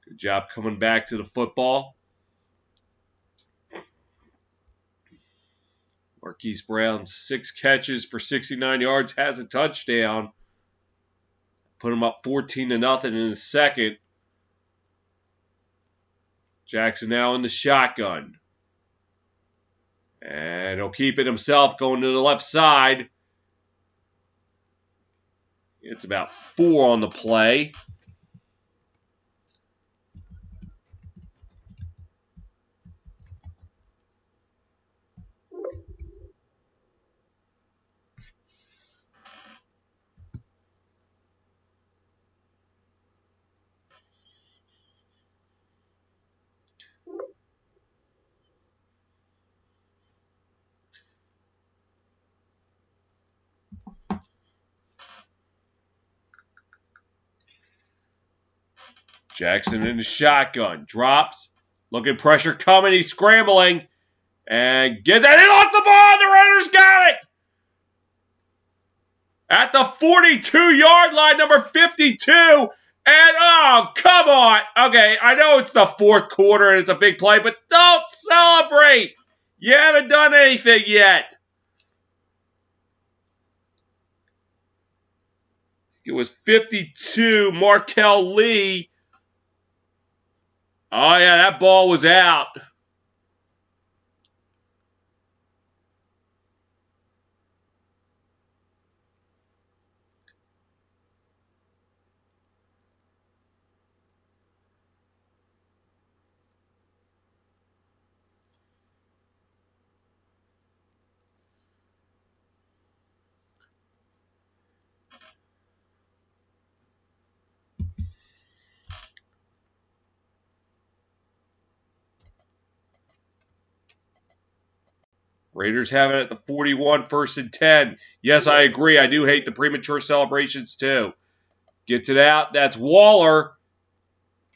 Good job coming back to the football. Marquise Brown, 6 catches for 69 yards, has a touchdown. Put him up 14-0 in the second. Jackson now in the shotgun. And he'll keep it himself going to the left side. It's about 4 on the play. Jackson in the shotgun. Drops. Looking pressure coming. He's scrambling. And gets it. He lost the ball. The Raiders got it. At the 42-yard line, number 52. And, oh, come on. Okay, I know it's the fourth quarter and it's a big play, but don't celebrate. You haven't done anything yet. It was 52, Markel Lee. Oh, yeah, that ball was out. Raiders have it at the 41, 1st and 10. Yes, I agree. I do hate the premature celebrations, too. Gets it out. That's Waller.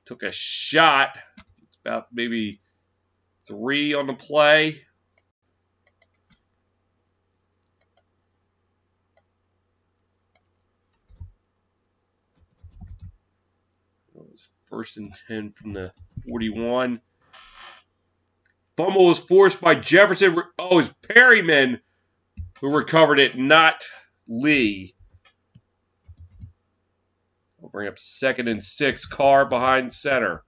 Took a shot. It's about maybe 3 on the play. It was 1st and 10 from the 41. Fumble was forced by Jefferson. Oh, it was Perryman who recovered it, not Lee. We'll bring up 2nd and 6. Carr behind center.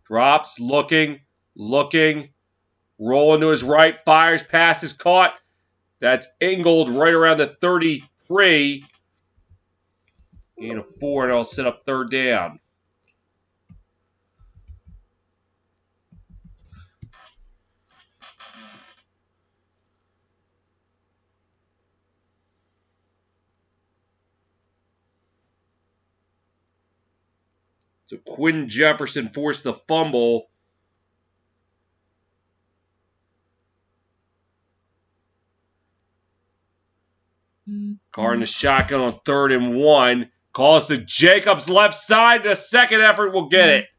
Drops, looking. Rolling to his right, fires, pass is caught. That's Ingold right around the 33. Gain of 4, and I'll set up 3rd down. So Quinn Jefferson forced the fumble. Carr in the shotgun on 3rd and 1. Calls to Jacobs left side. The second effort will get it.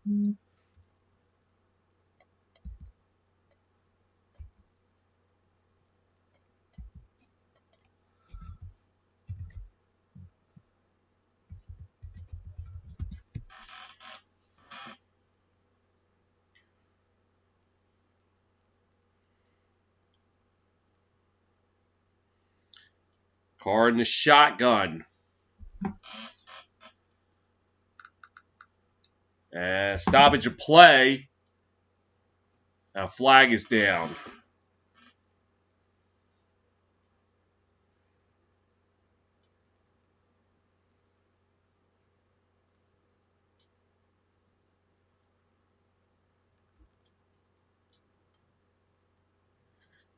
Carr in the shotgun. And stoppage of play. And a flag is down.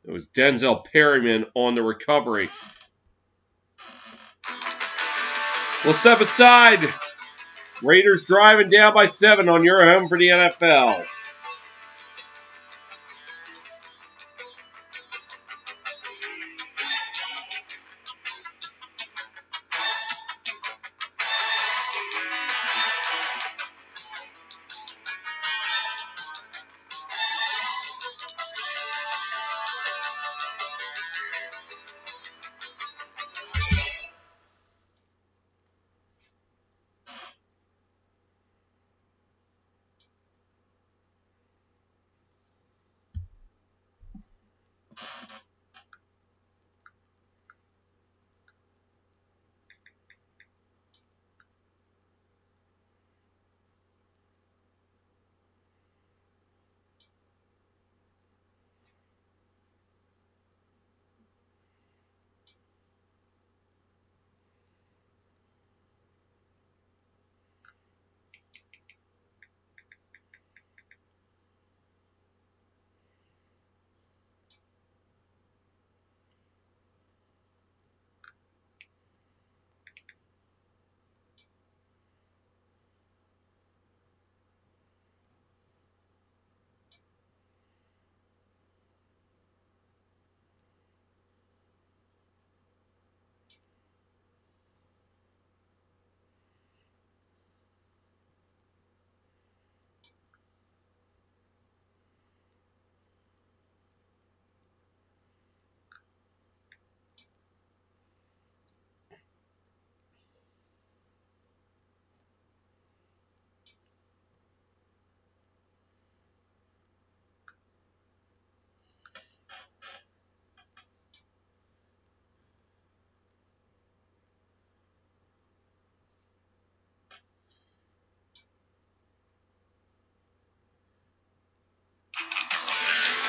It was Denzel Perryman on the recovery. We'll step aside. Raiders driving down by 7 on your home for the NFL.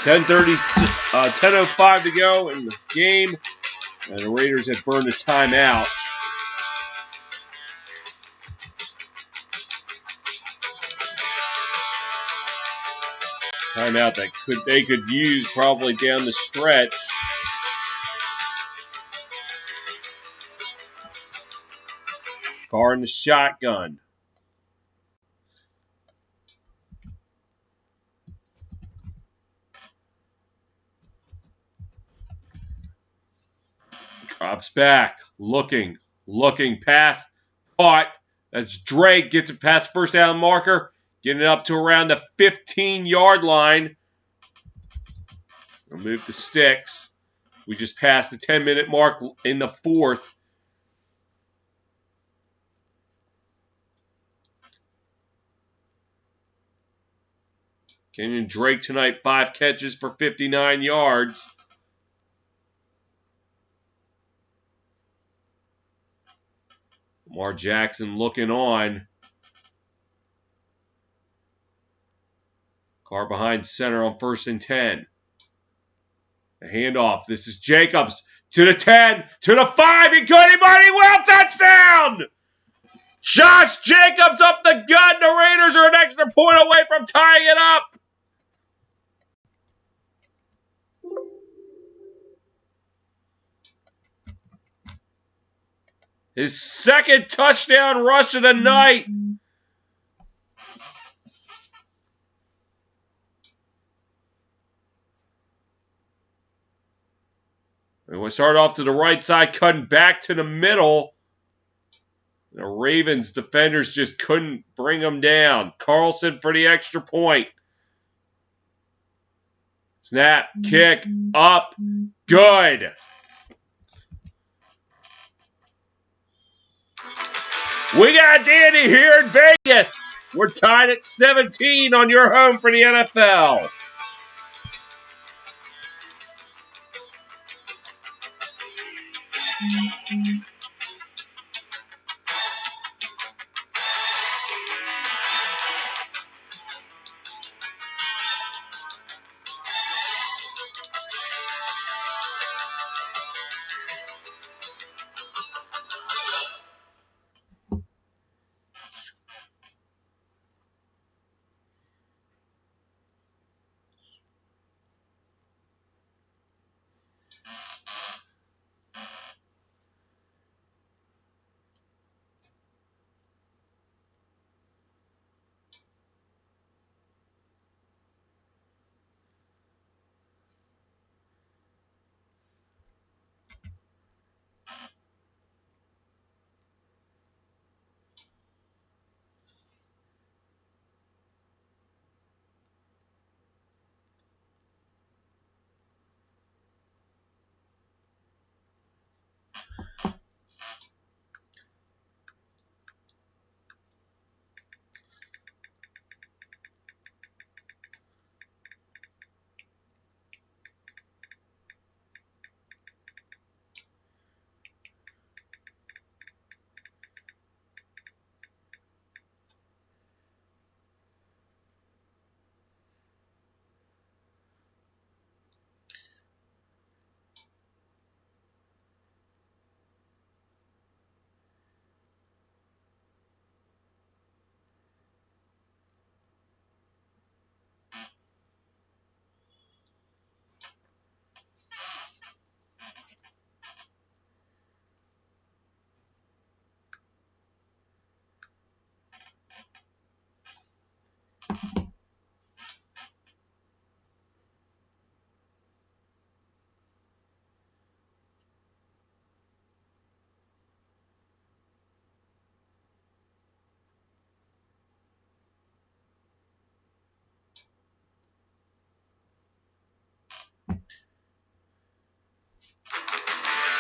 10:05 to go in the game, and the Raiders have burned a timeout. Timeout that they could use probably down the stretch. Carr in the shotgun. Drops back, looking, pass, caught. That's Drake, gets it past first down marker, getting it up to around the 15-yard line. Remove the sticks. We just passed the 10-minute mark in the fourth. Kenyon Drake tonight, 5 catches for 59 yards. Lamar Jackson looking on. Carr behind center on 1st and 10. The handoff. This is Jacobs to the 10, to the 5. He couldn't mighty well. Touchdown! Josh Jacobs up the gut. The Raiders are an extra point away from tying it up. His second touchdown rush of the night. And we start off to the right side, cutting back to the middle. The Ravens defenders just couldn't bring them down. Carlson for the extra point. Snap, kick, up, good. We got Danny here in Vegas. We're tied at 17 on your home for the NFL.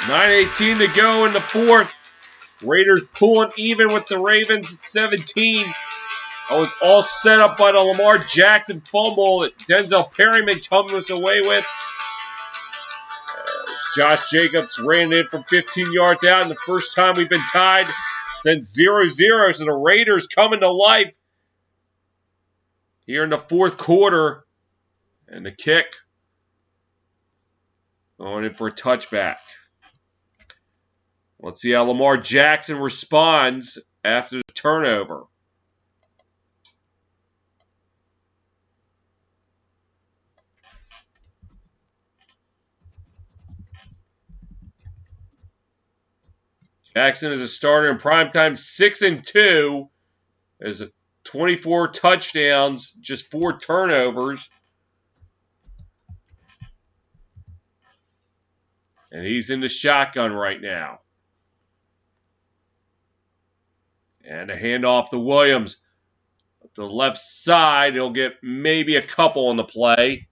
.9:18 to go in the fourth. Raiders pulling even with the Ravens at 17. I was all set up by the Lamar Jackson fumble that Denzel Perryman comes away with. Josh Jacobs ran in from 15 yards out, and the first time we've been tied since 0-0. So the Raiders coming to life here in the fourth quarter. And the kick Going in for a touchback. Let's see how Lamar Jackson responds after the turnover. Jackson is a starter in primetime, 6-2. Has 24 touchdowns, just 4 turnovers. And he's in the shotgun right now. And a handoff to Williams. Up to the left side, he'll get maybe a couple on the play.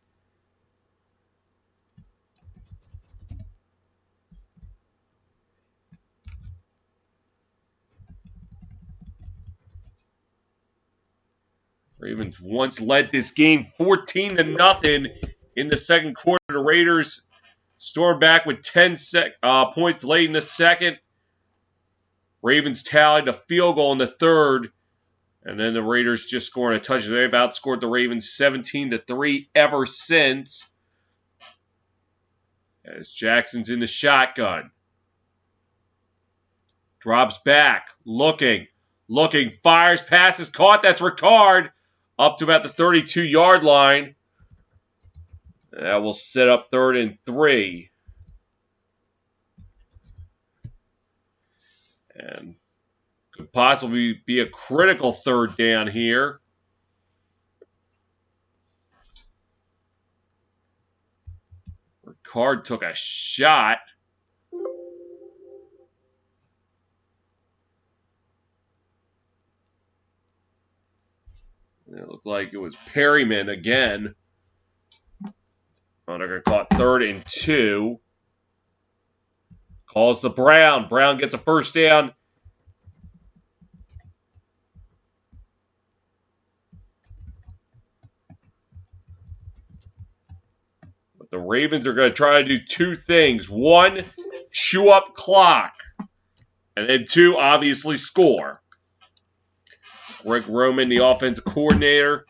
Ravens once led this game 14-0 in the second quarter. The Raiders stormed back with 10 points late in the second. Ravens tallied a field goal in the third. And then the Raiders just scoring a touchdown. They've outscored the Ravens 17-3 ever since. As Jackson's in the shotgun. Drops back. Looking. Fires. Passes. Caught. That's Ricard. Up to about the 32-yard line. That will set up 3rd and 3. And could possibly be a critical 3rd down here. Ricard took a shot. It looked like it was Perryman again. They're going to call it 3rd and 2. Calls the Brown. Brown gets a first down. But the Ravens are going to try to do 2 things. 1, chew up clock. And then 2, obviously score. Rick Roman, the offensive coordinator.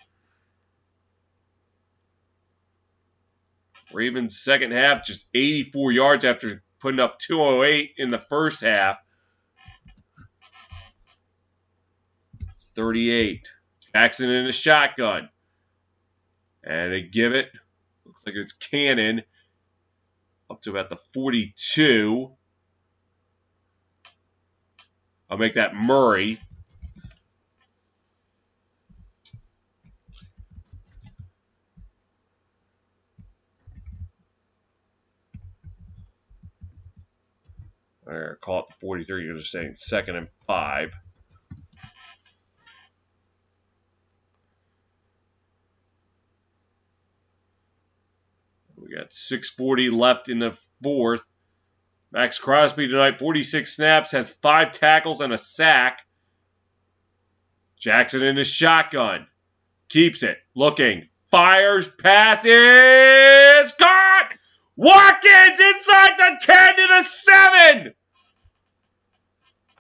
Ravens second half, just 84 yards after putting up 208 in the first half. 38. Jackson in the shotgun. And they give it. Looks like it's Cannon. Up to about the 42. I'll make that Murray. Or call it the 43. You're just saying 2nd and 5. We got 6:40 left in the 4th. Max Crosby tonight, 46 snaps, has 5 tackles and a sack. Jackson in his shotgun. Keeps it. Looking. Fires. Passes. Caught! Watkins inside the 10 to the 7!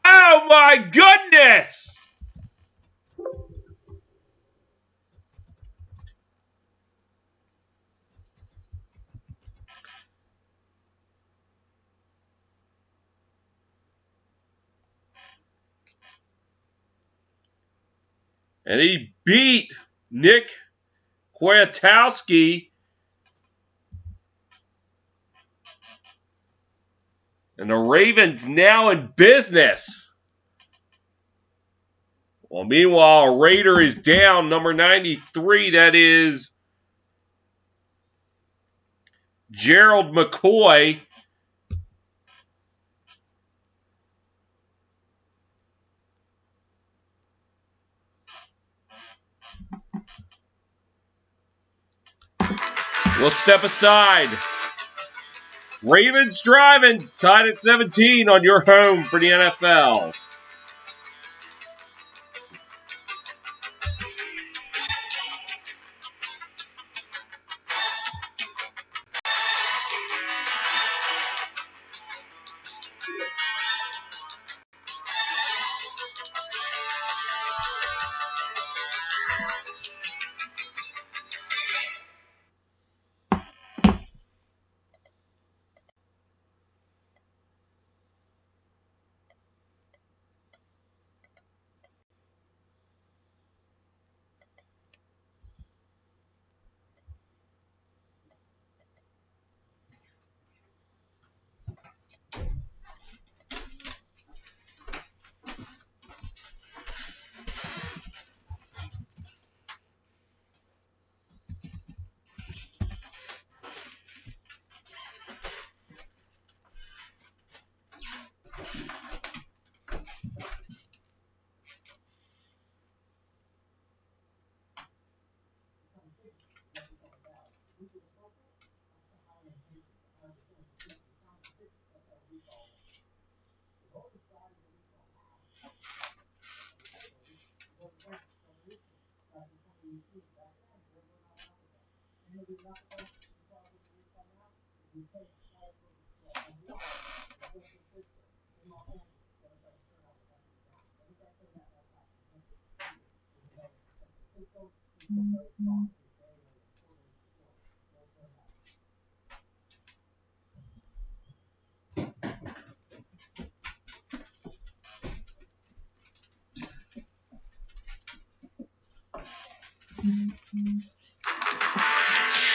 Oh my goodness! And he beat Nick Kwiatkowski. And the Ravens now in business. Well, meanwhile, a Raider is down, number 93. That is Gerald McCoy. We'll step aside. Ravens driving, tied at 17 on your home for the NFL.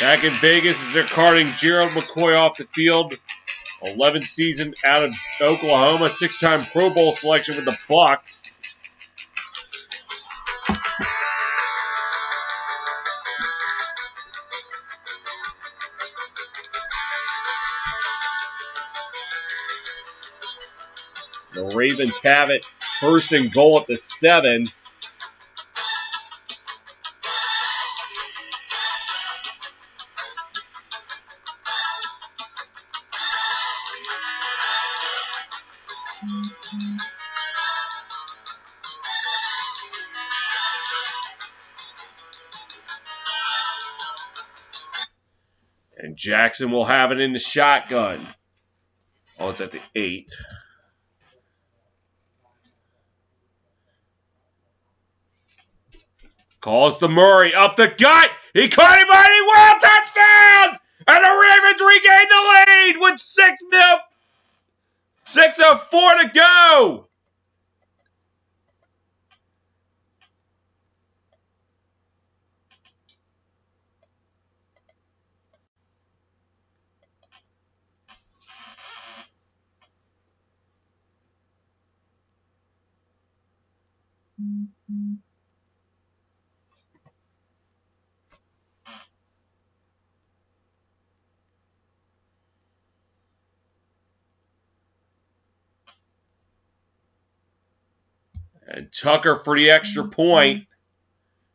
Back in Vegas as they're carting Gerald McCoy off the field. 11th season out of Oklahoma, 6-time Pro Bowl selection with the Bucs. The Ravens have it. 1st and goal at the 7. And Jackson will have it in the shotgun. Oh, it's at the 8. Calls to Murray. Up the gut. He caught him mighty well. Touchdown! And the Ravens regain the lead with 6:04 to go. And Tucker for the extra point.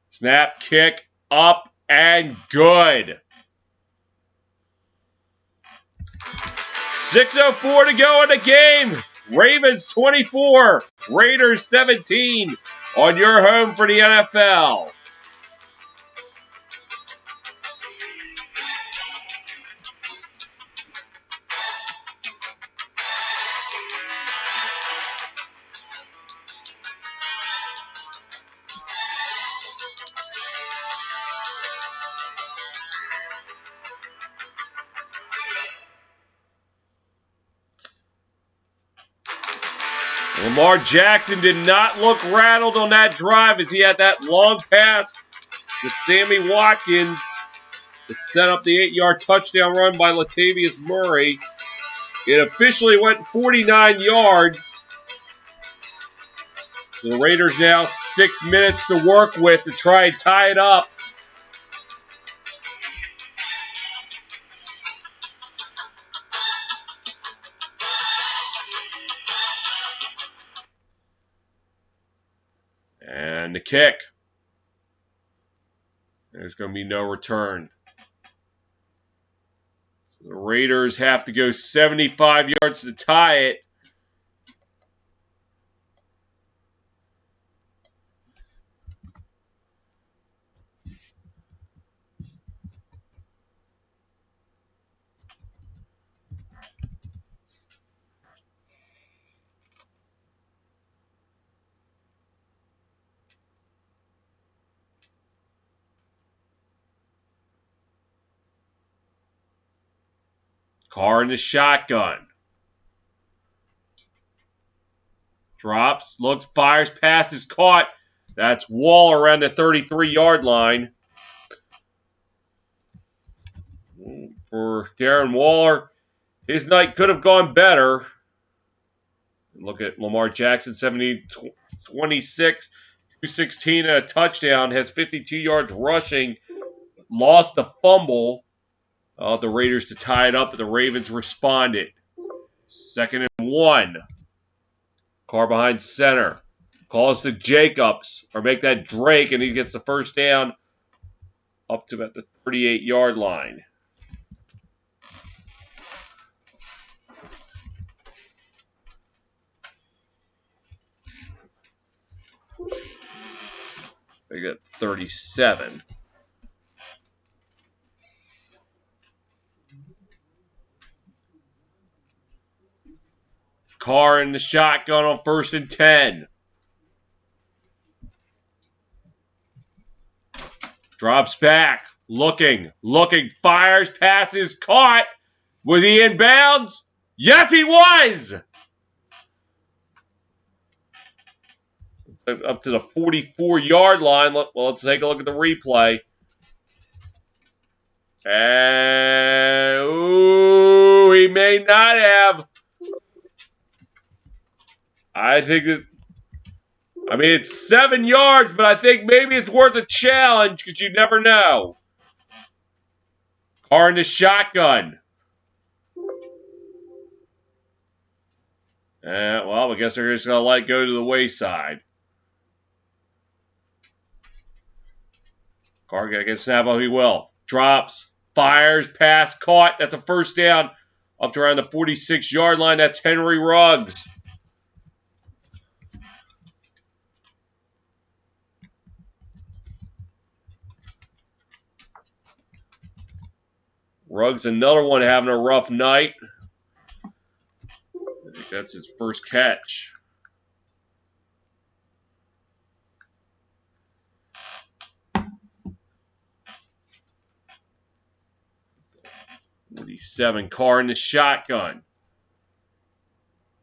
Snap, kick, up, and good. 6:04 to go in the game. Ravens 24, Raiders 17 on your home for the NFL. Lamar Jackson did not look rattled on that drive as he had that long pass to Sammy Watkins to set up the 8-yard touchdown run by Latavius Murray. It officially went 49 yards. The Raiders now 6 minutes to work with to try and tie it up. And the kick. There's going to be no return. The Raiders have to go 75 yards to tie it. Carr in the shotgun. Drops, looks, fires, pass is caught. That's Wall around the 33-yard line. For Darren Waller, his night could have gone better. Look at Lamar Jackson, 26, 216 and a touchdown, has 52 yards rushing, lost the fumble. The Raiders to tie it up, but the Ravens responded. 2nd and 1. Carr behind center. Calls to Jacobs, or make that Drake, and he gets the first down up to about the 38-yard line. They got 37. Carr in the shotgun on 1st and 10. Drops back. Looking. Fires. Passes. Caught. Was he in bounds? Yes, he was! Up to the 44-yard line. Let's take a look at the replay. Ooh, he may not have. I think that, I mean, it's 7 yards, but I think maybe it's worth a challenge because you never know. Carr in the shotgun. Well, I guess they're just going to let it go to the wayside. Carr going to get snap up, he will. Drops, fires, pass, caught. That's a 1st down up to around the 46-yard line. That's Henry Ruggs. Ruggs, another one having a rough night. I think that's his first catch. Seven. Carr in the shotgun.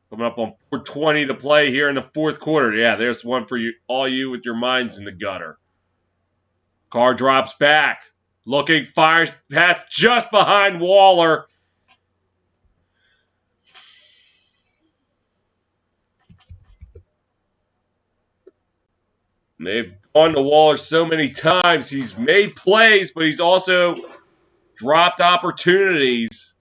Coming up on 4:20 to play here in the 4th quarter. Yeah, there's one for you, all you with your minds in the gutter. Carr drops back. Looking, fires, pass just behind Waller. They've gone to Waller so many times. He's made plays, but he's also dropped opportunities.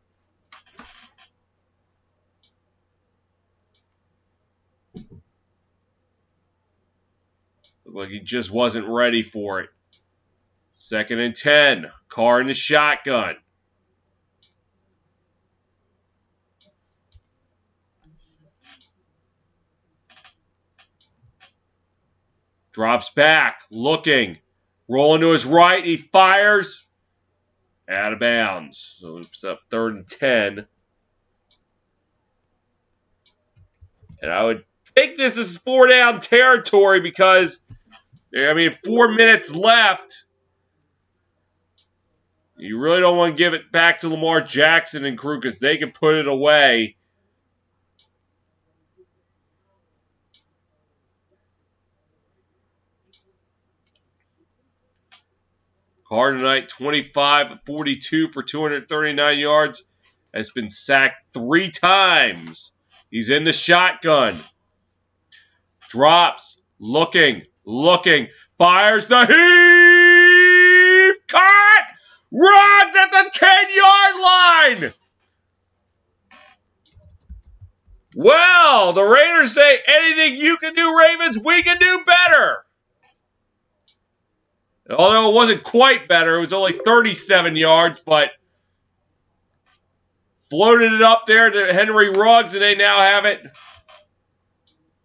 Looked like he just wasn't ready for it. 2nd and 10. Carr in the shotgun. Drops back. Looking. Rolling to his right. He fires. Out of bounds. So it's up 3rd and 10. And I would think this is 4-down territory because, 4 minutes left. You really don't want to give it back to Lamar Jackson and crew because they can put it away. Carr tonight, 25 of 42 for 239 yards. Has been sacked 3 times. He's in the shotgun. Drops. Looking. Fires the heave. Caught. Runs at the 10-yard line. Well, the Raiders say anything you can do, Ravens, we can do better. Although it wasn't quite better. It was only 37 yards, but floated it up there to Henry Ruggs, and they now have it.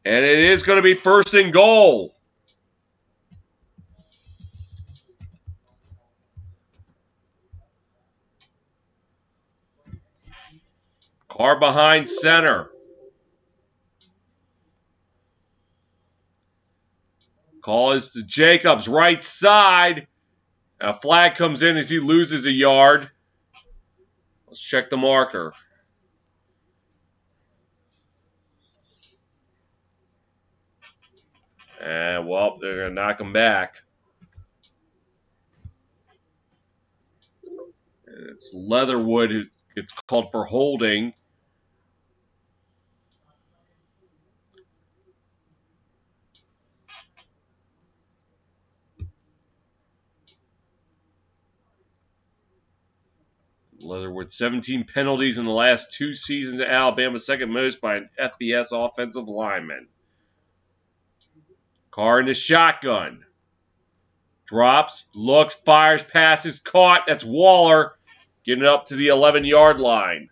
And it is going to be 1st and goal. Carr behind center. Call is to Jacobs, right side. A flag comes in as he loses a yard. Let's check the marker. And, well, they're going to knock him back. And it's Leatherwood who gets called for holding. Leatherwood, 17 penalties in the last 2 seasons at Alabama, 2nd most by an FBS offensive lineman. Carr in the shotgun. Drops, looks, fires, passes, caught. That's Waller getting up to the 11-yard line.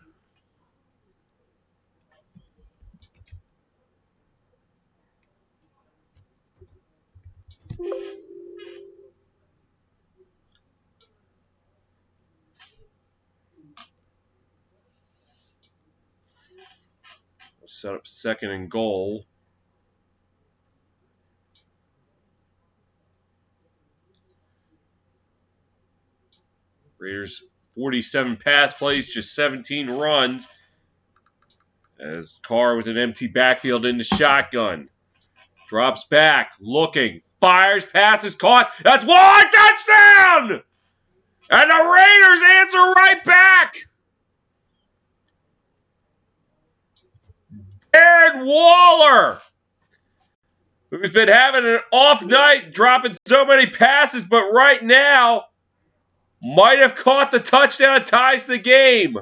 set up second and goal. Raiders 47 pass plays, just 17 runs. As Carr with an empty backfield in the shotgun. Drops back, looking, fires, passes, caught. That's one touchdown! And the Raiders answer right back. Darren Waller, who's been having an off night, dropping so many passes, but right now might have caught the touchdown and ties the game.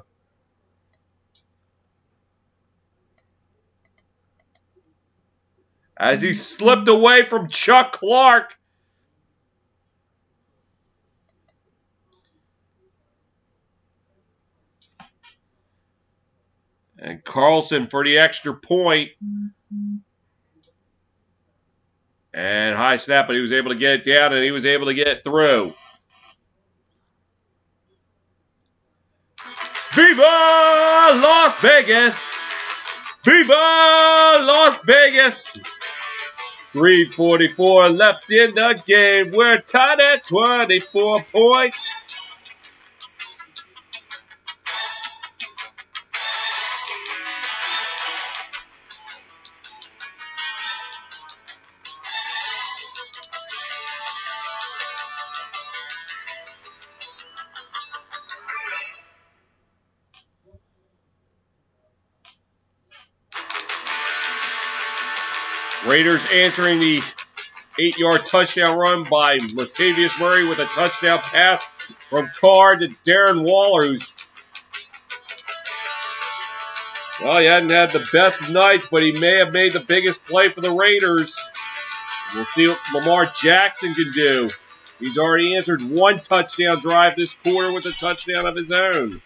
As he slipped away from Chuck Clark. And Carlson for the extra point. And high snap, but he was able to get it down, and he was able to get it through. Viva Las Vegas! Viva Las Vegas! 3:44 left in the game. We're tied at 24 points. Raiders answering the 8-yard touchdown run by Latavius Murray with a touchdown pass from Carr to Darren Waller, who's, well, he hadn't had the best nights, but he may have made the biggest play for the Raiders. We'll see what Lamar Jackson can do. He's already answered one touchdown drive this quarter with a touchdown of his own.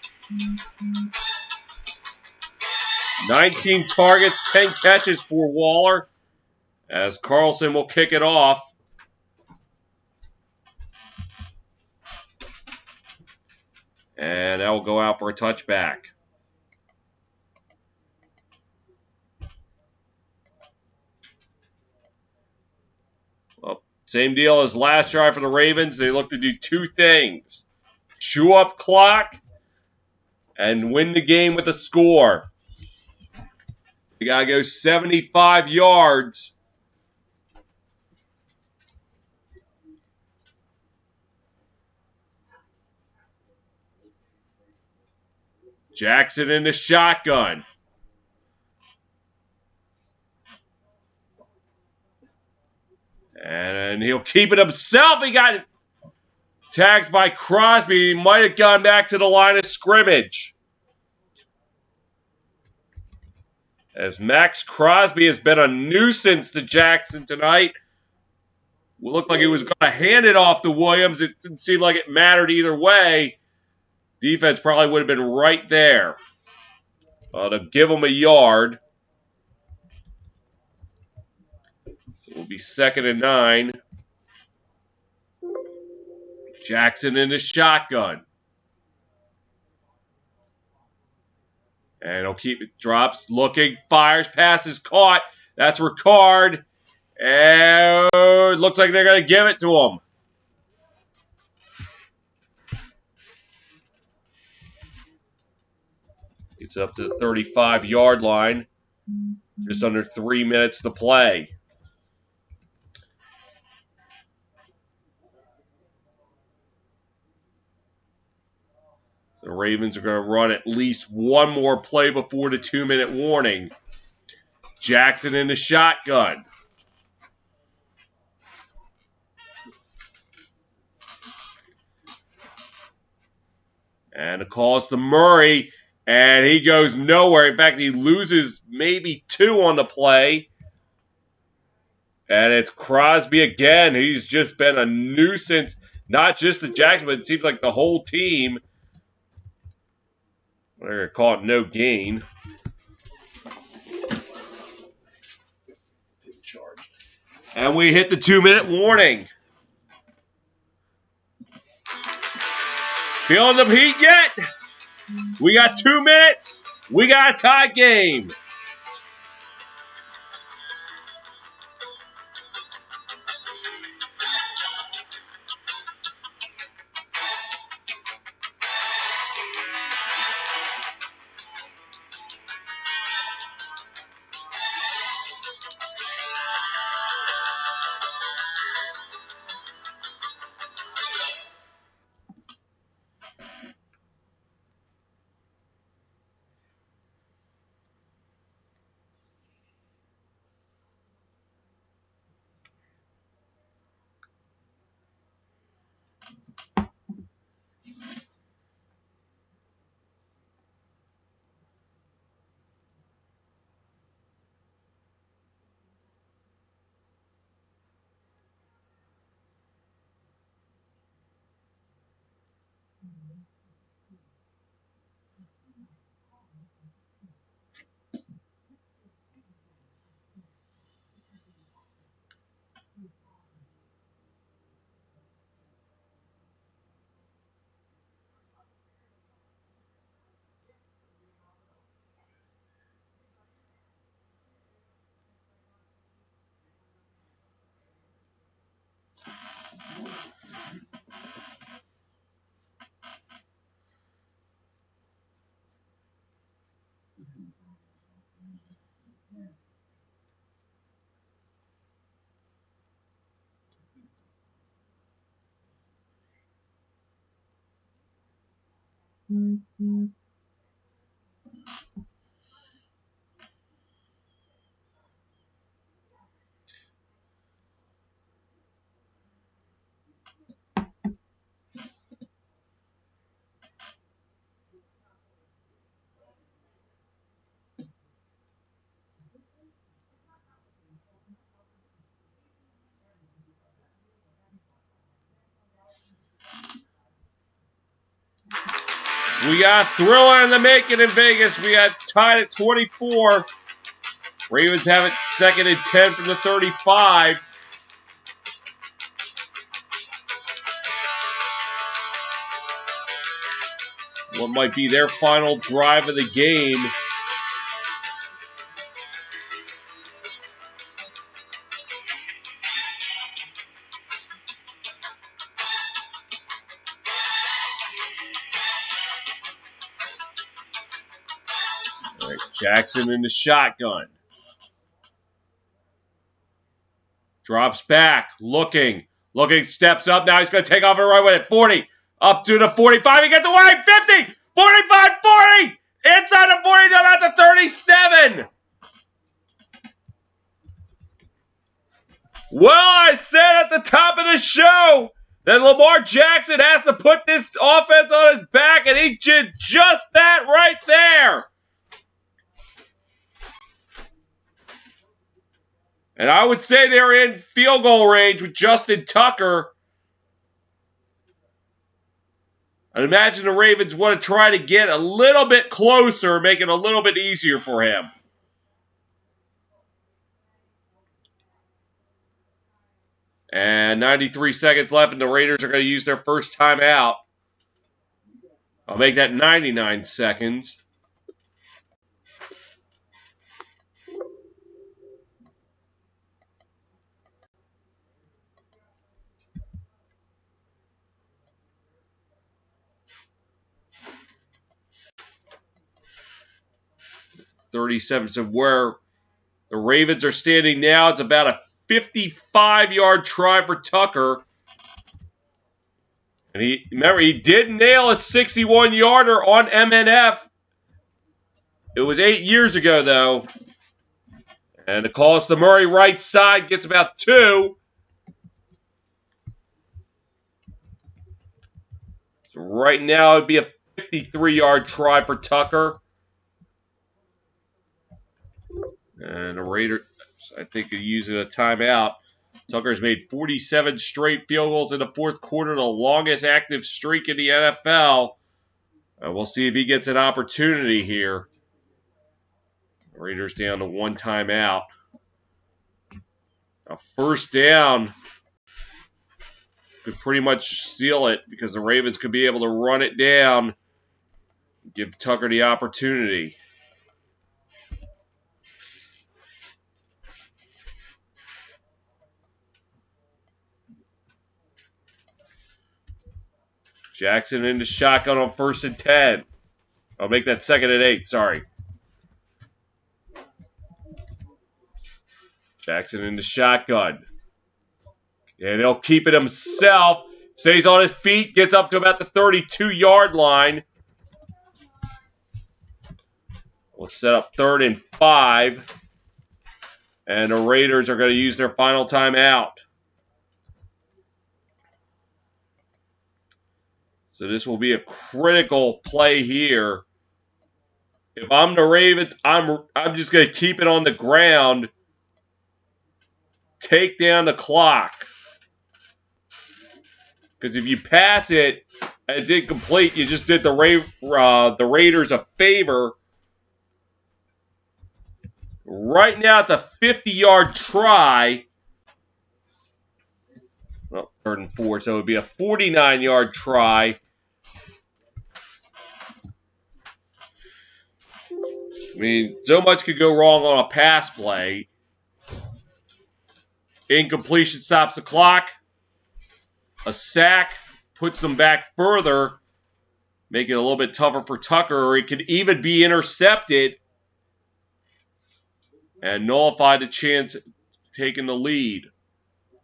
19 targets, 10 catches for Waller, as Carlson will kick it off. And that will go out for a touchback. Well, same deal as last drive for the Ravens. They look to do two things. Chew up clock and win the game with a score. They got to go 75 yards. Jackson in the shotgun. And he'll keep it himself. He got tagged by Crosby. He might have gone back to the line of scrimmage. As Max Crosby has been a nuisance to Jackson tonight. It looked like he was going to hand it off to Williams. It didn't seem like it mattered either way. Defense probably would have been right there to give him a yard. So it will be 2nd and 9. Jackson in the shotgun. And he'll keep it, drops, looking, fires, passes, caught. That's Ricard. And it looks like they're going to give it to him. It's up to the 35-yard line. Just under 3 minutes to play. The Ravens are going to run at least one more play before the 2-minute warning. Jackson in the shotgun. And the call is to Murray. And he goes nowhere. In fact, he loses maybe 2 on the play. And it's Crosby again. He's just been a nuisance. Not just to Jackson, but it seems like the whole team. They're going to call it no gain. And we hit the 2-minute warning. Feeling the heat yet? We got 2 minutes. We got a tie game. We got thriller in the making in Vegas. We got tied at 24. Ravens have it 2nd and 10 from the 35. What might be their final drive of the game. All right, Jackson in the shotgun. Drops back, looking, steps up. Now he's going to take off and run with it. 40, up to the 45. He gets away. 50, 45, 40. Inside the 40, down at the 37. Well, I said at the top of the show that Lamar Jackson has to put this offense on his back, and he did just that right there. And I would say they're in field goal range with Justin Tucker. I'd imagine the Ravens want to try to get a little bit closer, make it a little bit easier for him. And 93 seconds left, and the Raiders are going to use their first timeout. I'll make that 99 seconds. .37, so where the Ravens are standing now, it's about a 55-yard try for Tucker. And he did nail a 61-yarder on MNF. It was 8 years ago, though. And the call is the Murray right side, gets about 2. So right now, it'd be a 53-yard try for Tucker. And the Raiders, I think, are using a timeout. Tucker's made 47 straight field goals in the fourth quarter, the longest active streak in the NFL. We'll see if he gets an opportunity here. The Raiders down to 1 timeout. A first down could pretty much seal it because the Ravens could be able to run it down, give Tucker the opportunity. Jackson into shotgun on 1st and 10. I'll make that 2nd and 8, sorry. Jackson into shotgun. And he'll keep it himself. Stays on his feet, gets up to about the 32-yard line. We'll set up 3rd and 5. And the Raiders are going to use their final timeout. So this will be a critical play here. If I'm the Ravens, I'm just going to keep it on the ground. Take down the clock. Because if you pass it and it didn't complete, you just did the Raiders a favor. Right now, it's a 50-yard try. Well, 3rd and 4, so it would be a 49-yard try. I mean, so much could go wrong on a pass play. Incompletion stops the clock. A sack puts them back further, make it a little bit tougher for Tucker, or it could even be intercepted. and nullify the chance of taking the lead.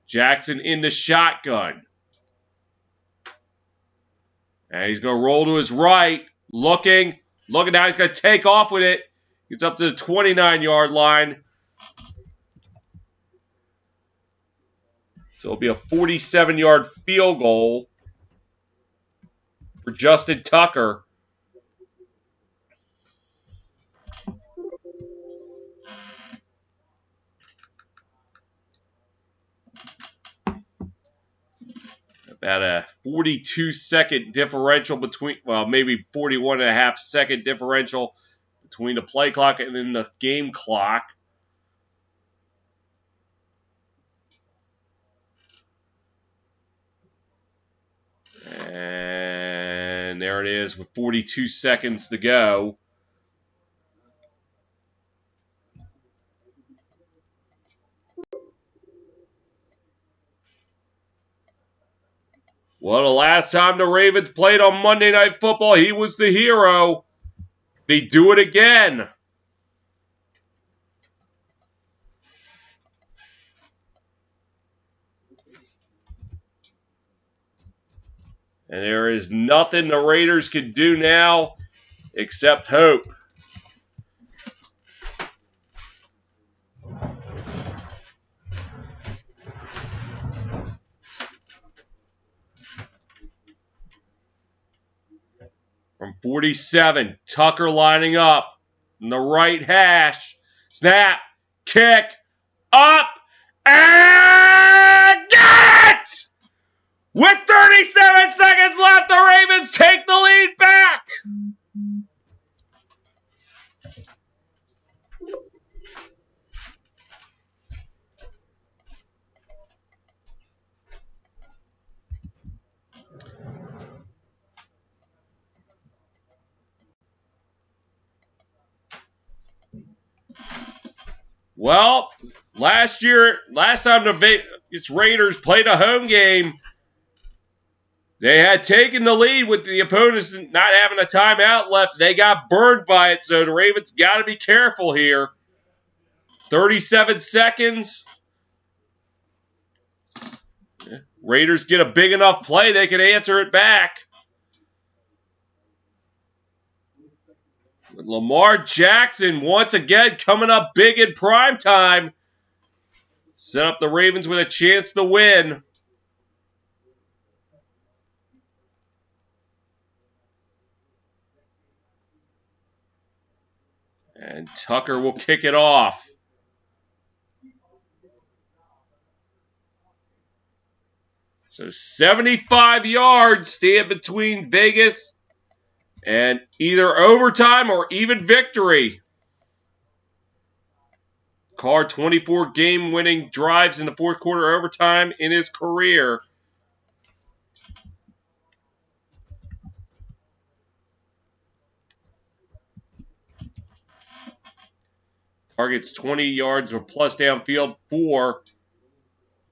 Jackson in the shotgun. And he's going to roll to his right. Looking now. He's going to take off with it. Gets up to the 29-yard line. So it'll be a 47-yard field goal for Justin Tucker. About a 42-second differential between, well, maybe 41.5-second differential between the play clock and then the game clock. And there it is with 42 seconds to go. Well, the last time the Ravens played on Monday Night Football, he was the hero. They do it again. And there is nothing the Raiders can do now except hope. From 47, Tucker lining up in the right hash. Snap, kick, up, and get it! With 37 seconds left, the Ravens take the lead back. Well, last time the Vegas Raiders played a home game, they had taken the lead with the opponents not having a timeout left. They got burned by it, so the Ravens got to be careful here. 37 seconds. Raiders get a big enough play, they can answer it back. Lamar Jackson once again coming up big in prime time. Set up the Ravens with a chance to win. And Tucker will kick it off. So 75 yards stand between Vegas and either overtime or even victory. Carr 24 game-winning drives in the fourth quarter overtime in his career. Targets 20 yards or plus downfield for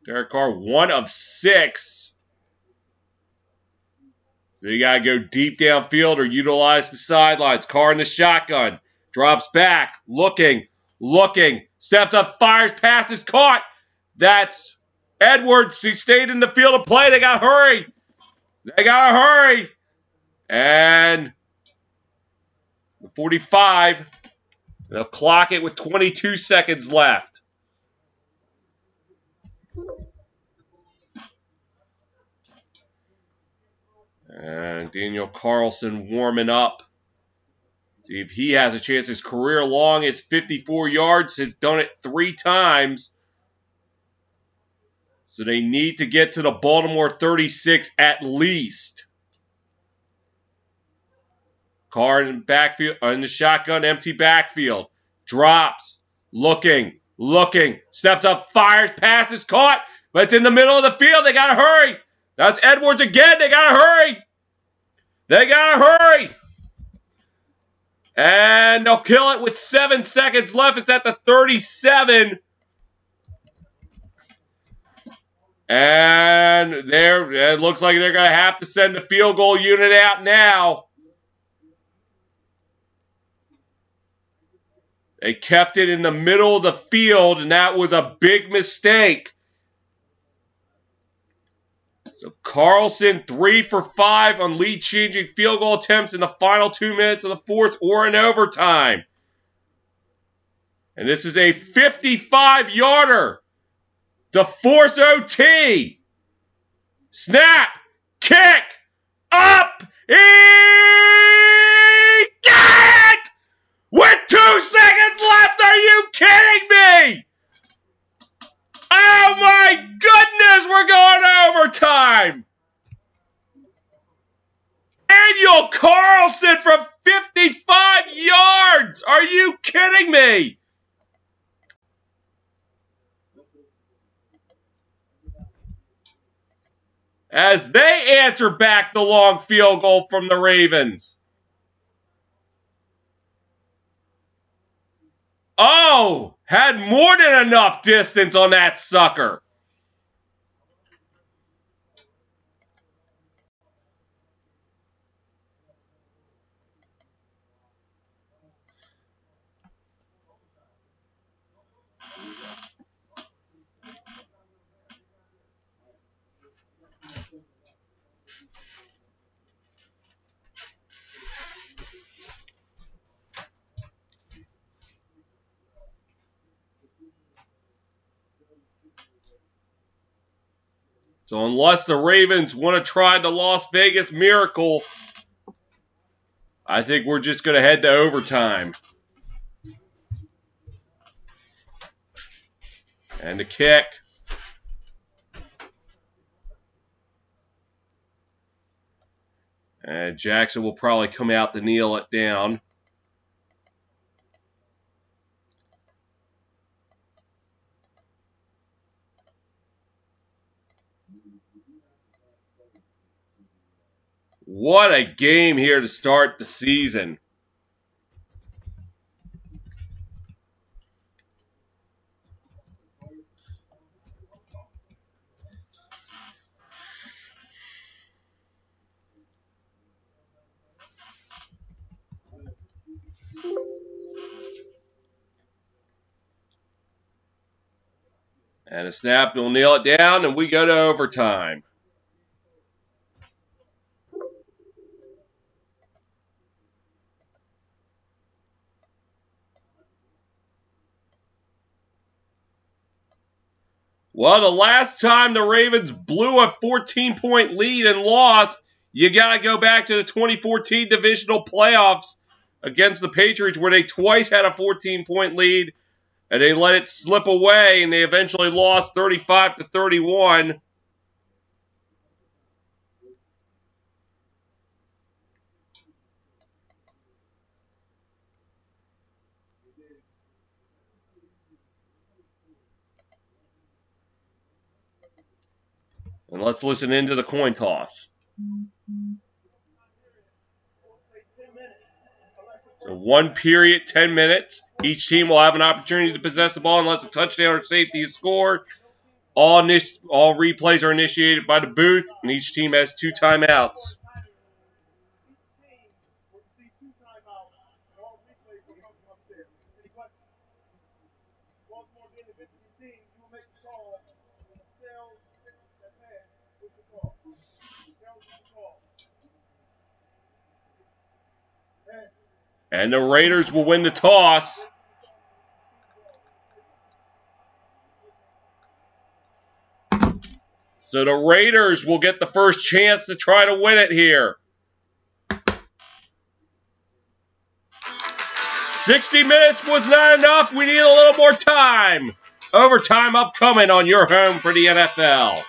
Derek Carr, 1 of 6. So you got to go deep downfield or utilize the sidelines. Carr in the shotgun. Drops back. Looking. Steps up, fires, passes, caught. That's Edwards. He stayed in the field of play. They got to hurry. And the 45. They'll clock it with 22 seconds left. And Daniel Carlson warming up. See if he has a chance. His career long is 54 yards. Has done it 3 times. So they need to get to the Baltimore 36 at least. Carr in the backfield, in the shotgun, empty backfield. Drops. Looking. Steps up, fires, passes, caught. But it's in the middle of the field. They got to hurry. That's Edwards again. They got to hurry. And they'll kill it with 7 seconds left. It's at the 37. And it looks like they're going to have to send the field goal unit out now. They kept it in the middle of the field, and that was a big mistake. So Carlson 3 for 5 on lead-changing field goal attempts in the final 2 minutes of the fourth or in overtime. And this is a 55-yarder to force OT. Snap, kick, up, he got it! With 2 seconds left, are you kidding me? Oh my goodness, we're going overtime! Daniel Carlson from 55 yards! Are you kidding me? As they answer back the long field goal from the Ravens. Oh, had more than enough distance on that sucker. So unless the Ravens want to try the Las Vegas Miracle, I think we're just going to head to overtime. And the kick. And Jackson will probably come out to kneel it down. What a game here to start the season. And a snap, we'll kneel it down, and we go to overtime. Well, the last time the Ravens blew a 14-point lead and lost, you got to go back to the 2014 divisional playoffs against the Patriots, where they twice had a 14-point lead, and they let it slip away, and they eventually lost 35-31. And let's listen into the coin toss. So 1 period, 10 minutes. Each team will have an opportunity to possess the ball unless a touchdown or safety is scored. All replays are initiated by the booth, and each team has 2 timeouts. And the Raiders will win the toss. So the Raiders will get the first chance to try to win it here. 60 minutes was not enough. We need a little more time. Overtime upcoming on your home for the NFL.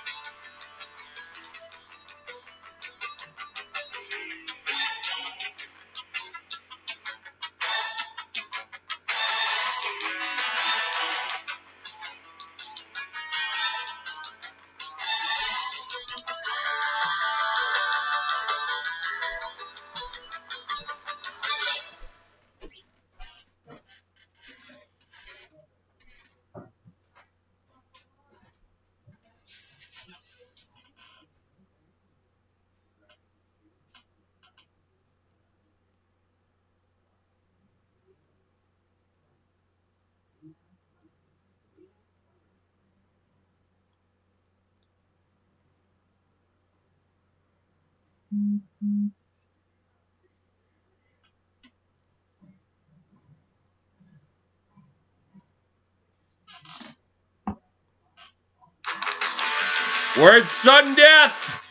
We're in sudden death.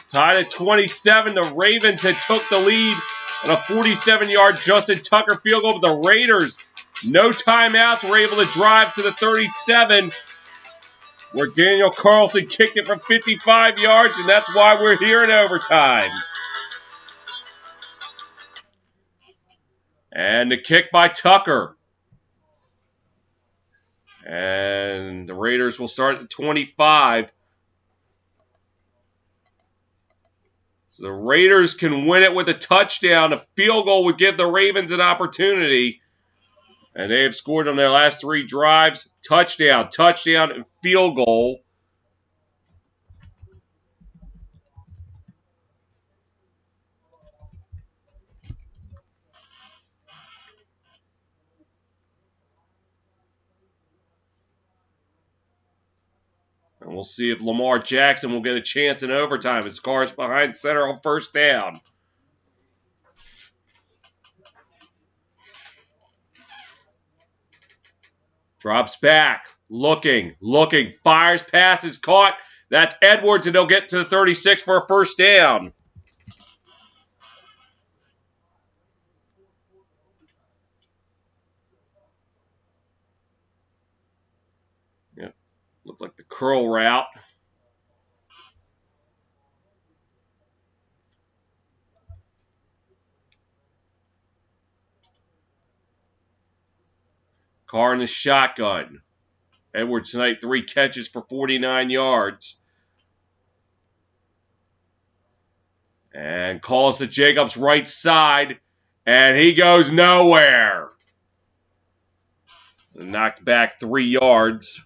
Tied at 27. The Ravens had took the lead on a 47-yard Justin Tucker field goal, but the Raiders, no timeouts, were able to drive to the 37, where Daniel Carlson kicked it from 55 yards, and that's why we're here in overtime. And the kick by Tucker. And the Raiders will start at 25. So the Raiders can win it with a touchdown. A field goal would give the Ravens an opportunity. And they have scored on their last 3 drives. Touchdown, touchdown, and field goal. And we'll see if Lamar Jackson will get a chance in overtime. His car's behind center on first down. Drops back, looking, fires, passes, caught. That's Edwards, and they'll get to the 36 for a first down. Yep, looked like the curl route. Carr in the shotgun. Edwards tonight 3 catches for 49 yards. And calls to Jacobs right side. And he goes nowhere. Knocked back 3 yards.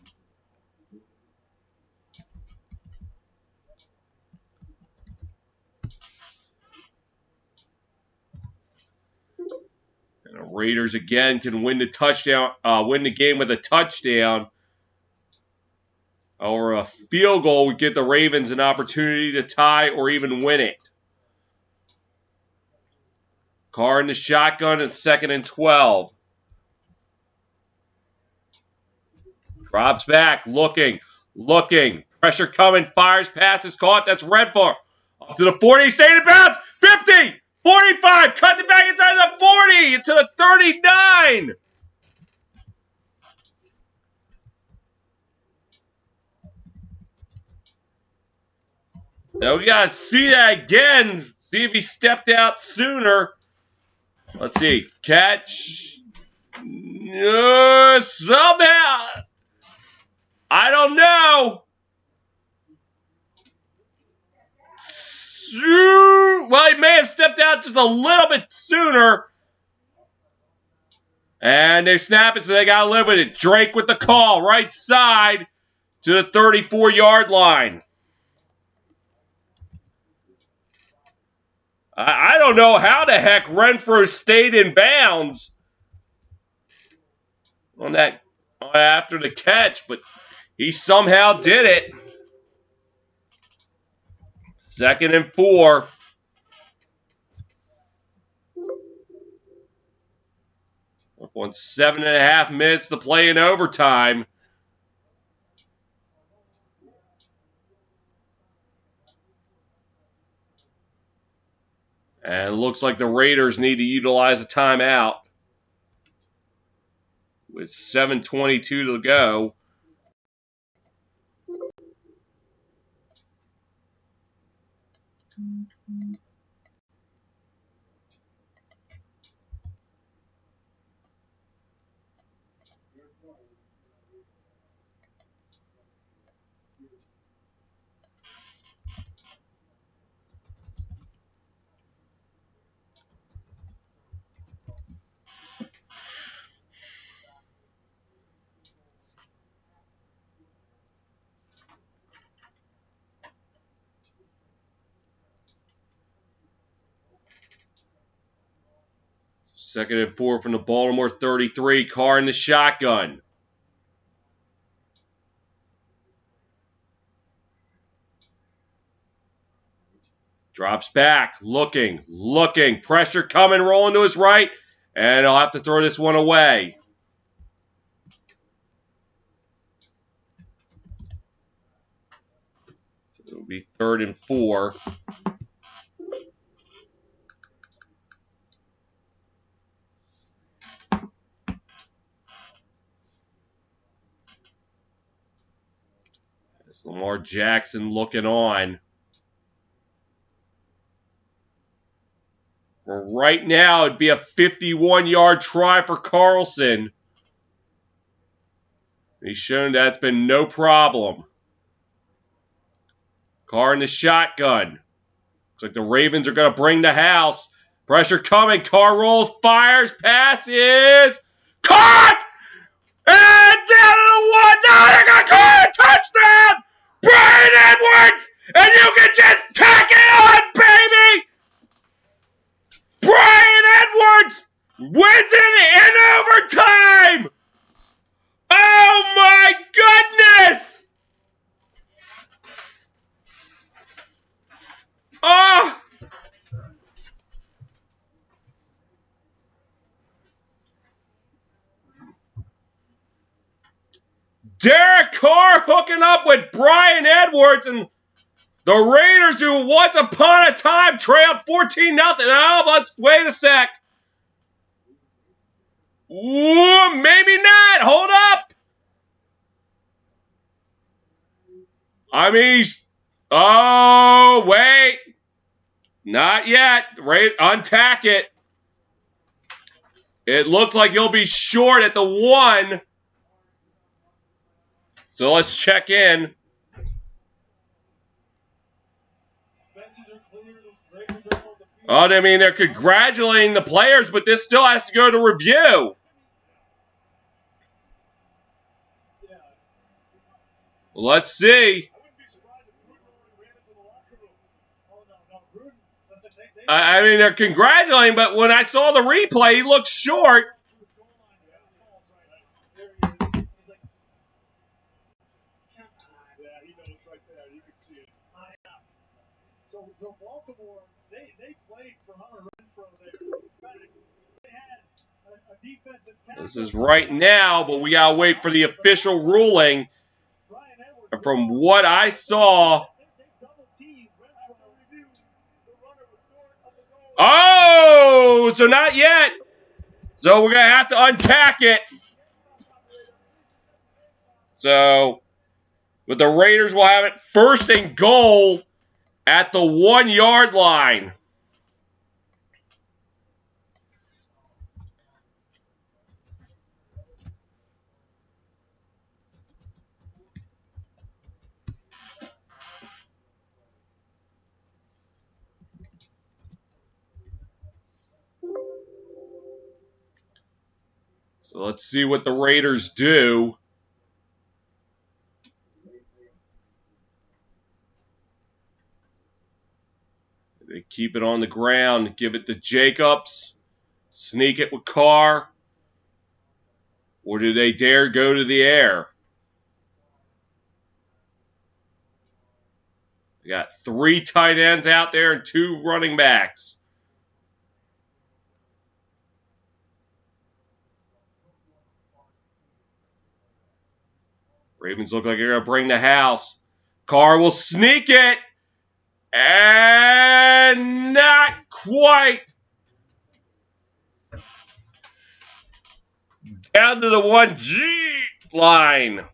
And the Raiders again can win the game with a touchdown. Or a field goal would give the Ravens an opportunity to tie or even win it. Carr in the shotgun at 2nd and 12. Drops back, looking. Pressure coming, fires, passes, caught. That's Redford. Up to the 40, staying in bounds. 50, 45, cuts it back inside the 40, into the 39. Now we got to see that again. See if he stepped out sooner. Let's see. Catch. Somehow. I don't know. Well, he may have stepped out just a little bit sooner. And they snap it, so they got to live with it. Drake with the call. Right side to the 34-yard line. I don't know how the heck Renfro stayed in bounds on that after the catch, but he somehow did it. 2nd and 4. Up on 7.5 minutes to play in overtime. And it looks like the Raiders need to utilize a timeout with 7:22 to go. Second and 4 from the Baltimore 33. Carr in the shotgun. Drops back, looking. Pressure coming, rolling to his right. And I'll have to throw this one away. So it'll be 3rd and 4. It's Lamar Jackson looking on. Well, right now, it'd be a 51-yard try for Carlson. He's shown that's been no problem. Carr in the shotgun. Looks like the Ravens are going to bring the house. Pressure coming. Carr rolls, fires, passes. Caught! And down to the 1. Now they're going to call a touchdown! Brian Edwards! And you can just tack it on, baby! Brian Edwards wins it in overtime! Oh my goodness! Oh! Derek Carr hooking up with Brian Edwards, and the Raiders, who once upon a time trailed 14-0. Oh, let's wait a sec. Ooh, maybe not. Hold up. I mean, oh, wait. Not yet. Untack it. It looks like you'll be short at the 1. So let's check in. Oh, I mean, they're congratulating the players, but this still has to go to review. Let's see. I mean, they're congratulating, but when I saw the replay, he looked short. So Baltimore, they played for Hunter Renfrow there. They had a defensive tackle. This is right now, but we gotta wait for the official ruling. And from what I saw, oh, so not yet. So we're gonna have to untack it. So, but the Raiders will have it 1st and goal at the 1-yard line. So let's see what the Raiders do. They keep it on the ground, give it to Jacobs, sneak it with Carr, or do they dare go to the air? They got 3 tight ends out there and 2 running backs. Ravens look like they're going to bring the house. Carr will sneak it. And not quite. Down to the 1G line.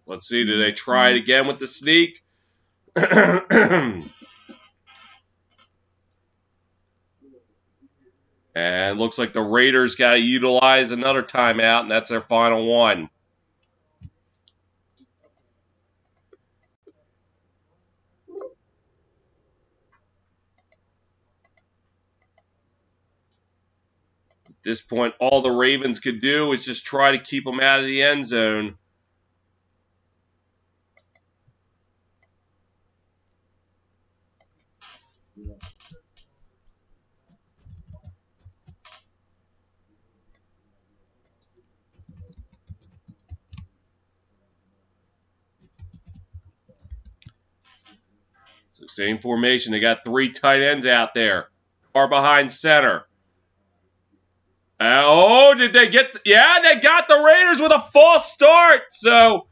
Let's see, do they try it again with the sneak? And looks like the Raiders got to utilize another timeout, and that's their final one. this point, all the Ravens could do is just try to keep them out of the end zone. So same formation. They got 3 tight ends out there. Far behind center. Oh, did they get... Yeah, they got the Raiders with a false start. So...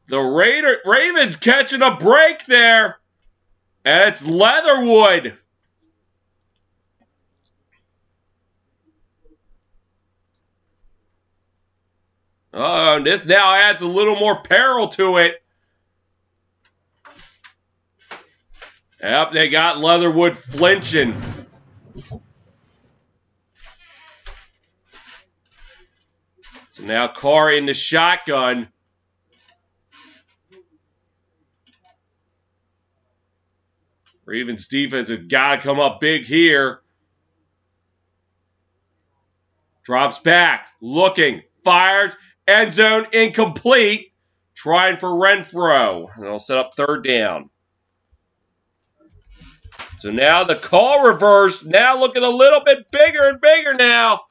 the Ravens catching a break there. And it's Leatherwood. Oh, this now adds a little more peril to it. Yep, they got Leatherwood flinching. So now Carr in the shotgun. Ravens defense has got to come up big here. Drops back, looking, fires, end zone incomplete. Trying for Renfro. And they'll set up 3rd down. So now the call reverse, now looking a little bit bigger and bigger now.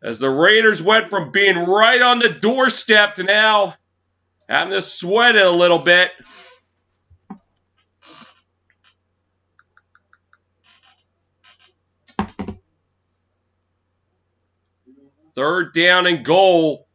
As the Raiders went from being right on the doorstep to now having to sweat it a little bit. Third down and goal.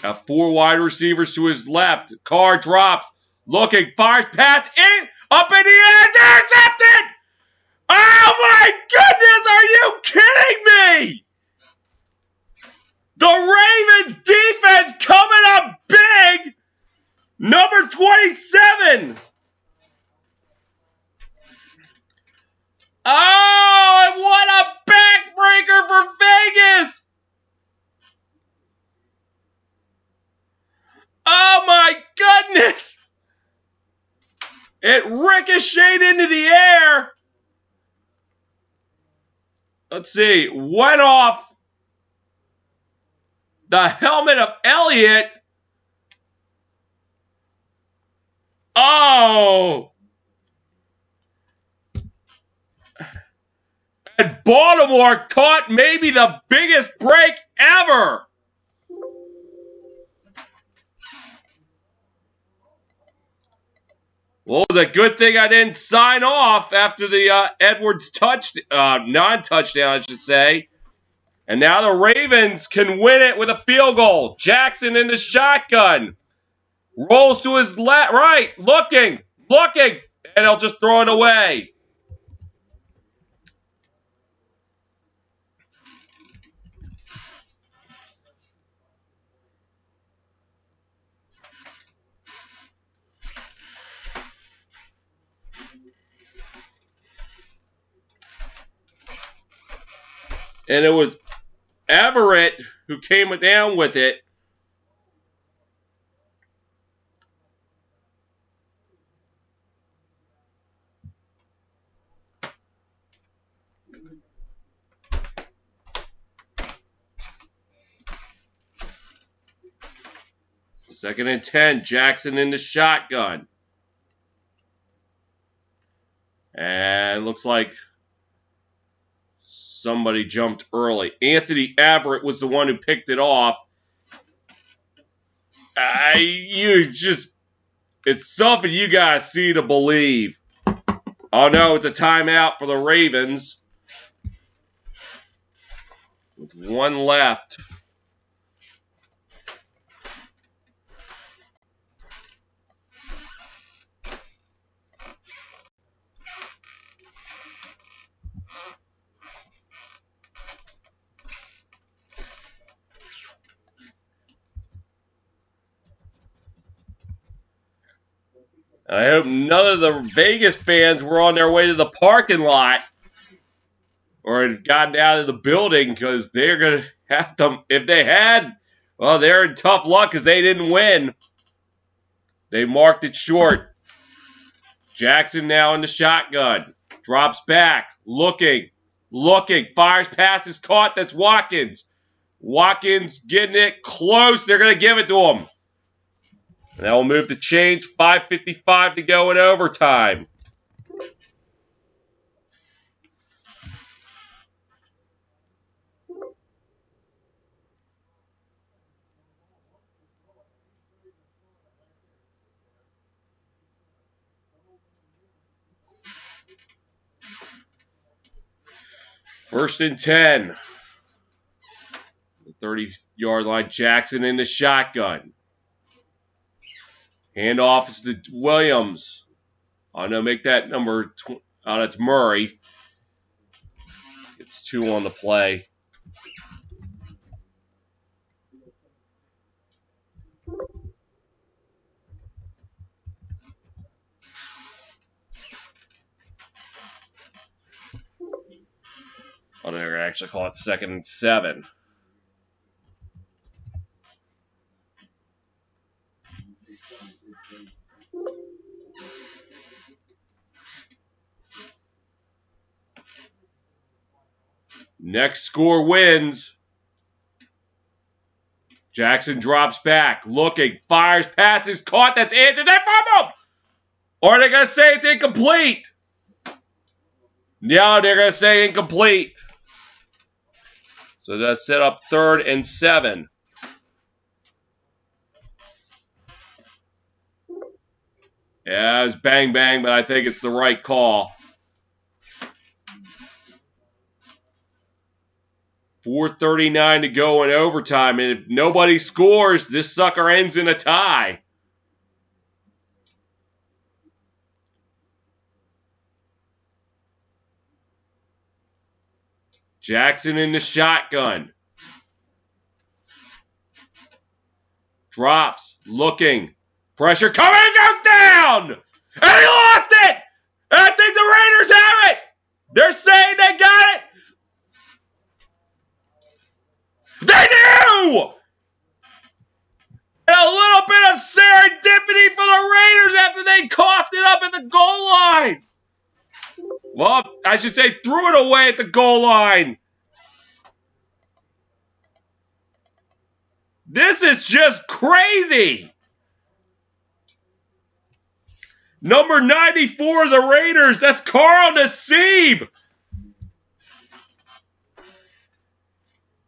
Got 4 wide receivers to his left. Carr drops. Looking. Fires. Pass. In. Up in the air. Intercepted. Oh my goodness. Are you kidding me? The Ravens defense coming up big. Number 27. Oh, and what a backbreaker for Vegas. Oh my goodness! It ricocheted into the air. Let's see. Went off the helmet of Elliott. Oh! And Baltimore caught maybe the biggest break ever. Well, it was a good thing I didn't sign off after the Edwards non-touchdown, I should say. And now the Ravens can win it with a field goal. Jackson in the shotgun. Rolls to his right, looking, and he'll just throw it away. And it was Everett who came down with it. Second and 10, Jackson in the shotgun. And looks like somebody jumped early. Anthony Everett was the one who picked it off. It's something you guys see to believe. Oh no, it's a timeout for the Ravens. With 1 left. I hope none of the Vegas fans were on their way to the parking lot or had gotten out of the building because they're going to have them. If they had, well, they're in tough luck because they didn't win. They marked it short. Jackson now in the shotgun. Drops back. Looking. Fires past his caught. That's Watkins. Watkins getting it close. They're going to give it to him. And that will move the change. 5:55 to go in overtime. First and 10. The 30-yard line. Jackson in the shotgun. Handoff is to Williams. Oh, no, make that number. That's Murray. It's 2 on the play. Oh, they're actually call it 2nd and 7. Next score wins. Jackson drops back, looking, fires, passes, caught. That's answered. They fumbled! Or are they going to say it's incomplete? No, they're going to say incomplete. So that's set up 3rd and 7. Yeah, it's bang, bang, but I think it's the right call. 4:39 to go in overtime, and if nobody scores, this sucker ends in a tie. Jackson in the shotgun. Drops, looking. Pressure coming, goes down! And he lost it! And I think the Raiders have it! They're saying they got it! They do! And a little bit of serendipity for the Raiders after they coughed it up at the goal line. Well, I should say threw it away at the goal line. This is just crazy. Number 94 of the Raiders, that's Carl Nassib.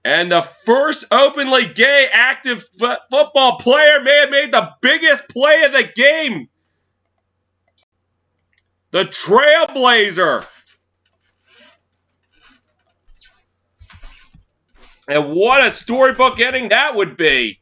And the first openly gay active football player may have made the biggest play of the game. The Trailblazer. And what a storybook ending that would be.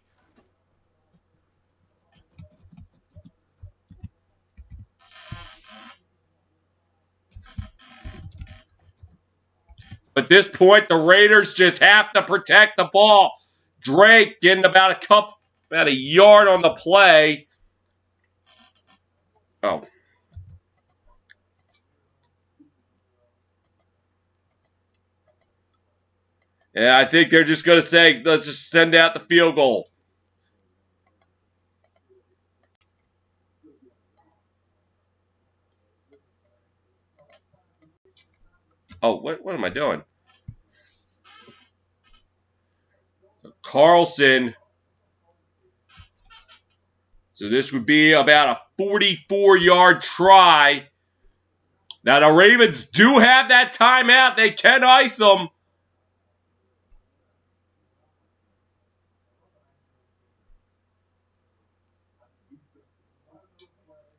At this point, the Raiders just have to protect the ball. Drake getting about a yard on the play. Oh. Yeah, I think they're just going to say, let's just send out the field goal. Oh, what am I doing? Carlson. So this would be about a 44-yard try. Now the Ravens do have that timeout. They can ice them.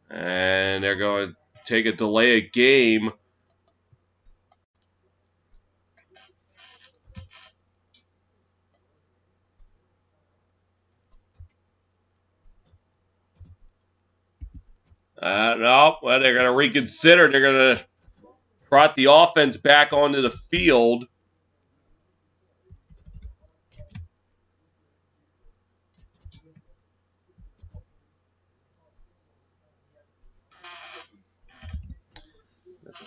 And they're going to take a delay of game. No, well, they're going to reconsider. They're going to trot the offense back onto the field.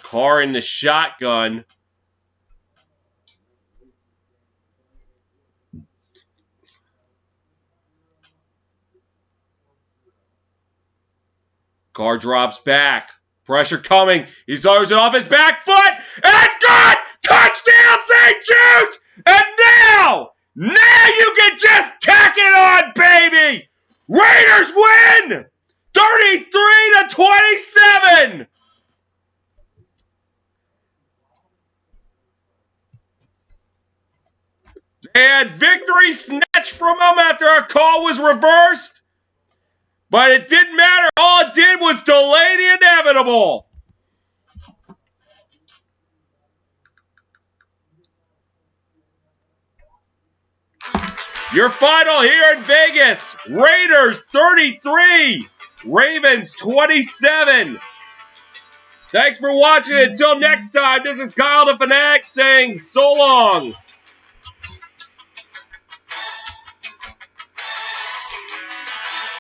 Carr in the shotgun. Carr drops back. Pressure coming. He throws it off his back foot. And it's good! Touchdown, St. Jude's! And now you can just tack it on, baby! Raiders win! 33-27! They had victory snatched from them after a call was reversed. But it didn't matter. All it did was delay the inevitable. Your final here in Vegas. Raiders 33. Ravens 27. Thanks for watching. Until next time, this is Kyle the Fanatic saying so long.